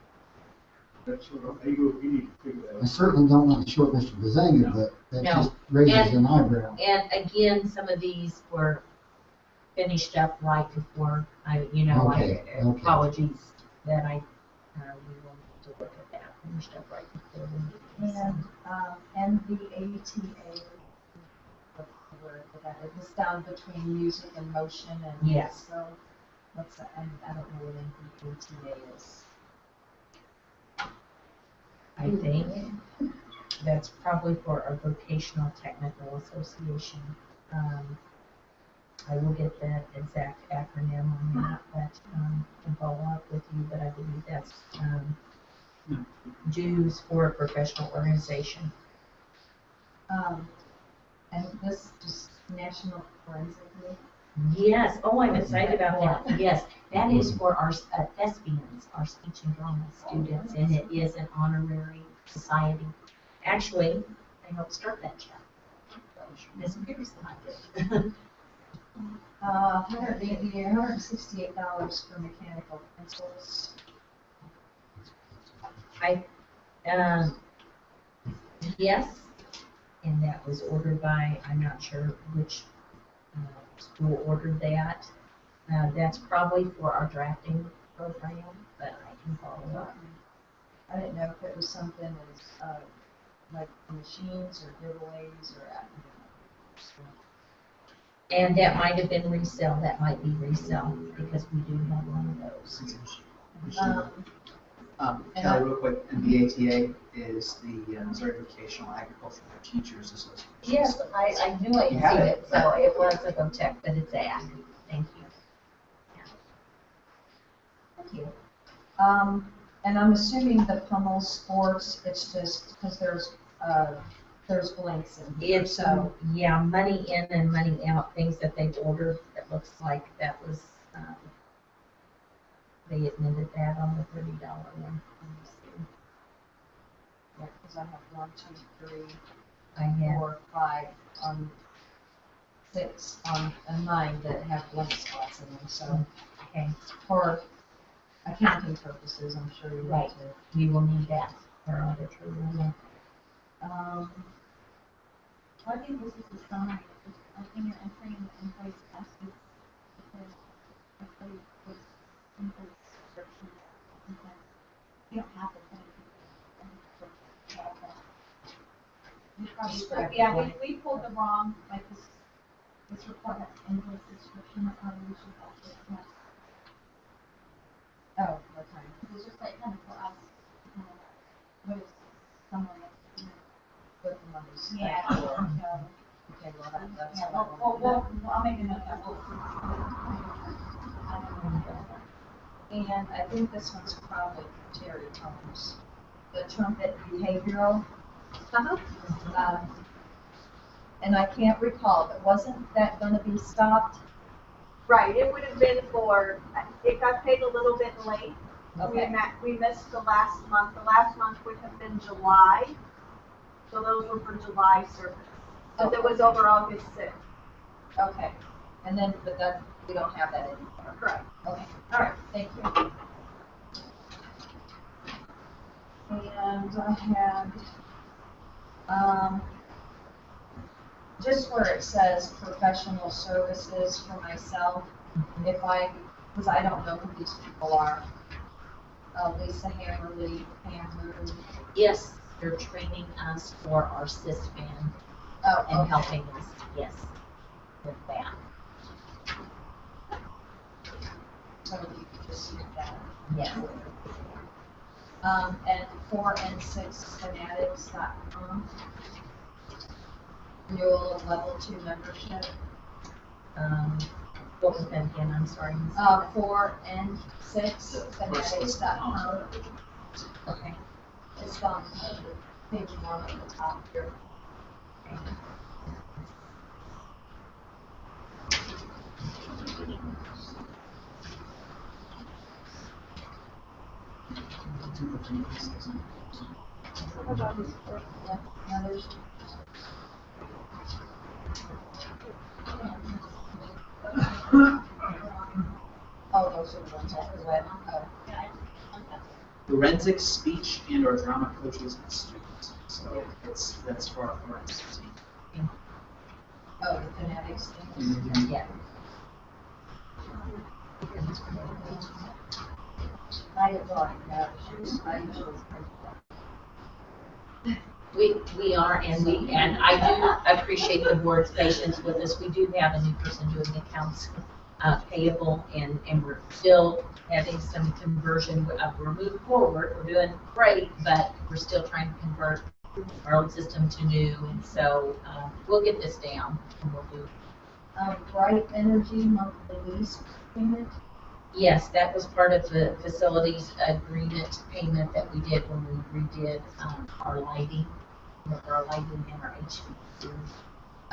That's sort of, you need to figure that out. I certainly don't want to short Mr. Bazanga, but that No. just raises And- an eyebrow. And again, some of these were finished up right before Okay, okay. apologies that we will need to look at that, finished up right before the meeting. And the ATA, what's the word for that? It was down between music and motion and. Yes. So, what's that? I don't know what the ATA is. I think that's probably for our vocational technical association. I will get that exact acronym on that, but, can follow up with you, but I believe that's, dues for a professional organization. And this is National Forensic Week. Yes, oh, I'm excited about that, yes, that is for our thespians, our speech and drama students, and it is an honorary society. Actually, I helped start that chapter. Ms. Pearson, I did. $168 for mechanical pencils. Yes, and that was ordered by, I'm not sure which school ordered that. That's probably for our drafting program, but I can follow up. I didn't know if it was something as, like machines or giveaways or. And that might have been resale, that might be resale, because we do have one of those. Kelly, real quick, and the ATA is the Missouri Vocational Agricultural Teachers Association. Yes, I knew I You had have seen it. it, so it was a VOTEC, but it's ag. Thank you. Thank you. And I'm assuming the Pummel Sports, it's just because there's blanks in here. It's, yeah, money in and money out, things that they've ordered, it looks like that was, they admitted that on the $30 one. Let me see. Yeah, because I have 1, 2, 3, I have, 4, 5, 6 and 9 that have blank spots in them, so okay, for accounting purposes, I'm sure you Right. need to. we will need that for our auditor. Yeah. I think this is a sign, I think you're entering the employee's baskets because if they was employee description, sometimes you don't have to put Just grab it. Yeah, one. we pulled the wrong, like this report has invoice description, that's how we should have it. Oh, okay. It's just like kind of for us, kind of, what is someone else, you know? Put the monies. Yeah, back. so, Okay, well, that's. yeah, what I wanted to know. I'll make a note of that. And I think this one's probably Terry Combs, the trumpet behavioral. And I can't recall, but wasn't that gonna be stopped? Right, it would have been for, it got paid a little bit late. Okay. We missed the last month would have been July, so those were for July service. So that was over August 6th. Okay, and then, but that, we don't have that anymore. Correct. Okay, all right, thank you. And I had, just where it says professional services for myself, because I don't know who these people are. Lisa Hammerly, Pam Moon. Yes, they're training us for our CISBAN Oh, and okay. helping us, yes, with that. So you could just use that. Yes. And 4n6fanatics.com. Renewal of level 2 membership. What was that again? I'm sorry. 4n6fanatics.com. Okay. It's on page 1 at the top here. Yeah, now there's. Oh, those are the ones that are wet. Oh. forensics, speech, and or drama coaches and students. So that's for our forensics team. Oh, the phonetics thing? Mhm. Yeah. I have thought, no, I usually. We are, and I do appreciate the board's patience with us. We do have a new person doing accounts payable, and we're still having some conversion. We're moving forward, we're doing great, but we're still trying to convert our old system to new, and so we'll get this down, and we'll do. Bright Energy monthly lease payment? Yes, that was part of the facilities agreement payment that we did when we redid our lighting. Our lighting and our HVAC.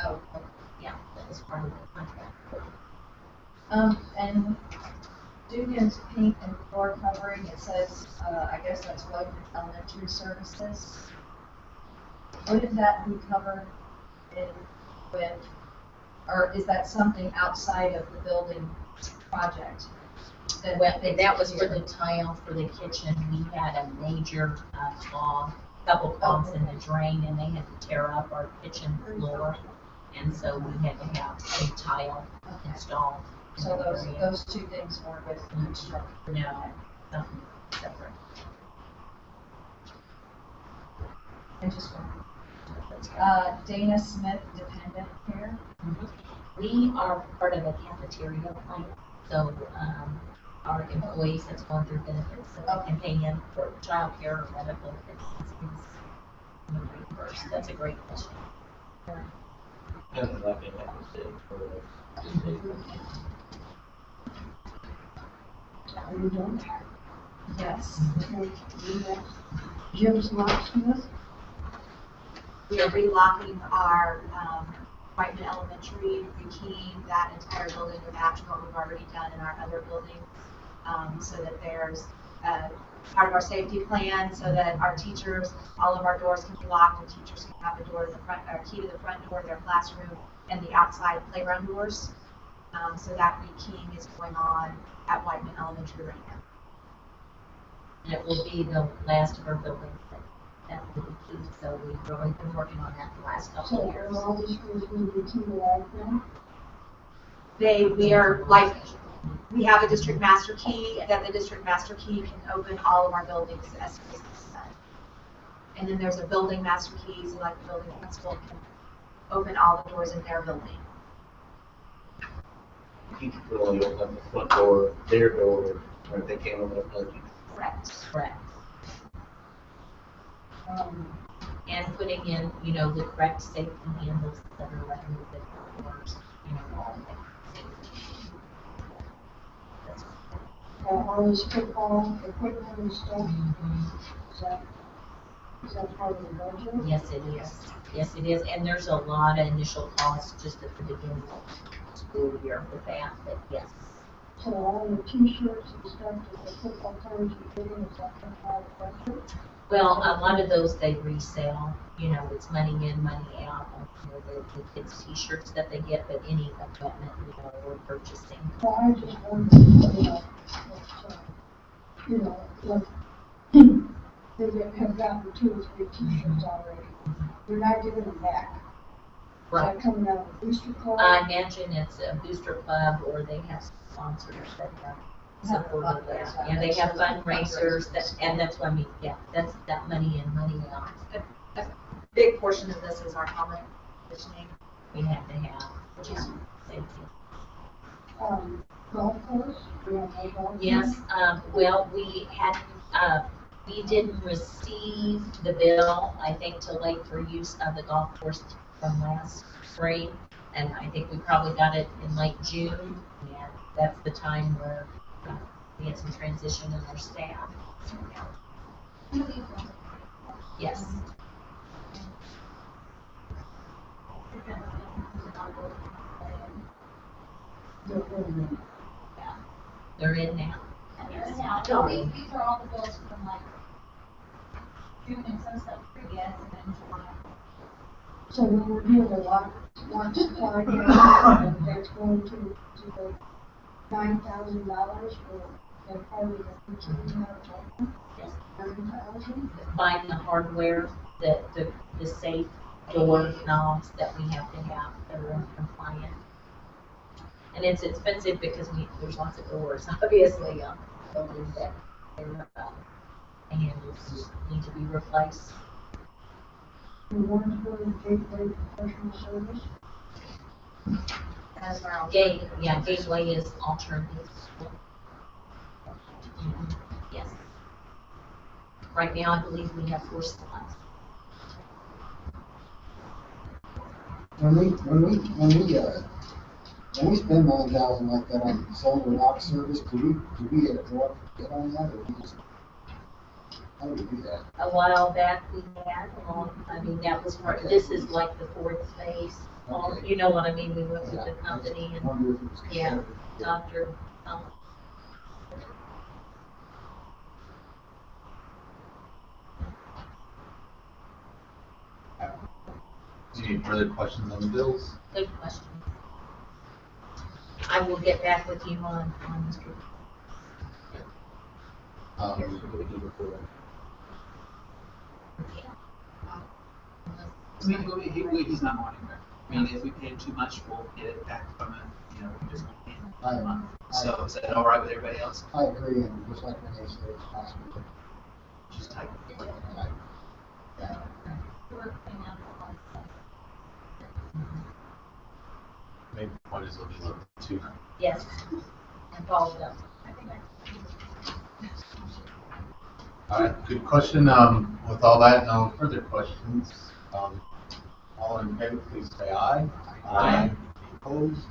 Oh, okay. Yeah, that was part of the contract. And Dugan's paint and floor covering, it says, I guess that's what elementary services. Wouldn't that be covered in with, or is that something outside of the building project? Well, that was for the tile for the kitchen. We had a major couple clogs in the drain, and they had to tear up our kitchen floor, and so we had to have a tile installed. So those two things are with construction? No, something separate. I just Dana Smith Dependent Care. We are part of a cafeteria plan, so our employees that's going through benefits, so they can pay in for childcare or medical expenses. Reimbursed. That's a great question. Kind of like an episode for Are you done? Yes. Jim's locksmith? We are relocking our Whiteman Elementary, rekeying that entire building to match what we've already done in our other buildings, so that there's part of our safety plan, so that our teachers, all of our doors can be locked, and teachers can have a door to the front, or key to the front door of their classroom, and the outside playground doors. So that rekeying is going on at Whiteman Elementary right now. And it will be the last of our buildings that will be key, so we've really been working on that the last couple of So years. are all the schools going to be key like that? We are like, we have a district master key, that the district master key can open all of our buildings as soon as it's done. And then there's a building master key, so like the building principal can open all the doors in their building. teacher could only open up the front door, their door, or if they can't open up another teacher. Correct. Correct. And putting in, the correct safety handles that are recommended for doors, all of that. That's All this football equipment and stuff? Is that part of the budget? Yes, it is. Yes, it is. And there's a lot of initial costs just at the beginning of the school year with that, but yes. So all the t-shirts and stuff that the football players are getting, is that part of the budget? Well, a lot of those they resell, it's money in, money out, the kids' t-shirts that they get, but any equipment, we're purchasing. Well, I just wondered, they have gotten 2 or 3 t-shirts already. They're not giving them back. Is that coming out of the booster club? I imagine it's a booster club, or they have sponsors that have supported those. Yeah, they have fundraisers and that's what I mean, that's that money in, money out. A big portion of this is our helmet conditioning. We have to have, which is safety. Golf course? We have no golf Yes, well, we didn't receive the bill, I think, till late for use of the golf course from last spring. And I think we probably got it in late June, and that's the time where we had some transition in our staff. Yes. They're in now. These are all the bills from like June and some stuff previous and then July. So when we're doing the water supply, that's going to the $9,000 for Yes. Buying the hardware, the safe door knobs that we have to have that are compliant. And it's expensive because there's lots of doors, obviously, buildings that they're, and just need to be replaced. As our Gateway is alternative. Yes. Right now, I believe we have 4 slots. When we spend $9,000 like that on solar rock service, do we get on that, or we just, how do we do that? A while back, we had, that was part, this is like the 4th phase. Okay. You know what I mean? We went with the company I and, wonder if it was yeah, competitive. Dr. Any further questions on the bills? Good question. I will get back with you on Mr. He's not going anywhere. I mean, if we pay him too much, we'll get it back from him, we just won't pay him a month. So is that all right with everybody else? I agree, and just like Renee said, it's possible. Just type it. Maybe might as well be looking at 200. Yes, and follow up. All right, good question. With all that, no further questions. All in favor, please say aye. Aye. Any opposed?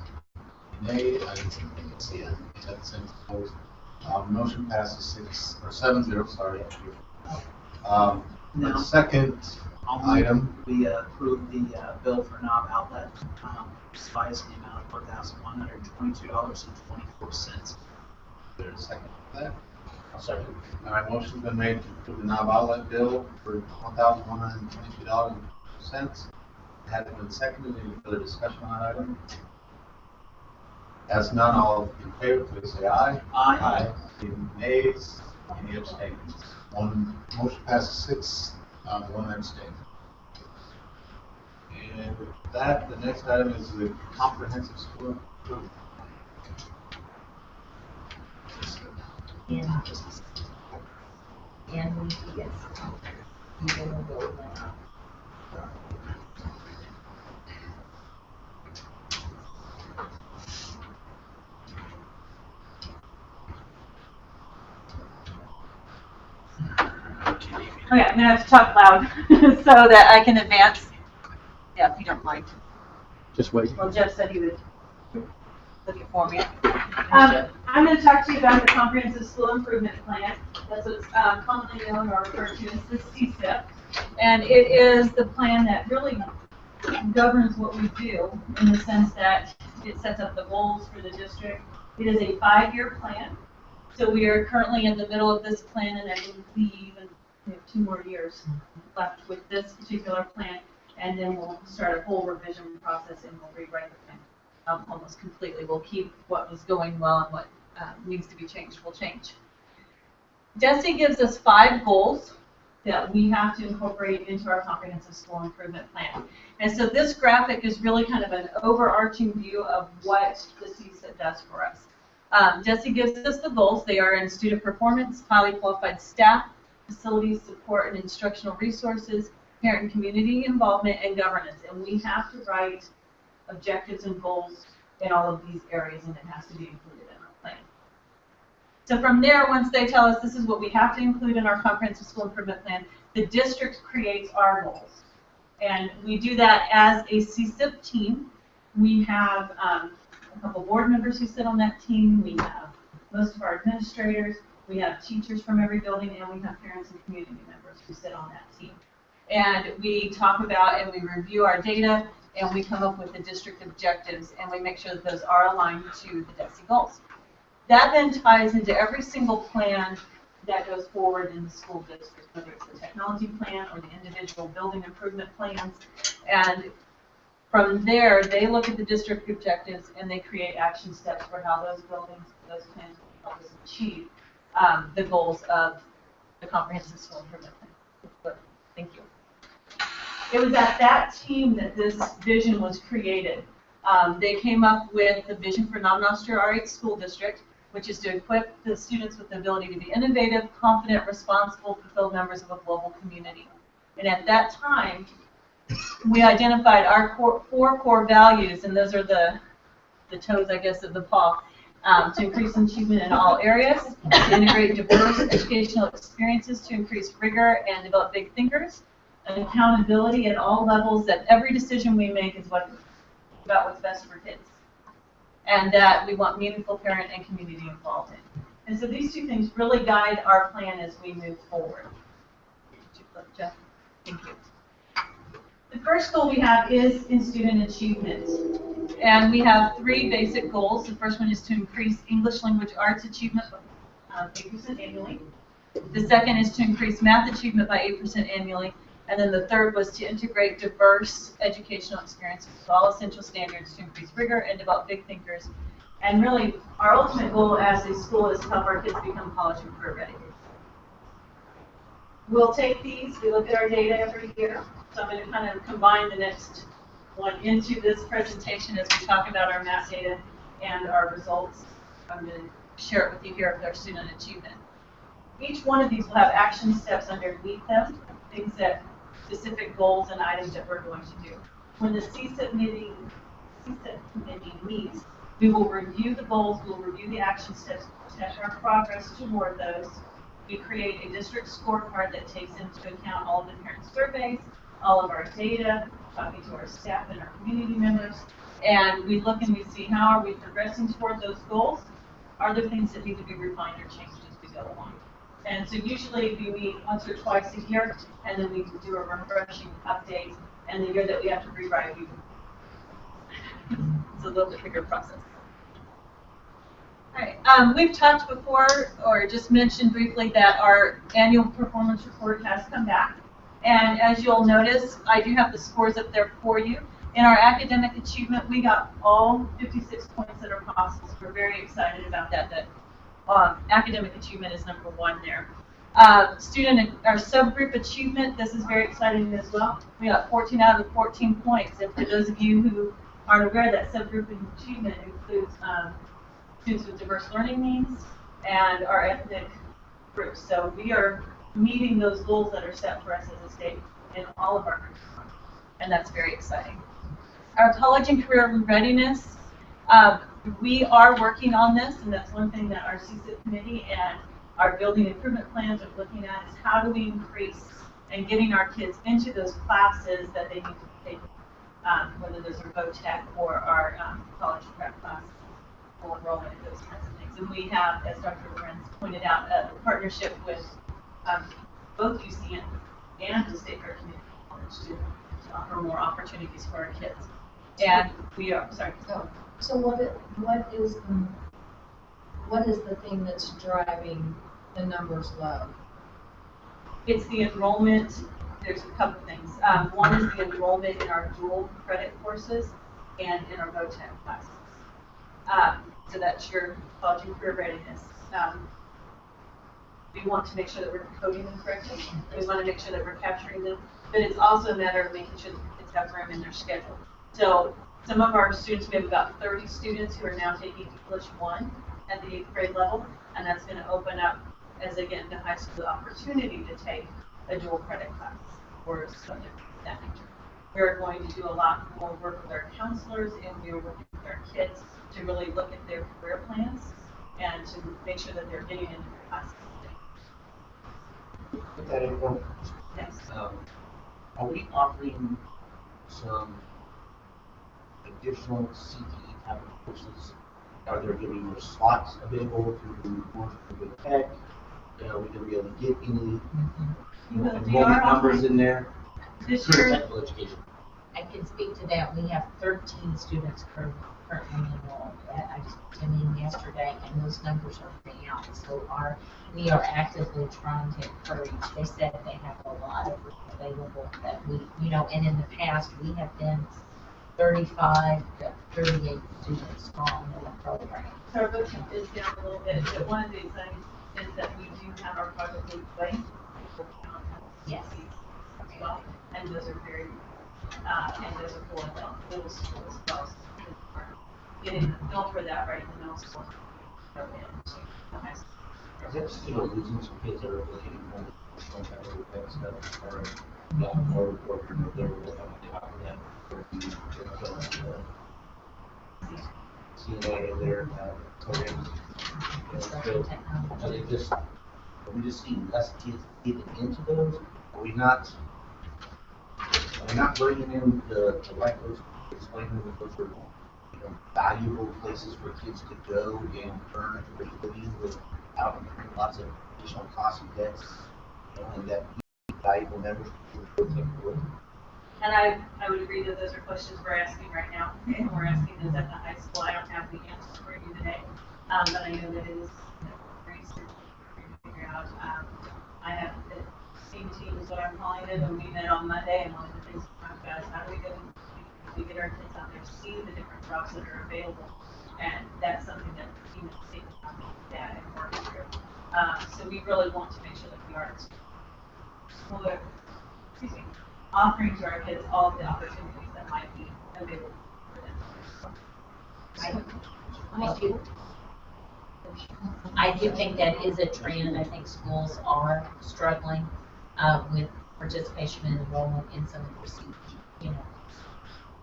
Nay. I didn't see it. That's opposed. Motion passes 7-0. Sorry. No. The second item. We approve the bill for knob outlet, spice in the amount of $4,122.24. There's a second for that. I'll second. All right, motion's been made to approve the knob outlet bill for $1,122.00. Has it been seconded? Any further discussion on that item? As none, all in favor, please say aye. Aye. Any nays? Any abstentions? Motion passes 6, 1 abstain. And with that, the next item is the comprehensive school improvement. And we, yes. You will go with that. Okay, I'm gonna have to talk loud so that I can advance. Yeah, if you don't mind. Just wait. Well, Jeff said he would look it for me. I'm gonna talk to you about the Comprehensive School Improvement Plan. That's what's commonly known or referred to as the CSIP. And it is the plan that really governs what we do in the sense that it sets up the goals for the district. It is a 5-year plan. So we are currently in the middle of this plan, and I believe we have 2 more years left with this particular plan, and then we'll start a whole revision process and we'll rewrite the plan almost completely. We'll keep what was going well and what needs to be changed will change. DESE gives us 5 goals that we have to incorporate into our comprehensive school improvement plan. And so this graphic is really kind of an overarching view of what the CSIP does for us. DESE gives us the goals. They are in student performance, highly qualified staff, facilities, support, and instructional resources, parent and community involvement, and governance. And we have to write objectives and goals in all of these areas, and it has to be included in our plan. So from there, once they tell us this is what we have to include in our comprehensive school improvement plan, the district creates our goals. And we do that as a CSIP team. We have a couple board members who sit on that team. We have most of our administrators. We have teachers from every building, and we have parents and community members who sit on that team. And we talk about and we review our data, and we come up with the district objectives, and we make sure that those are aligned to the DESE goals. That then ties into every single plan that goes forward in the school district, whether it's the technology plan or the individual building improvement plans. And From there, they look at the district objectives and they create action steps for how those buildings, those plans will help us achieve the goals of the comprehensive school improvement plan. Thank you. It was at that team that this vision was created. They came up with the vision for non-Noster RH school district, which is to equip the students with the ability to be innovative, confident, responsible, fulfilled members of a global community. And at that time, we identified our four core values, and those are the toes, I guess, of the paw, to increase achievement in all areas, to integrate diverse educational experiences, to increase rigor and develop big thinkers, and accountability at all levels, that every decision we make is about what's best for kids, and that we want meaningful parent and community involved in. And so these two things really guide our plan as we move forward. Jeff, thank you. The first goal we have is in student achievement. And we have three basic goals. The first one is to increase English language arts achievement by 8% annually. The second is to increase math achievement by 8% annually. And then the third was to integrate diverse educational experiences with all essential standards to increase rigor and develop big thinkers. And really, our ultimate goal as a school is to help our kids become college and career ready. We'll take these, we look at our data every year. So I'm going to kind of combine the next one into this presentation as we talk about our math data and our results. I'm going to share it with you here with our student achievement. Each one of these will have action steps underneath them, things that specific goals and items that we're going to do. When the CSIP committee meets, we will review the goals, we'll review the action steps, check our progress toward those. We create a district scorecard that takes into account all of the parent surveys, all of our data, talking to our staff and our community members, and we look and we see how are we progressing toward those goals. Are there things that need to be refined or changed as we go along? And so usually we meet once or twice a year, and then we do a refreshing update, and the year that we have to rewrite, it's a little bit bigger process. All right, we've talked before, or just mentioned briefly, that our annual performance report has come back. And as you'll notice, I do have the scores up there for you. In our academic achievement, we got all 56 points that are possible. So we're very excited about that. Academic achievement is number one there. Our subgroup achievement, this is very exciting as well. We got 14 out of the 14 points. And for those of you who aren't aware, that subgroup achievement includes students with diverse learning needs and our ethnic groups. So we are meeting those goals that are set for us as a state in all of our groups, and that's very exciting. Our college and career readiness, we are working on this, and that's one thing that our CSIP committee and our building improvement plans are looking at, is how do we increase and getting our kids into those classes that they need to take, whether those are VOTEC or our college prep classes, full enrollment, those kinds of things. And we have, as Dr. Lorenz pointed out, a partnership with both UCN and the State Fair Community College to offer more opportunities for our kids. And we are, sorry. So what is the thing that's driving the numbers low? It's the enrollment. There's a couple things. One is the enrollment in our dual credit courses and in our VOTEC classes. So that's your college and career readiness. We want to make sure that we're coding them correctly. We want to make sure that we're capturing them. But it's also a matter of making sure that the kids have room in their schedule. So some of our students, we have about 30 students who are now taking English 1 at the 8th grade level, and that's going to open up, as again, the high school opportunity to take a dual credit class or something of that nature. We're going to do a lot more work with our counselors, and we're working with our kids to really look at their career plans and to make sure that they're getting into their classes. With that info, Yes. are we offering some additional CTE type of courses? Are there going to be more slots available to work with tech? Are we going to be able to get any enrollment numbers in there? This for year, technical education. I can speak to that. We have 13 students currently enrolled. I just came in yesterday, and those numbers are coming out. So we are actively trying to encourage. They said they have a lot of available that we, and in the past we have been 35 to 38 students strong in the program. So our book is down a little bit, but one of the exciting is that we do have our project lead play. Yes. As well, and those are very, and those are for the middle school as well. So kids are getting built for that right in the middle school. Go into the high school. Is that still losing some kids that are looking for some kind of that stuff, or more program that they're on top of that? CNA and their programs. So, are they just, are we just seeing less kids getting into those? Are we not bringing in the right those, explaining that those are, valuable places for kids to go and earn a great living without lots of additional costs and debts, and that valuable members to And I would agree that those are questions we're asking right now, and we're asking those at the high school. I don't have the answers for you today, but I know that it is research to figure out. I have the same team is what I'm calling it, and we met on Monday, and one of the things we talked about is how do we go we get our kids out there, see the different jobs that are available, and that's something that the state is not doing that and work through. So we really want to make sure that we are offering to our kids all of the opportunities that might be available for them. I do think that is a trend. I think schools are struggling with participation and enrollment in some of their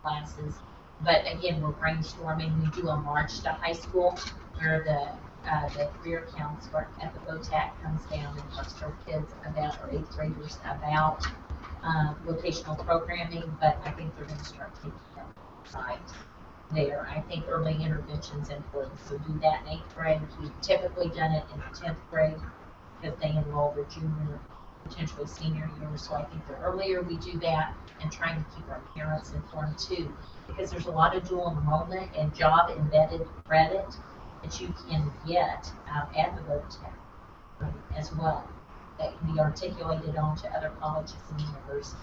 classes. But again, we're brainstorming. We do a march to high school where the career counselor at the VOTAC comes down and talks to our kids about, or 8th graders about vocational programming, but I think they're going to start taking that side there. I think early intervention is important, so do that in 8th grade. We've typically done it in 10th grade because they enroll their junior, potentially senior year. So I think the earlier we do that, and trying to keep our parents informed too, because there's a lot of dual enrollment and job embedded credit that you can get at the VOTAC as well, that can be articulated onto other colleges and universities.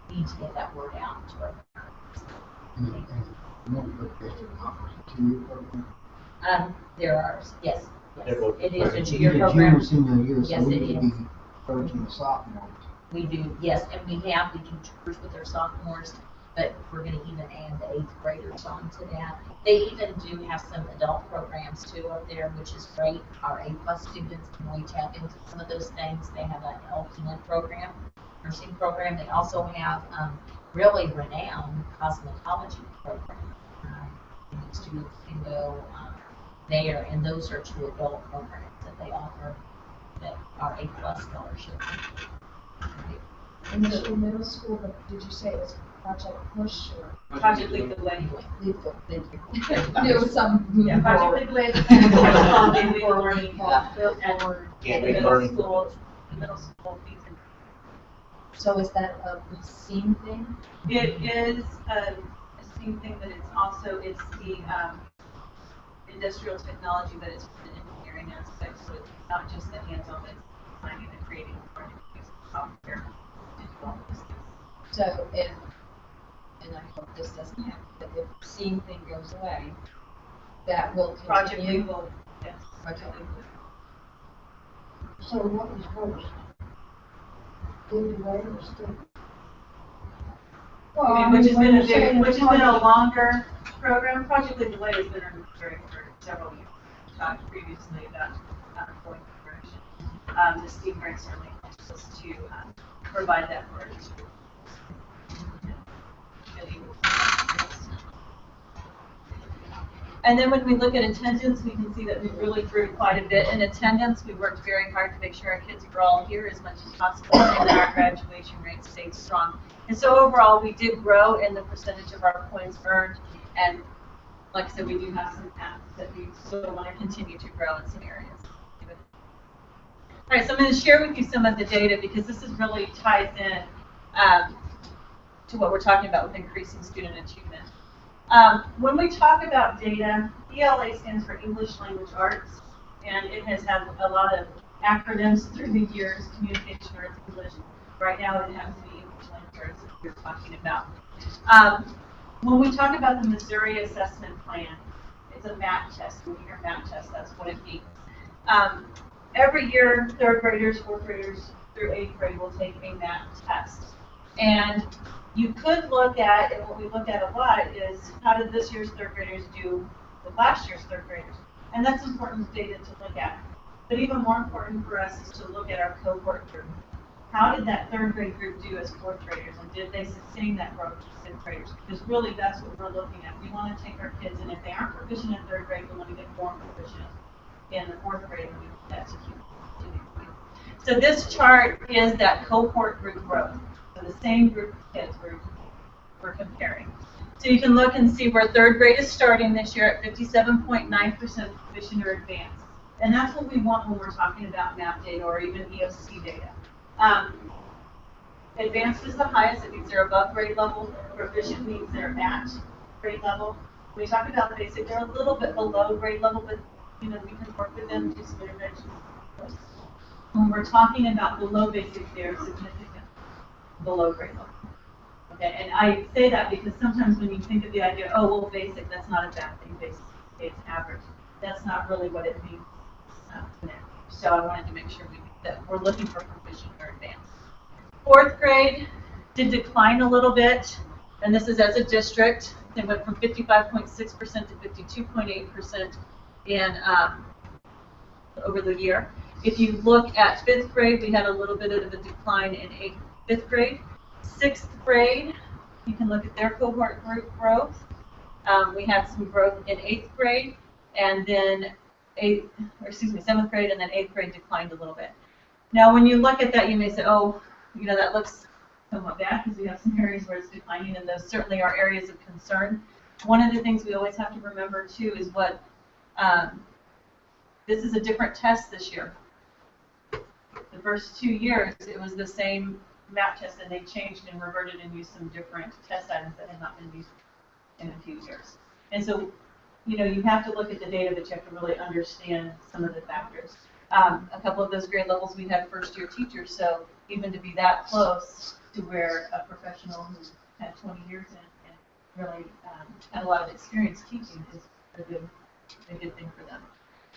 We need to get that word out to our parents. There are, yes. It is a two-year program. Junior, senior year, so Yes, we it could is. be approaching the sophomores. We do, yes, and we do tours with our sophomores, but we're gonna even add the 8th graders onto that. They even do have some adult programs too up there, which is great. Our A+ students can really tap into some of those things. They have an LPN program, nursing program. They also have really renowned cosmetology program. Students can go there, and those are 2 adult programs that they offer that are A+ scholarships. In the middle school, but did you say it was Project Push or? Project Lead the Way. Lead the, thank you. There was some moving Project forward. Lead the Way is moving forward. Can't And make learning. Middle school fees. So is that a STEAM thing? It is a STEAM thing, but it's the industrial technology, but it's an engineering aspect, so it's not just the hands-on, but it's designing and creating software. So if, and I hope this doesn't happen, but if the STEAM thing goes away, that will continue? Project Lead will, yes. Project Lead will. So what was first? Lead the way or STEAM? Which has been a longer program. Project Lead the Way has been underway for several years. We talked previously about going direction. The STEAM grant certainly helps us to provide that for our district. And then when we look at attendance, we can see that we really grew quite a bit in attendance. We worked very hard to make sure our kids were all here as much as possible, and that our graduation rate stayed strong. And so overall, we did grow in the percentage of our points earned. And like I said, we do have some paths that we still want to continue to grow in some areas. All right, so I'm going to share with you some of the data because this is really ties in to what we're talking about with increasing student achievement. When we talk about data, ELA stands for English Language Arts, and it has had a lot of acronyms through the years, Communication Arts, English. Right now it happens to be English Language Arts that we're talking about. When we talk about the Missouri Assessment Plan, it's a MAT test. When you hear MAT test, that's what it means. Every year, third graders, fourth graders through eighth grade will take a MAT test. And you could look at, and what we look at a lot is, how did this year's third graders do with last year's third graders? And that's important data to look at. But even more important for us is to look at our cohort group. How did that third grade group do as fourth graders, and did they sustain that growth as fifth graders? Because really, that's what we're looking at. We want to take our kids, and if they aren't proficient in third grade, we want to get more proficient in the fourth grade, and we want that to continue. So this chart is that cohort group growth. So the same group of kids we're comparing. So you can look and see where third grade is starting this year at 57.9% proficient or advanced. And that's what we want when we're talking about MAP data or even EOC data. Advanced is the highest. It means they're above grade level. Proficient means they're at grade level. When we talk about basic, they're a little bit below grade level, but we can work with them, do some interventions. When we're talking about below basic, they're significant below grade level. Okay, and I say that because sometimes when you think of the idea, oh, well, basic, that's not a bad thing, basic, it's average. That's not really what it means. So I wanted to make sure that we're looking for proficient or advanced. Fourth grade did decline a little bit, and this is as a district. They went from 55.6% to 52.8% in over the year. If you look at fifth grade, we had a little bit of a decline in fifth grade. Sixth grade, you can look at their cohort group growth. We had some growth in eighth grade, and then seventh grade, and then eighth grade declined a little bit. Now, when you look at that, you may say, oh, that looks somewhat bad because we have some areas where it's declining, and those certainly are areas of concern. One of the things we always have to remember, too, is what this is a different test this year. The first 2 years, it was the same MAP test, and they changed and reverted and used some different test items that had not been used in a few years. And so, you have to look at the data, but you have to really understand some of the factors. A couple of those grade levels, we had first-year teachers, so even to be that close to where a professional who had 20 years in and really had a lot of experience teaching is a good thing for them.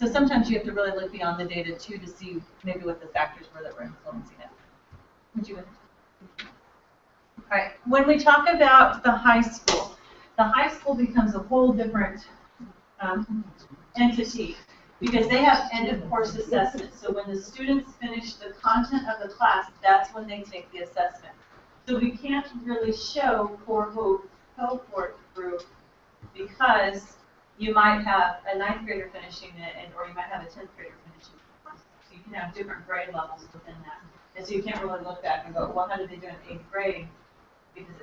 So sometimes you have to really look beyond the data, too, to see maybe what the factors were that were influencing it. Would you? All right. When we talk about the high school becomes a whole different entity because they have end-of-course assessment. So when the students finish the content of the class, that's when they take the assessment. So we can't really show cohort group because you might have a ninth grader finishing it, or you might have a 10th grader finishing it. So you can have different grade levels within that. And so you can't really look back and go, well, how did they do in 8th grade? Because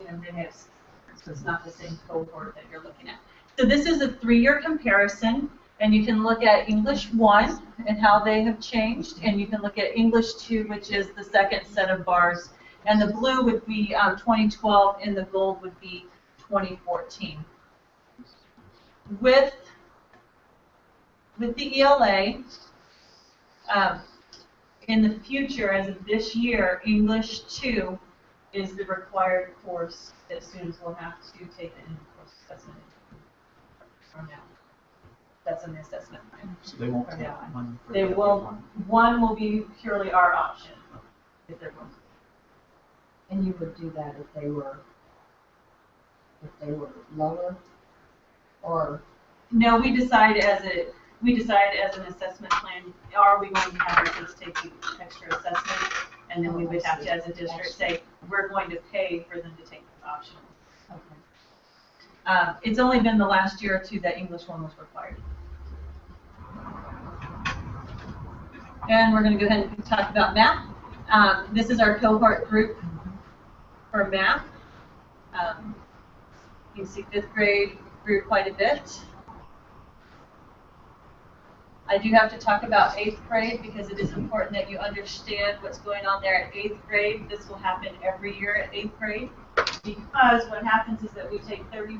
they may have, so it's not the same cohort that you're looking at. So this is a 3-year comparison, and you can look at English 1 and how they have changed, and you can look at English 2, which is the second set of bars, and the blue would be 2012, and the gold would be 2014. With the ELA, in the future, as of this year, English 2 is the required course that students will have to take the end-of-course assessment from now. That's an assessment plan. So they won't take one. They will. One will be purely our option if they're going to. And you would do that if they were lower, or? No, we decide as an assessment plan, are we going to have our kids take the extra assessment? And then we would have to, as a district, say, we're going to pay for them to take the optional. Okay. It's only been the last year or two that English 1 was required. And we're going to go ahead and talk about math. This is our cohort group for math. You can see 5th grade grew quite a bit. I do have to talk about 8th grade because it is important that you understand what's going on there at 8th grade. This will happen every year at 8th grade because what happens is that we take 30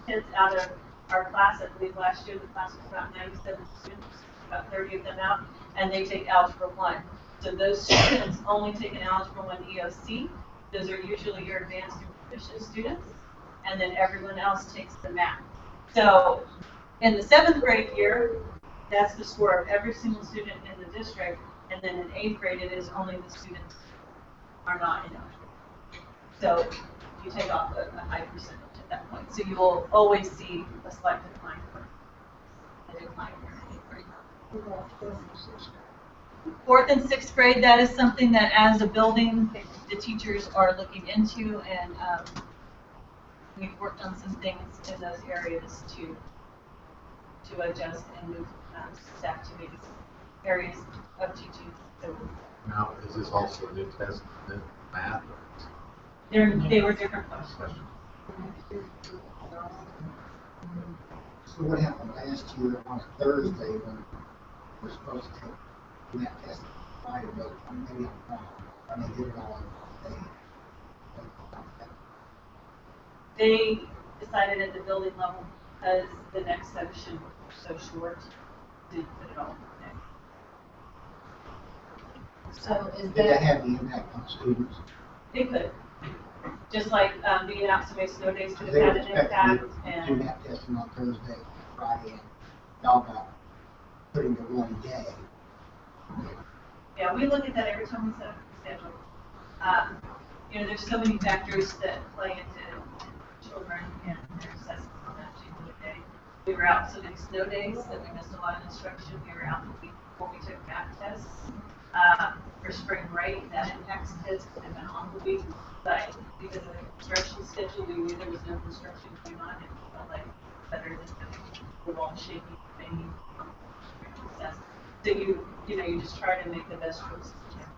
kids out of our class. I believe last year the class was about 97 students, about 30 of them out, and they take Algebra 1. So those students only take an Algebra 1 EOC. Those are usually your advanced and proficient students. and then everyone else takes the math. So in the 7th grade year, that's the score of every single student in the district, and then in 8th grade, it is only the students are not ineligible. So you take off a high percentage at that point. So you will always see a slight decline. A decline in 8th grade. 4th and 6th grade, that is something that as a building, the teachers are looking into, and we've worked on some things in those areas to adjust and move staff to these areas of teaching. So Now, is this also a new test in math? they were different questions. So what happened last year on a Thursday when we're supposed to take that test Friday, but maybe I'm wrong, and they did it all in a day? They decided at the building level, because the next section was so short, to put it all in So is Did that there, have the impact on students? They could. Just like being out so many snow days could have They were had an impact. expecting to do that testing on Thursday, Friday, and y'all got put into one day. Yeah, we look at that every time we set up the schedule. You know, there's so many factors that play into children and their assessment on that particular day. We were out so many snow days that we missed a lot of instruction. We were out the week before we took math tests. For spring break, that impacts kids because they've been on the week. But because of the construction schedule, we knew there was no construction going on, and we felt like better than the wall shaking thing. So you just try to make the best choices you can.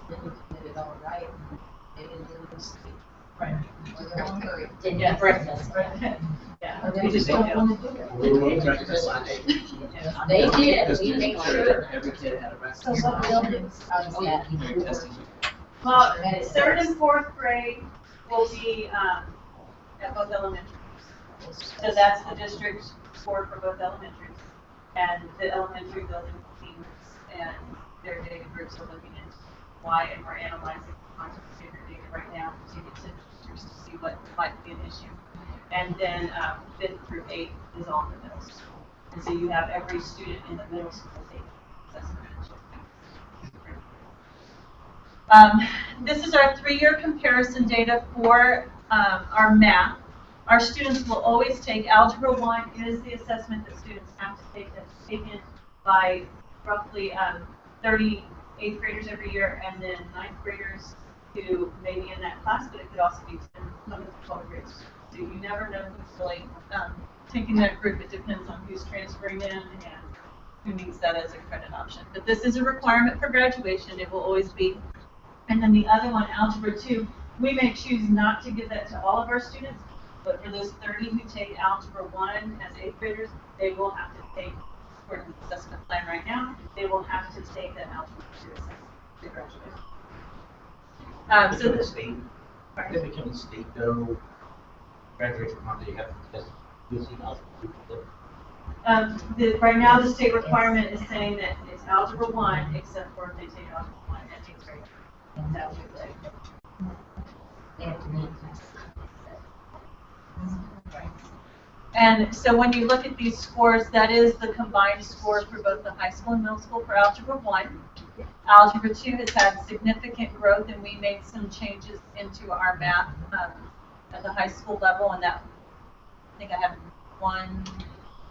if we did it all right, they didn't lose sleep. Right. Or they're hungry. Didn't have breakfast. Yeah. They just don't want to do it. We were breakfast last night. They did, Just we to made make sure. Every kid had a breakfast. So what buildings are that? During testing. Well, 3rd and 4th grade will be at both elementaries. So that's the district score for both elementaries. And the elementary building teams and their data groups are looking into why, and we're analyzing content behavior data right now to get to teachers to see what might be an issue. And then 5th through 8th is all in the middle school. And so you have every student in the middle school take assessment. This is our 3-year comparison data for our math. Our students will always take Algebra 1 is the assessment that students have to take, that's taken by roughly 30 8th graders every year, and then 9th graders who may be in that class, but it could also be 11th, 12th graders. So you never know who's really taking that group. It depends on who's transferring in and who needs that as a credit option. But this is a requirement for graduation. It will always be. And then the other one, Algebra 2, we may choose not to give that to all of our students, but for those 30 who take Algebra 1 as 8th graders, they will have to take, according to the assessment plan right now, they will have to take that Algebra 2 assessment to graduate. So the state, if it becomes state though, graduation month, you have to test using algebra. Right now, the state requirement is saying that it's Algebra 1, except for if they take Algebra 1 at 8th grade. That would be They have to meet. And so when you look at these scores, that is the combined score for both the high school and middle school for Algebra 1. Algebra 2 has had significant growth, and we made some changes into our math at the high school level, and that, I think I had one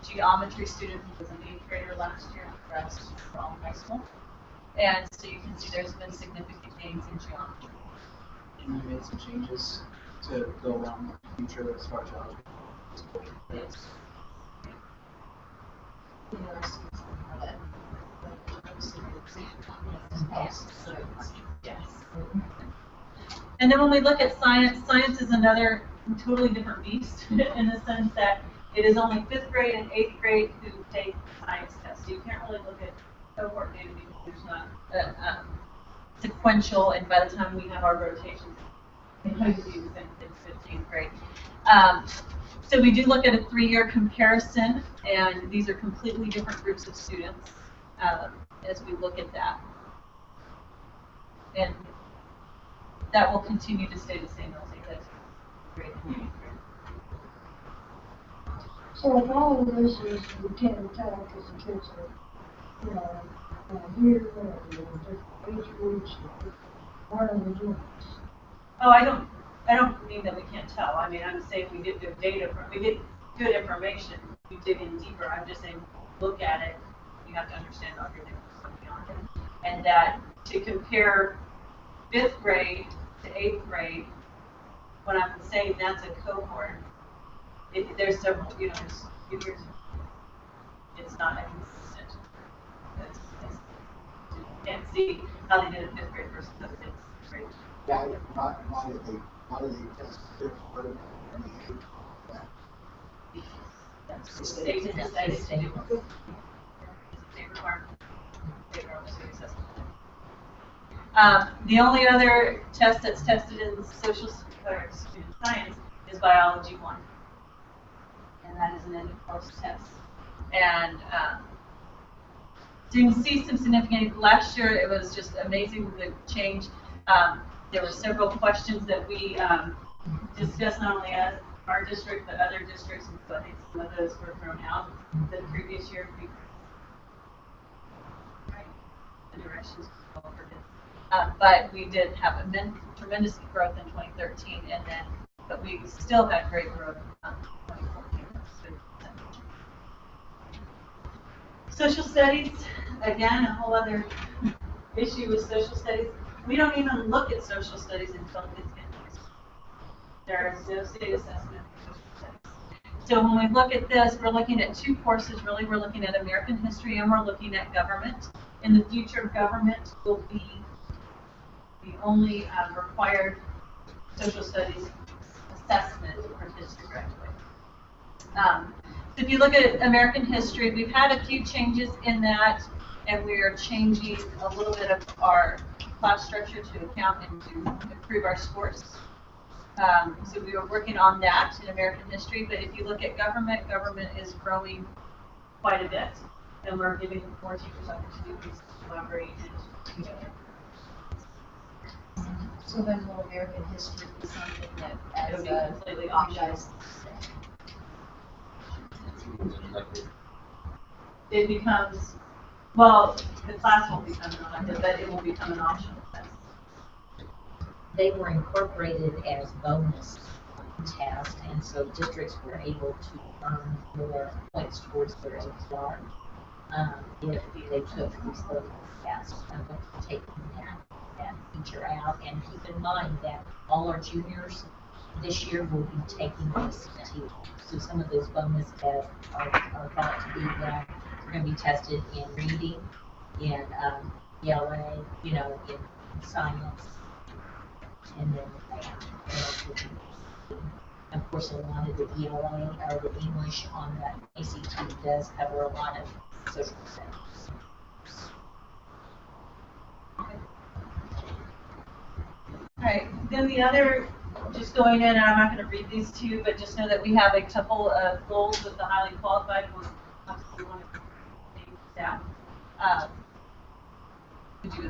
geometry student who was an 8th grader last year, the rest were all high school. And so you can see there's been significant gains in geometry. And we made some changes to go along with the future as far as algebra. Yes. Yes. And then when we look at science, science is another totally different beast in the sense that it is only 5th grade and 8th grade who take science tests. So you can't really look at cohort data because there's not sequential, and by the time we have our rotations, they do the same thing 15th grade. So we do look at a 3-year comparison, and these are completely different groups of students as we look at that. And that will continue to stay the same. I'll take that grade. So if all of this is we can't tell because the kids are, you know, here, different age groups, why are we doing this? Oh, I don't mean that we can't tell. I mean, I'm saying we get good data we get good information. You dig in deeper. I'm just saying, look at it. You have to understand everything that's going on. And that to compare 5th grade to 8th grade, when I'm saying that's a cohort, there's several, you know, it's not inconsistent. You can't see how they did in 5th grade versus 6th grade. Yeah, why do they test different in the age of that? That's the state and the state requirement. The only other test that's tested in science is biology 1, and that is an end of course test. And so you can see some significant. Last year it was just amazing the change. There were several questions that we discussed not only as our district but other districts, but I think some of those were thrown out the previous year because the directions were but we did have tremendous growth in 2013, and then but we still had great growth in 2014. Social studies, again, a whole other issue with social studies. We don't even look at social studies until kids get to high school. There is no state assessment for social studies. So when we look at this, we're looking at 2 courses. Really, we're looking at American history and we're looking at government. In the future, government will be the only required social studies assessment for kids to graduate. So if you look at American history, we've had a few changes in that, and we are changing a little bit of our class structure to account and to improve our scores. So we are working on that in American history, but if you look at government, government is growing quite a bit, and we're giving more teachers opportunities to collaborate and together. So then will American history be something that as It'll be completely optional. It becomes, well, the class won't become an elective, but it will become an optional test. They were incorporated as bonus tests, and so districts were able to earn more points towards their APR if they took these bonus tests. I'm going to take that feature out, and keep in mind that all our juniors this year will be taking ACT. So some of those bonus tests are thought to be done. They're going to be tested in reading, in ELA, you know, in science, and then math. Of course, a lot of the ELA or the English on the ACT does cover a lot of social studies. All right, then the other, just going in, and I'm not going to read these to you, but just know that we have a couple of goals with the highly qualified. We want to name staff. Could you go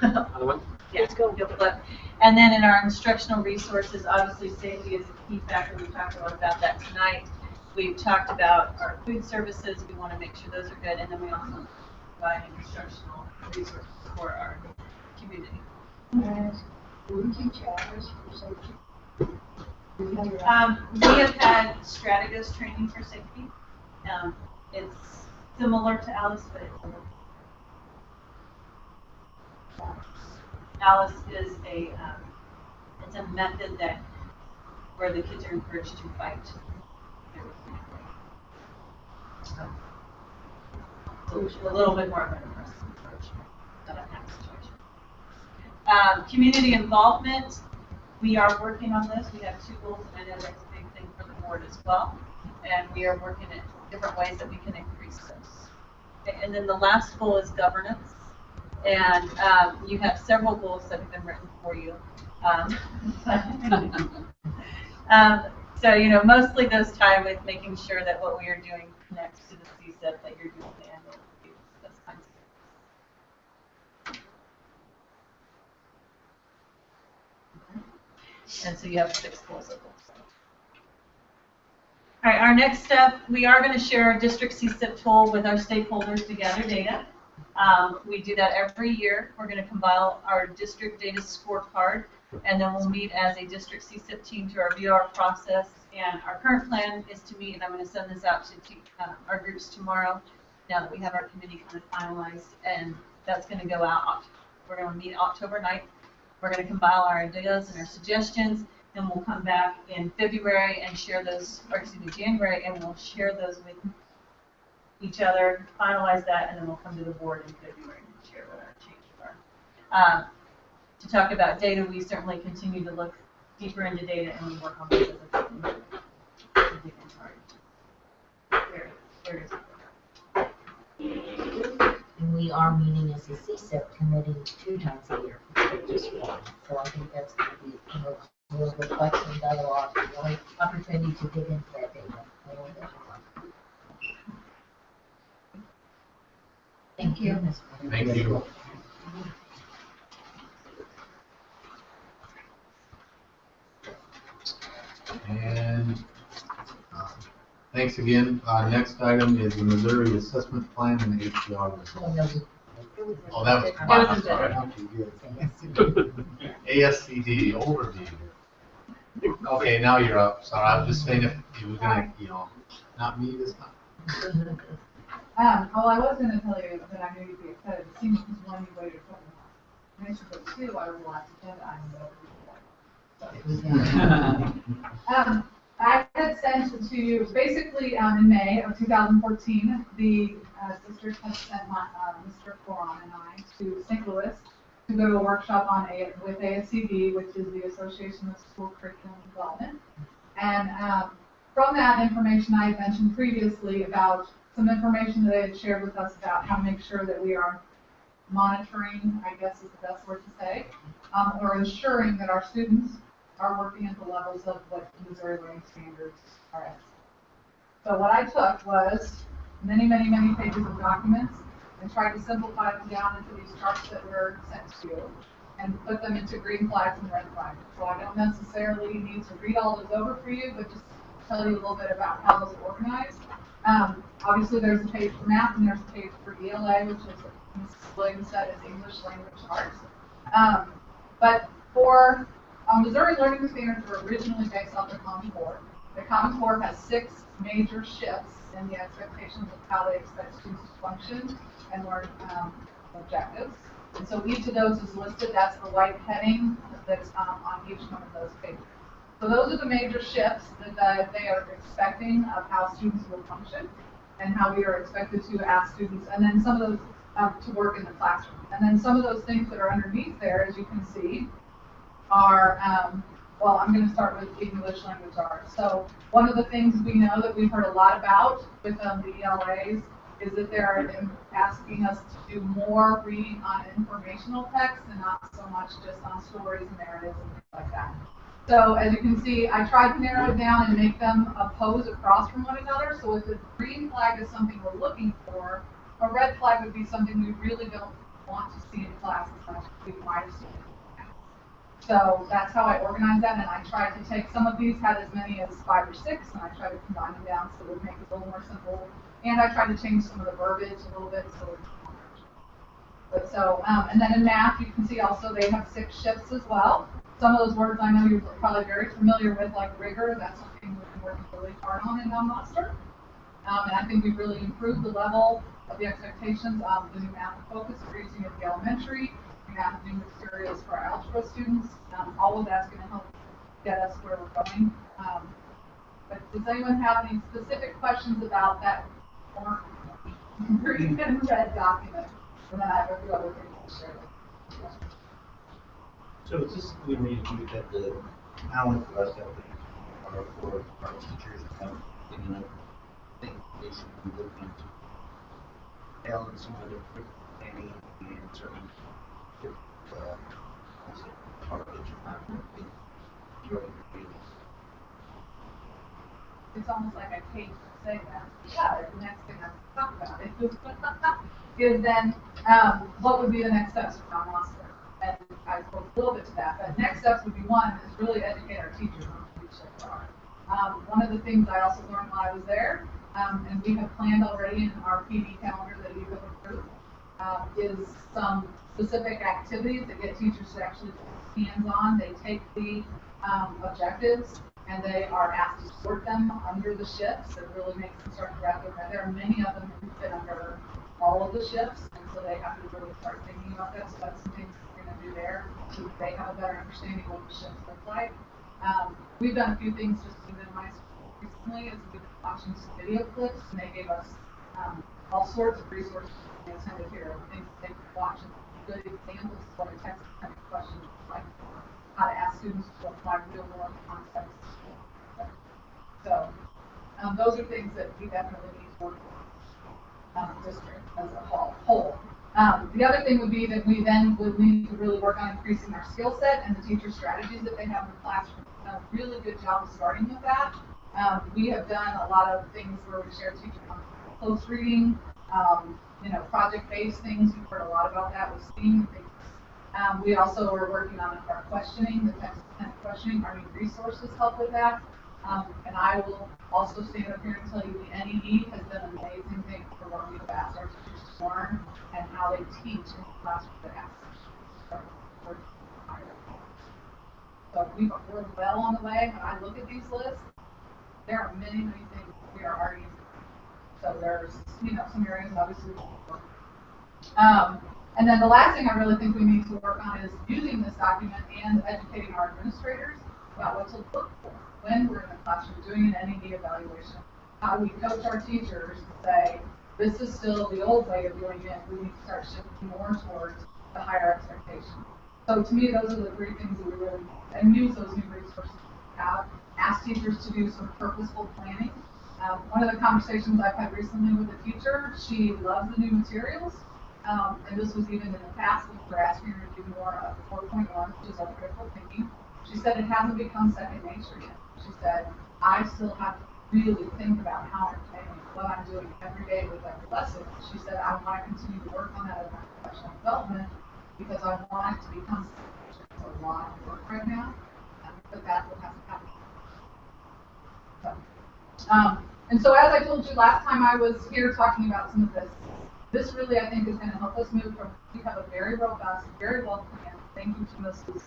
ahead? Other one? Yeah, let's go flip. And then in our instructional resources, obviously safety is a key factor. We talked a lot about that tonight. We've talked about our food services. We want to make sure those are good, and then we also provide instructional resources for our community. Do we teach hours for safety? We have had strategist training for safety. It's similar to Alice, but it's a little. Alice is it's a method that where the kids are encouraged to fight. So a little bit more of an aggressive approach than a hack situation. Community involvement. We are working on this. We have 2 goals, and I know that's a big thing for the board as well. And we are working at different ways that we can increase this. And then the last goal is governance. And you have several goals that have been written for you. So, you know, mostly those tie with making sure that what we are doing connects to the CSEP, that you're doing the annual reviews, those kinds of things. And so you have 6 goals of those. All right, our next step, we are going to share our district CSIP tool with our stakeholders to gather data. We do that every year. We're going to compile our district data scorecard, and then we'll meet as a district CSIP team to review our process. And our current plan is to meet, and I'm going to send this out to our groups tomorrow, now that we have our committee kind of finalized, and that's going to go out. We're going to meet October 9th. We're going to compile our ideas and our suggestions, and we'll come back in February and share those, or excuse me, January, and we'll share those with each other, finalize that, and then we'll come to the board in February and share what our changes are. To talk about data, we certainly continue to look deeper into data, and we work on this as a team. And we are meeting as a CSIP committee 2 times a year, just one. So I think that's going to be a little reflection, dialogue, really opportunity to dig into that data a little bit more. Thank you. Thank you. And thanks again. Next item is the Missouri Assessment Plan and HDR results. Oh, that was mine. I'm sorry. ASCD overview. Okay, now you're up. Sorry, I was just saying if you were gonna, not me this time. Well, I was going to tell you that I knew you'd be excited. It seems because one, you waited for me. And but 2, I was the last agenda item that I had sent to you, basically in May of 2014, the district has sent Mr. Coron and I to St. Louis to go to a workshop with ASCD, which is the Association of School Curriculum Development. And from that information I had mentioned previously about some information that they had shared with us about how to make sure that we are monitoring, I guess is the best word to say, or ensuring that our students are working at the levels of what Missouri Learning Standards are at. So what I took was many, many, many pages of documents and tried to simplify them down into these charts that were sent to you and put them into green flags and red flags. So I don't necessarily need to read all those over for you, but just tell you a little bit about how those are organized. Obviously, there's a page for math and there's a page for ELA, which is, Mrs. Williams said, is English Language Arts. But for Missouri Learning Standards were originally based on the Common Core. The Common Core has 6 major shifts in the expectations of how they expect students to function and learn objectives. And so each of those is listed. That's the white heading that's on each one of those pages. So those are the major shifts that they are expecting of how students will function and how we are expected to ask students, and then some of those to work in the classroom. And then some of those things that are underneath there, as you can see, are, well, I'm going to start with English Language Arts. So one of the things we know that we've heard a lot about with the ELAs is that they're asking us to do more reading on informational text and not so much just on stories and narratives and things like that. So as you can see, I tried to narrow it down and make them oppose across from one another. So if the green flag is something we're looking for, a red flag would be something we really don't want to see in class as much as we might have seen it. So that's how I organized that, and I tried to take some of these, had as many as 5 or 6, and I tried to combine them down so it would make it a little more simple. And I tried to change some of the verbiage a little bit so it's more. But so, and then in math, you can see also they have 6 shifts as well. Some of those words I know you're probably very familiar with, like rigor. That's something we've been working really hard on in Noster. And I think we've really improved the level of the expectations of the new math focus we're using at the elementary. We have new materials for our algebra students. All of that's going to help get us where we're going. But does anyone have any specific questions about that green and red document? And then I have a few other things to share with you. So is this we need to look at the, not only for us, but for our teachers, thinking of things they should be looking to balance some other planning and certain It's almost like I hate to say that. Yeah, the next thing I have to talk about is then what would be the next steps for Noster? And I spoke a little bit to that, but next steps would be one is really educate our teachers on what these shifts are. One of the things I also learned while I was there, and we have planned already in our PD calendar that you have approved, is some specific activities that get teachers to actually put hands-on. They take the objectives and they are asked to sort them under the shifts. It really makes them start to wrap their head. There are many of them who fit under all of the shifts, and so they have to really start thinking about that. So that's some things we're going to do there, so that they have a better understanding of what the shifts look like. We've done a few things just within my school recently, as we've been watching some video clips, and they gave us all sorts of resources intended here, things they could watch, and good examples of what a text kind of question looks like, how to ask students to apply real world concepts. So those are things that we definitely need to work on district as a whole. The other thing would be that we then would need to really work on increasing our skill set and the teacher strategies that they have in the classroom. We've done a really good job of starting with that. We have done a lot of things where we share teacher close reading, project-based things. You've heard a lot about that with STEAM things. We also are working on our questioning, the text content questioning. Our new resources help with that. And I will also stand up here and tell you the NED has done an amazing thing for what we've asked our teachers to learn and how they teach in the classroom to ask. So we're well on the way. When I look at these lists, there are many, many things we are already doing. So there's, some areas obviously we can work. And then the last thing I really think we need to work on is using this document and educating our administrators about what to look for when we're in a classroom doing an NED evaluation. How do we coach our teachers to say, this is still the old way of doing it, we need to start shifting more towards the higher expectation. So to me, those are the three things that we really, and use those new resources we have. Ask teachers to do some purposeful planning. One of the conversations I've had recently with a teacher, she loves the new materials. And this was even in the past when we were asking her to do more of 4.1, which is our critical thinking. She said it hasn't become second nature yet. She said, I still have to really think about how I'm planning, what I'm doing every day with every lesson. She said, I want to continue to work on that in my professional development because I want it to become second nature. It's a lot of work right now, but that's what has to happen. And so as I told you last time I was here talking about some of this really I think is going to help us move from, we have a very robust, very well planned, thank you to Mrs.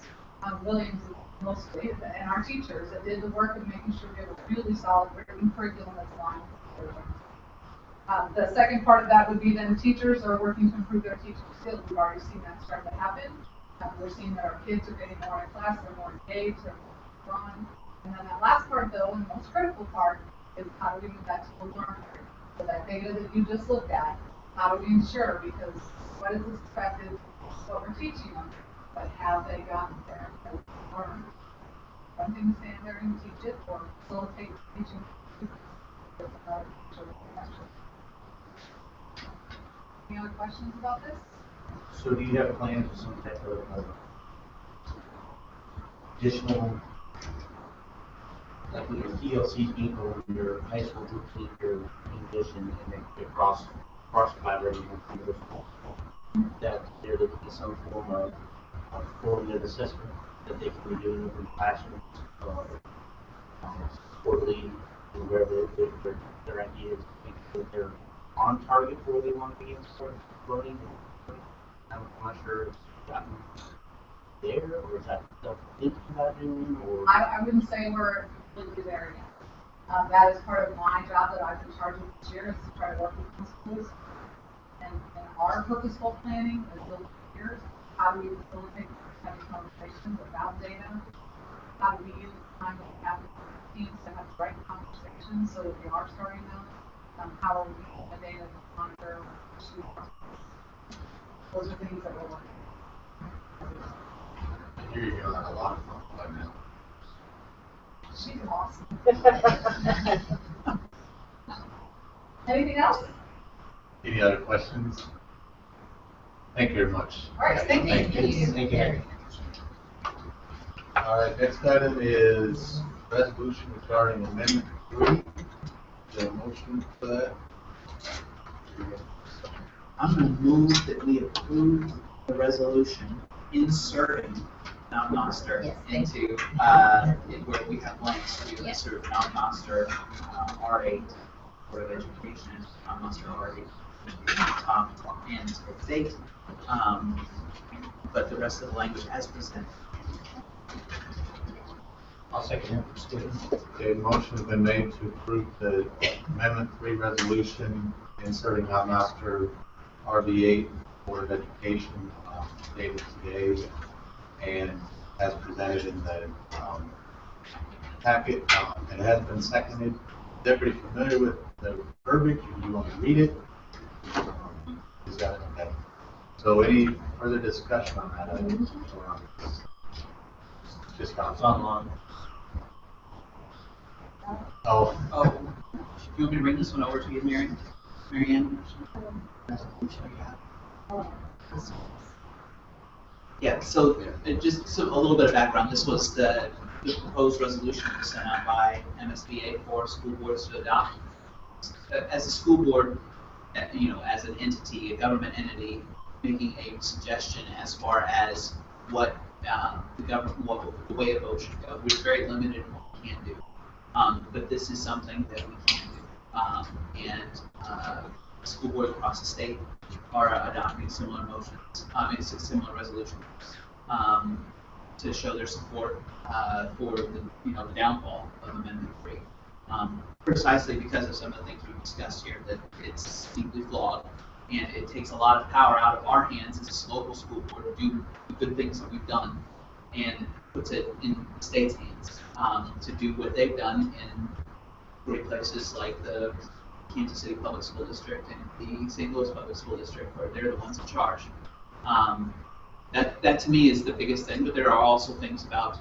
Williams mostly, and our teachers that did the work of making sure we have a really solid written curriculum that's aligned with the second part of that would be then teachers are working to improve their teaching skills. We've already seen that start to happen. We're seeing that our kids are getting more in class, they're more engaged, they're more drawn. And then that last part though, and the most critical part, is how do we move that to the learner? So that data that you just looked at, how do we ensure? Because what is expected, what we're teaching them, but have they gotten there? Learn. One thing to stand there and teach it, or facilitate teaching. Any other questions about this? So do you have plans for some type of additional, like with your TLC people, your high school group teacher, in addition, and then your cross collaborating with middle school, that there would be some form of formative assessment that they can be doing in the classroom, quarterly, wherever their ideas, make sure that they're on target for where they want to be in certain learning. I'm not sure if it's gotten there, or is that stuff thinking about doing, or? I wouldn't say we're completely there yet. That is part of my job that I've been charged with this year, is to try to work with principals. And our purposeful planning is built here. How do we facilitate having conversations about data? How do we use the time that we have with teams to have the right conversations so that we are starting those? How are we using the data to monitor? Those are things that we're working on. I hear you're having a lot of fun by now. She's awesome. Anything else? Any other questions? Thank you very much. All right, thank you. Thank you. All right, next item is resolution regarding amendment 3. Is there a motion for that? I'm going to move that we approve the resolution inserting Mount Noster Yes, thank into, where we have links to Yes. sort of Mount Noster, R8, Board of Education, Mount Noster R8, and state, but the rest of the language as presented. I'll second that for students. Okay, motion's been made to approve the Amendment 3 resolution inserting Mount Noster RB8 Board of Education dated today and as presented in the packet. It has been seconded. Is everybody familiar with the verbiage? Do you want to read it? Is that okay? So any further discussion on that? Just on Online. Oh, Oh, you want me to bring this one over to you, Mary Ann? Yeah, so just a little bit of background. This was the proposed resolution sent out by MSBA for school boards to adopt. As a school board, as an entity, a government entity, making a suggestion as far as what the way a vote should go. We're very limited in what we can do. But this is something that we can do. And school boards across the state are adopting similar similar resolutions to show their support for the downfall of Amendment 3. Precisely because of some of the things we've discussed here, that it's deeply flawed, and it takes a lot of power out of our hands as a local school board to do the good things that we've done, and puts it in the state's hands to do what they've done in great places like the Kansas City Public School District and the St. Louis Public School District, where they're the ones in charge. That to me is the biggest thing, but there are also things about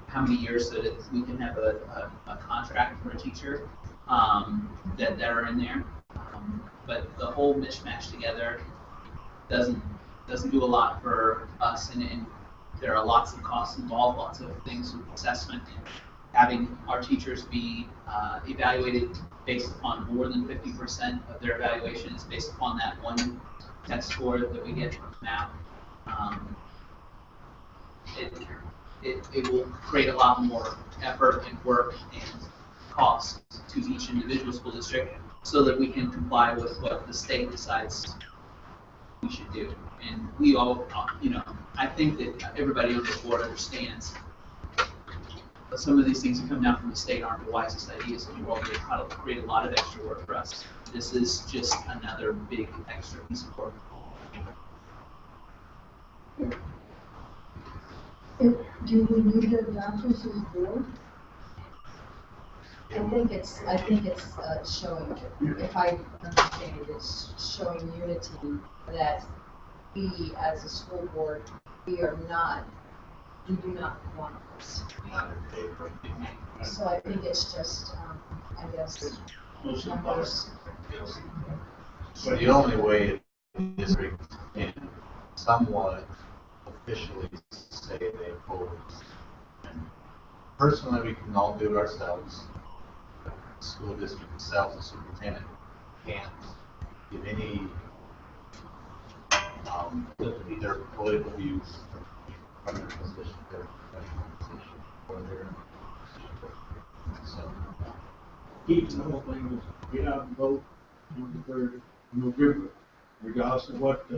how many years that we can have a contract for a teacher that are in there. But the whole mishmash together doesn't do a lot for us, and there are lots of costs involved, lots of things with assessment, and having our teachers be evaluated based upon more than 50% of their evaluations based upon that one test score that we get from MAP. It will create a lot more effort and work and cost to each individual school district so that we can comply with what the state decides we should do. And we all, I think that everybody on the board understands that some of these things that come down from the state aren't the wisest ideas in the world. They try to create a lot of extra work for us. This is just another big extra piece of work. Do we need to adopt this as a board? I think it's showing, if I understand it, it's showing unity that we as a school board, we do not want this. So I think it's just, I guess, numbers. so the only way a district can somewhat officially say they oppose. And personally, we can all do it ourselves. The school district itself, the superintendent, can't give any their political views from their position, their professional position, or their so. The whole thing was get out and vote on the 3rd of November, regardless of what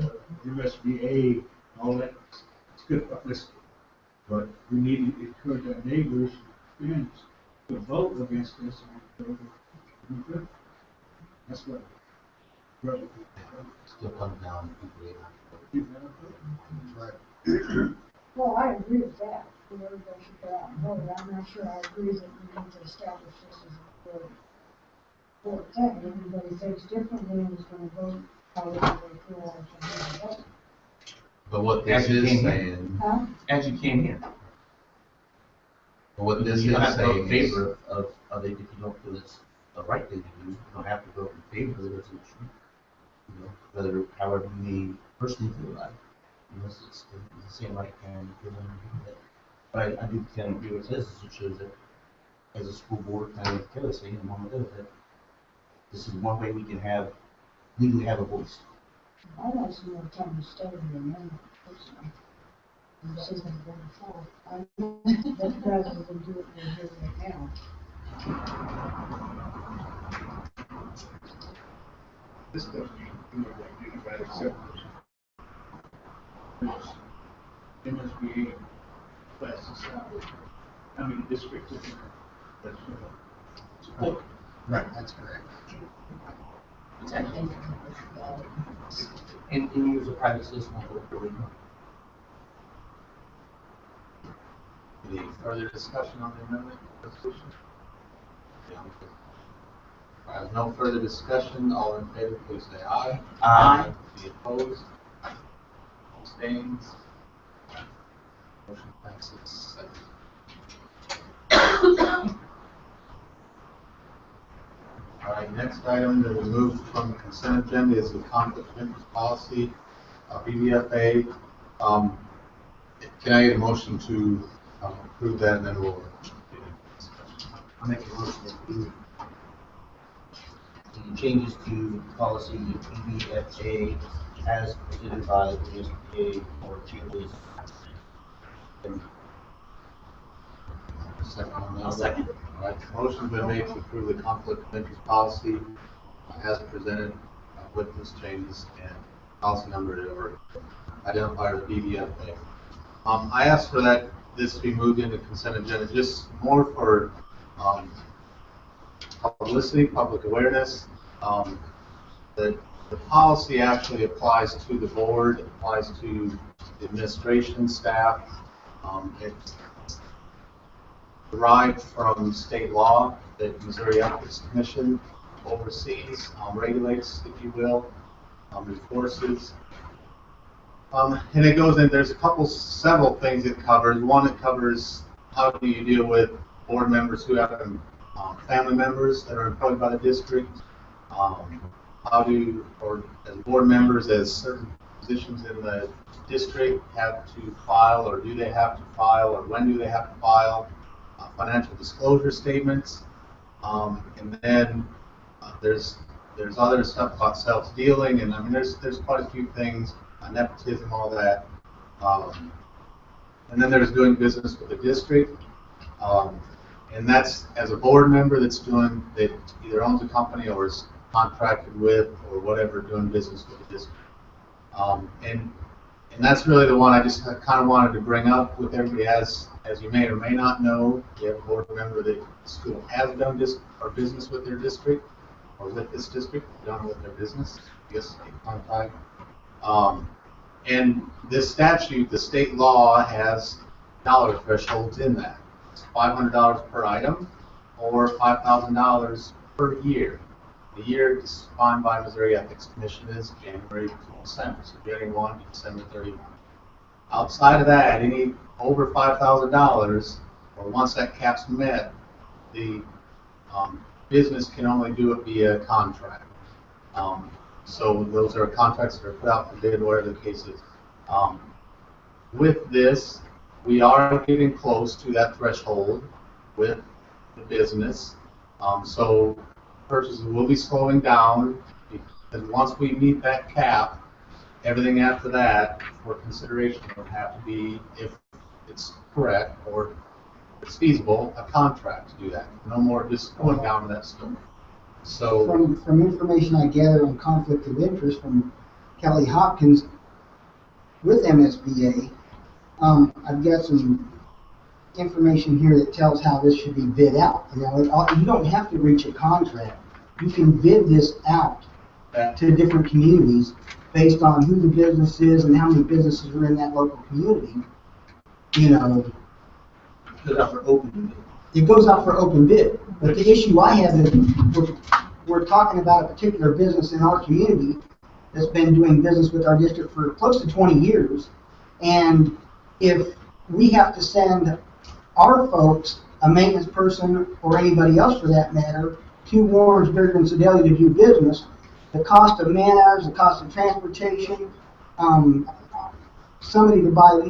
MSBA, all that good publicity. But we need to encourage our neighbors and friends to vote against this on the 3rd of November. That's what. Still comes down to Right. Well, I agree with that. Everybody should go out and vote. I'm not sure I agree that we need to establish this as a board. Board thing. Everybody thinks differently and is going to vote however they feel like they need to vote. But what this is saying, Huh? As you came here. but what this You don't is have to vote in saying is, favor of it if you don't feel it's the right thing to do. You don't have to vote in favor of the resolution. Whether, however you may personally feel about it. Unless it's the same right kind of feeling. But I do kind of agree with this. It shows that as a school board, kind of like Kelly was saying a moment ago, that this is one way we can legally have a voice. I'd like some more time to study the amendment personally. That's rather than do it here right now. This doesn't even look like you guys accept this. MSBA classes out. I mean, districts. That's Right, that's correct. And can you use a private system for the Any further discussion on the amendment resolution? Yeah. All right, no further discussion. All in favor, please say aye. Aye. Any opposed? Abstains? Motion passes 7. All right, next item that we moved from the consent agenda is the conflict of interest policy, BBFA. Can I get a motion to approve that, and then we'll get into discussion? I'll make a motion that we the changes to policy BBFA as presented by the SBA or changes. Second on that. I'll second. All right, motion's been made to approve the conflict of interest policy as presented with these changes and policy number or identifier of BBFA. I asked for this to be moved into consent agenda just more for publicity, public awareness. The policy actually applies to the board, it applies to the administration staff. It's derived from state law that Missouri Ethics Commission oversees, regulates, if you will, enforces. And it goes in, there's several things it covers. One, it covers how do you deal with board members who have family members that are employed by the district. How do, or as board members, as certain positions in the district have to file, or do they have to file, or when do they have to file financial disclosure statements. And then there's other stuff about self-dealing, and I mean there's quite a few things, nepotism, all that. And then there's doing business with the district. And that's as a board member that either owns a company or is contracted with or whatever, doing business with the district. And that's really the one I just kind of wanted to bring up with everybody. As you may or may not know, we have a board member that the school has done business with their district, or with this district, done with their business, I guess, contact. And this statute, the state law, has dollar thresholds in that. It's $500 per item, or $5,000 per year. The year defined by Missouri Ethics Commission is January to December, so January 1 to December 31. Outside of that, any over $5,000, or once that cap's met, the business can only do it via contract. So those are contracts that are put out for bid, whatever the case is. With this, we are getting close to that threshold with the business. So purchases will be slowing down, because once we meet that cap, everything after that for consideration would have to be, if it's correct or it's feasible, a contract to do that. No more just going down to that store. So from information I gather on conflict of interest from Kelly Hopkins with MSBA, I've got some information here that tells how this should be bid out. You don't have to reach a contract. You can bid this out to different communities based on who the business is and how many businesses are in that local community. It goes out for open bid. It goes out for open bid. But the issue I have is we're talking about a particular business in our community that's been doing business with our district for close to 20 years. And if we have to send our folks, a maintenance person or anybody else for that matter, to Warrensburg and Sedalia to do business, the cost of man hours, the cost of transportation, somebody to buy,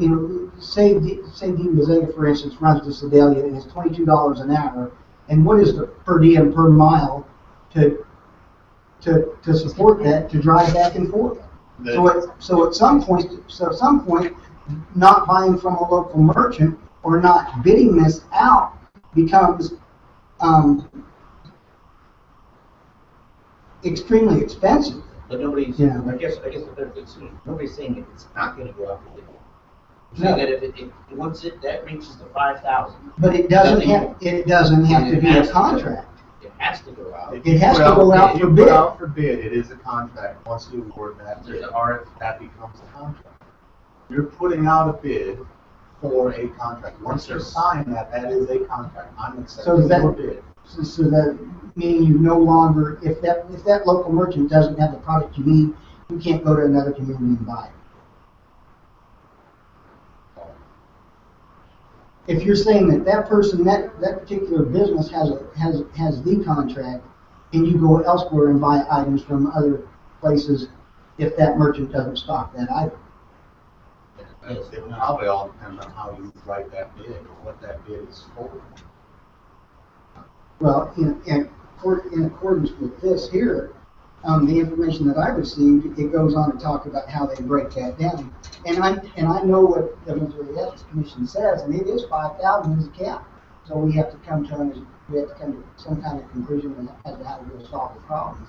say Dean Bazega, for instance, runs to Sedalia and it's $22 an hour, and what is the per diem per mile to support that, to drive back and forth? So at some point, not buying from a local merchant or not bidding this out becomes extremely expensive. But nobody's, Yeah. I guess the benefit is, nobody's saying it's not gonna go out for bid. We're saying that if once that reaches the 5,000. But it doesn't have to be a contract. It has to go out. It has to go out for If you bid. put out for bid, it is a contract. Once you award that, there's an RF, that becomes a contract. You're putting out a bid for a contract. Once you sign that, that is a contract. I'm So accepting that- your bid. So that meaning you no longer, if that local merchant doesn't have the product you need, you can't go to another community and buy it. If you're saying that that person, that particular business has the contract, and you go elsewhere and buy items from other places, if that merchant doesn't stock that item. It probably all depends on how you write that bid or what that bid is for. Well, in accordance with this here, the information that I received, it goes on to talk about how they break that down. And I know what the Missouri Ethics Commission says, and it is 5,000 as a cap. So we have to come to some kind of conclusion as to how to solve the problems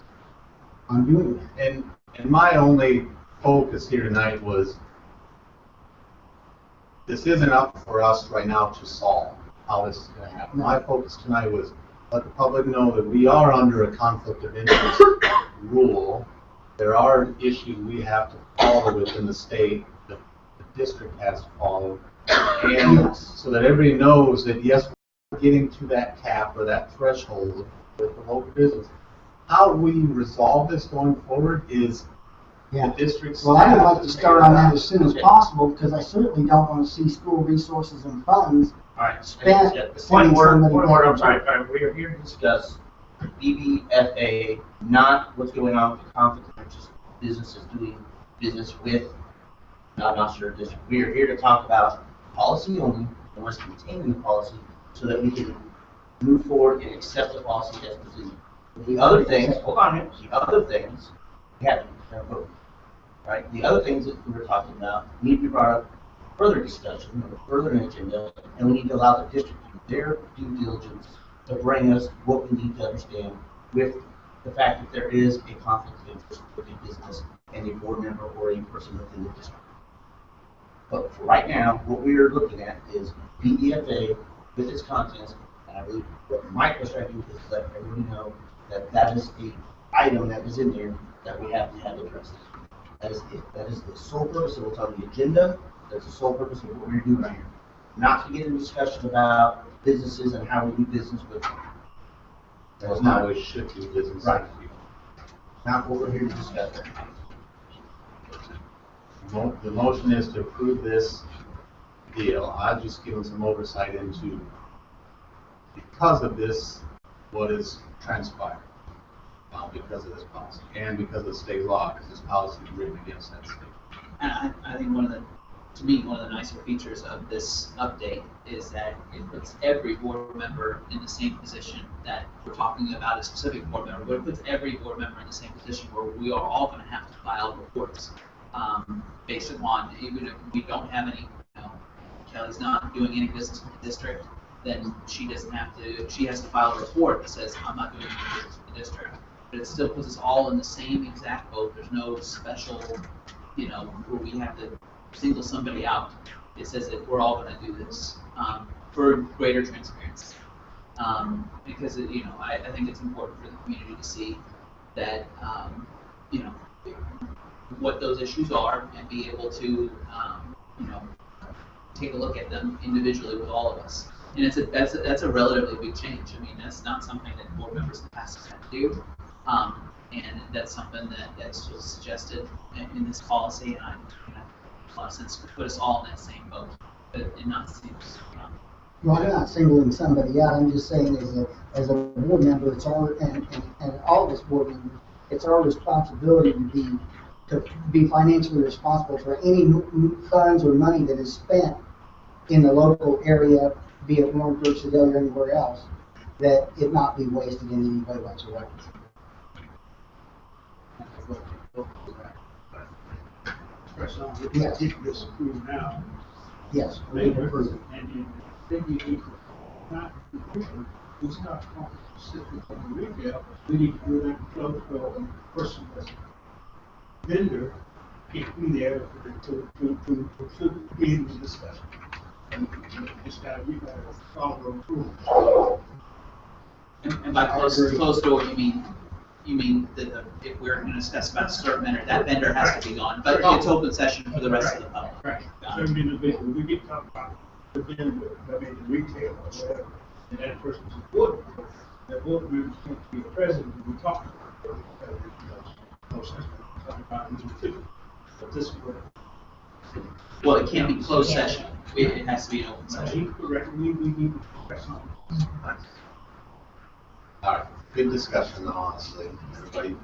on doing that. And my only focus here tonight was, this isn't up for us right now to solve how this is going to happen. My focus tonight was let the public know that we are under a conflict of interest rule. There are issues we have to follow within the state, that the district has to follow. And so that everybody knows that, yes, we're getting to that cap or that threshold with the local business. How we resolve this going forward is the district's. Well, I would like to start on that as soon as possible, because I certainly don't want to see school resources and funds All right, spent point sending word, somebody point word, back. I'm sorry, we are here to discuss BBFA, not what's going on with the conflict of interest businesses doing business with Noster district. We are here to talk about policy only, and let's maintain the policy so that we can move forward and accept the policy as presented. The other things, hold on here, the other things, we have to vote, right? The other things that we were talking about need to be brought up further discussion, further agenda, and we need to allow the district to do their due diligence to bring us what we need to understand with the fact that there is a conflict of interest with a business and a board member or a person within the district. But for right now, what we are looking at is BDFA with its contents, and I believe what Mike was trying to do is let everybody know that that is the item that is in there that we have to have addressed. That is it. That is the sole purpose of what's on the agenda. That's the sole purpose of what we're doing right here. Not to get into discussion about businesses and how we do business with them. That's not how we should do business. Right. Not what we're here to discuss. The motion is to approve this deal. I've just given some oversight into, because of this, what is transpired. Because of this policy and because of state law, because this policy is written against that state. And I think one of the nicer features of this update is that it puts every board member in the same position that we're talking about a specific board member, but it puts every board member in the same position where we are all going to have to file reports based upon, even if we don't have any, Kelly's not doing any business with the district, then she has to file a report that says, I'm not doing any business with the district. But it still puts us all in the same exact boat. There's no special, where we have to single somebody out. It says that we're all going to do this for greater transparency. Because, I think it's important for the community to see that, what those issues are and be able to, take a look at them individually with all of us. And that's a relatively big change. I mean, that's not something that board members in the past have had to do. And that's something that's just suggested in this policy, and a lot of sense to put us all in that same boat, and not seem. Well, I'm not singling somebody out. I'm just saying, as a board member, it's our and all of us board members, it's our responsibility to be financially responsible for any funds or money that is spent in the local area, be it Warrenburg, Sedalia, or anywhere else, that it not be wasted in any way whatsoever. progress on it. Yes. If it's approved now. Yes. They approve it, and you think you need to, not, it's not specific on the retail, we need to do that close to a person that's a vendor, can't be there to be in the discussion. And it's gotta, you gotta follow the rules. And by closed door, you mean that if we're gonna discuss about a certain vendor, that vendor has to be gone, but it's open session for the rest of the public. Right. So we need to, we get talking about the vendor, I mean, the retail or whatever, and that person's important. The board members can't be present when we talk about it. No sense talking about it too. But this is what. Well, it can't be closed session, it has to be an open session. Correct, we need to press on. All right, good discussion, honestly, everybody.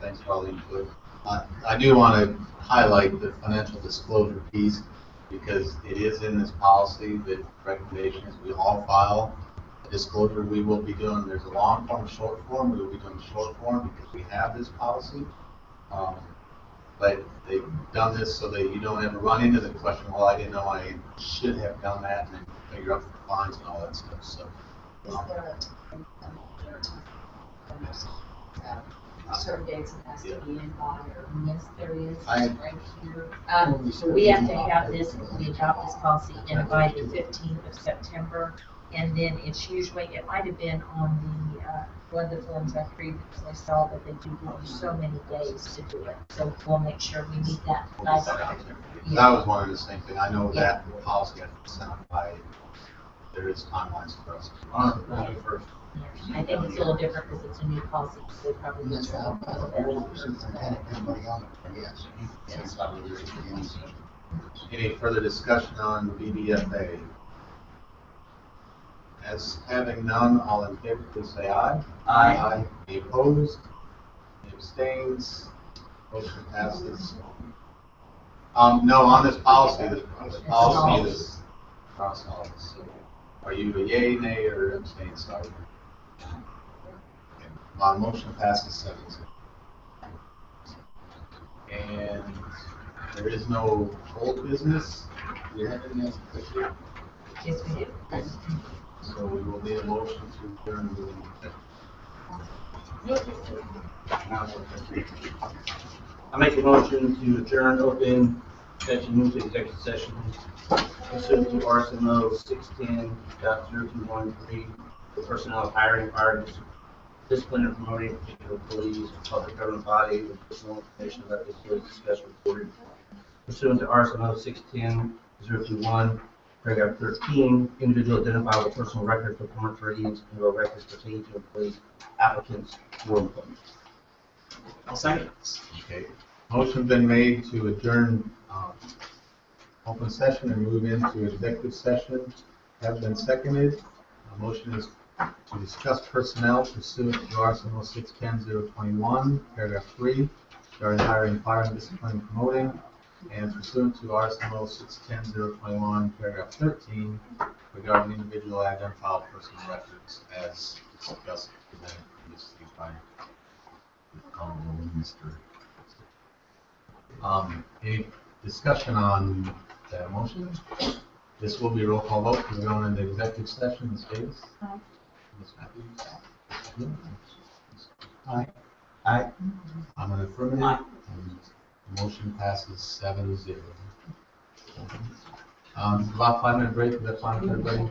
Thanks for all the input. I do want to highlight the financial disclosure piece because it is in this policy that recommendation is we all file a disclosure. We will be doing, there's a long form, short form. We will be doing short form because we have this policy. But they've done this so that you don't ever run into the question, well, I didn't know I should have done that, and then figure out the fines and all that stuff. So. Certain dates it has to be in by, or yes, there is, I- right here. We have to have this, we adopt this policy in by the 15th of September. And then it's usually, it might have been on the, one of the forms I previously saw, that they do give you so many days to do it. So we'll make sure we meet that. We'll get that out there. 'Cause I was wondering the same thing. I know that policy has to be sent out by, there is timelines for us. First. I think it's a little different because it's a new policy, so they probably That's just. how the superintendent, everybody on it, yes. Yes. Any further discussion on BDFA? As having none, all in favor, please say aye. Aye. Any opposed? Any abstains? Motion passes. No, on this policy, the policy is across all of us. So are you a yay, nay, or abstain? Sorry. My motion passes 7-0. And there is no old business. Do you have anything else to say? Yes, we do. So we will need a motion to adjourn the meeting. I make a motion to adjourn open session, move to executive session pursuant to RSMO 610.0213 for personnel hiring, firing, discipline, and promoting particular employees, public government body, with personal information about the employees discussed recorded pursuant to RSMO 610.021. Paragraph 13, individual identifiable personal records, performance ratings, and or records pertaining to employees, applicants, or employees. I'll second. Okay. Motion's been made to adjourn open session and move into executive session. Has been seconded. The motion is to discuss personnel pursuant to RSMO 610.021, paragraph 3, regarding hiring, firing, disciplining, and promoting, and pursuant to RSMO 610.021, paragraph 13, regarding individual identifiable personal records as discussed presented previously by the Honorable Minister. Any discussion on that motion? This will be a roll call vote because we're going into executive session. Ms. Davis? Aye. Ms. Matthews? Aye. Aye. I'm an affirmative. Aye. And the motion passes 7-0. About 5-minute break. Is that fine for everybody?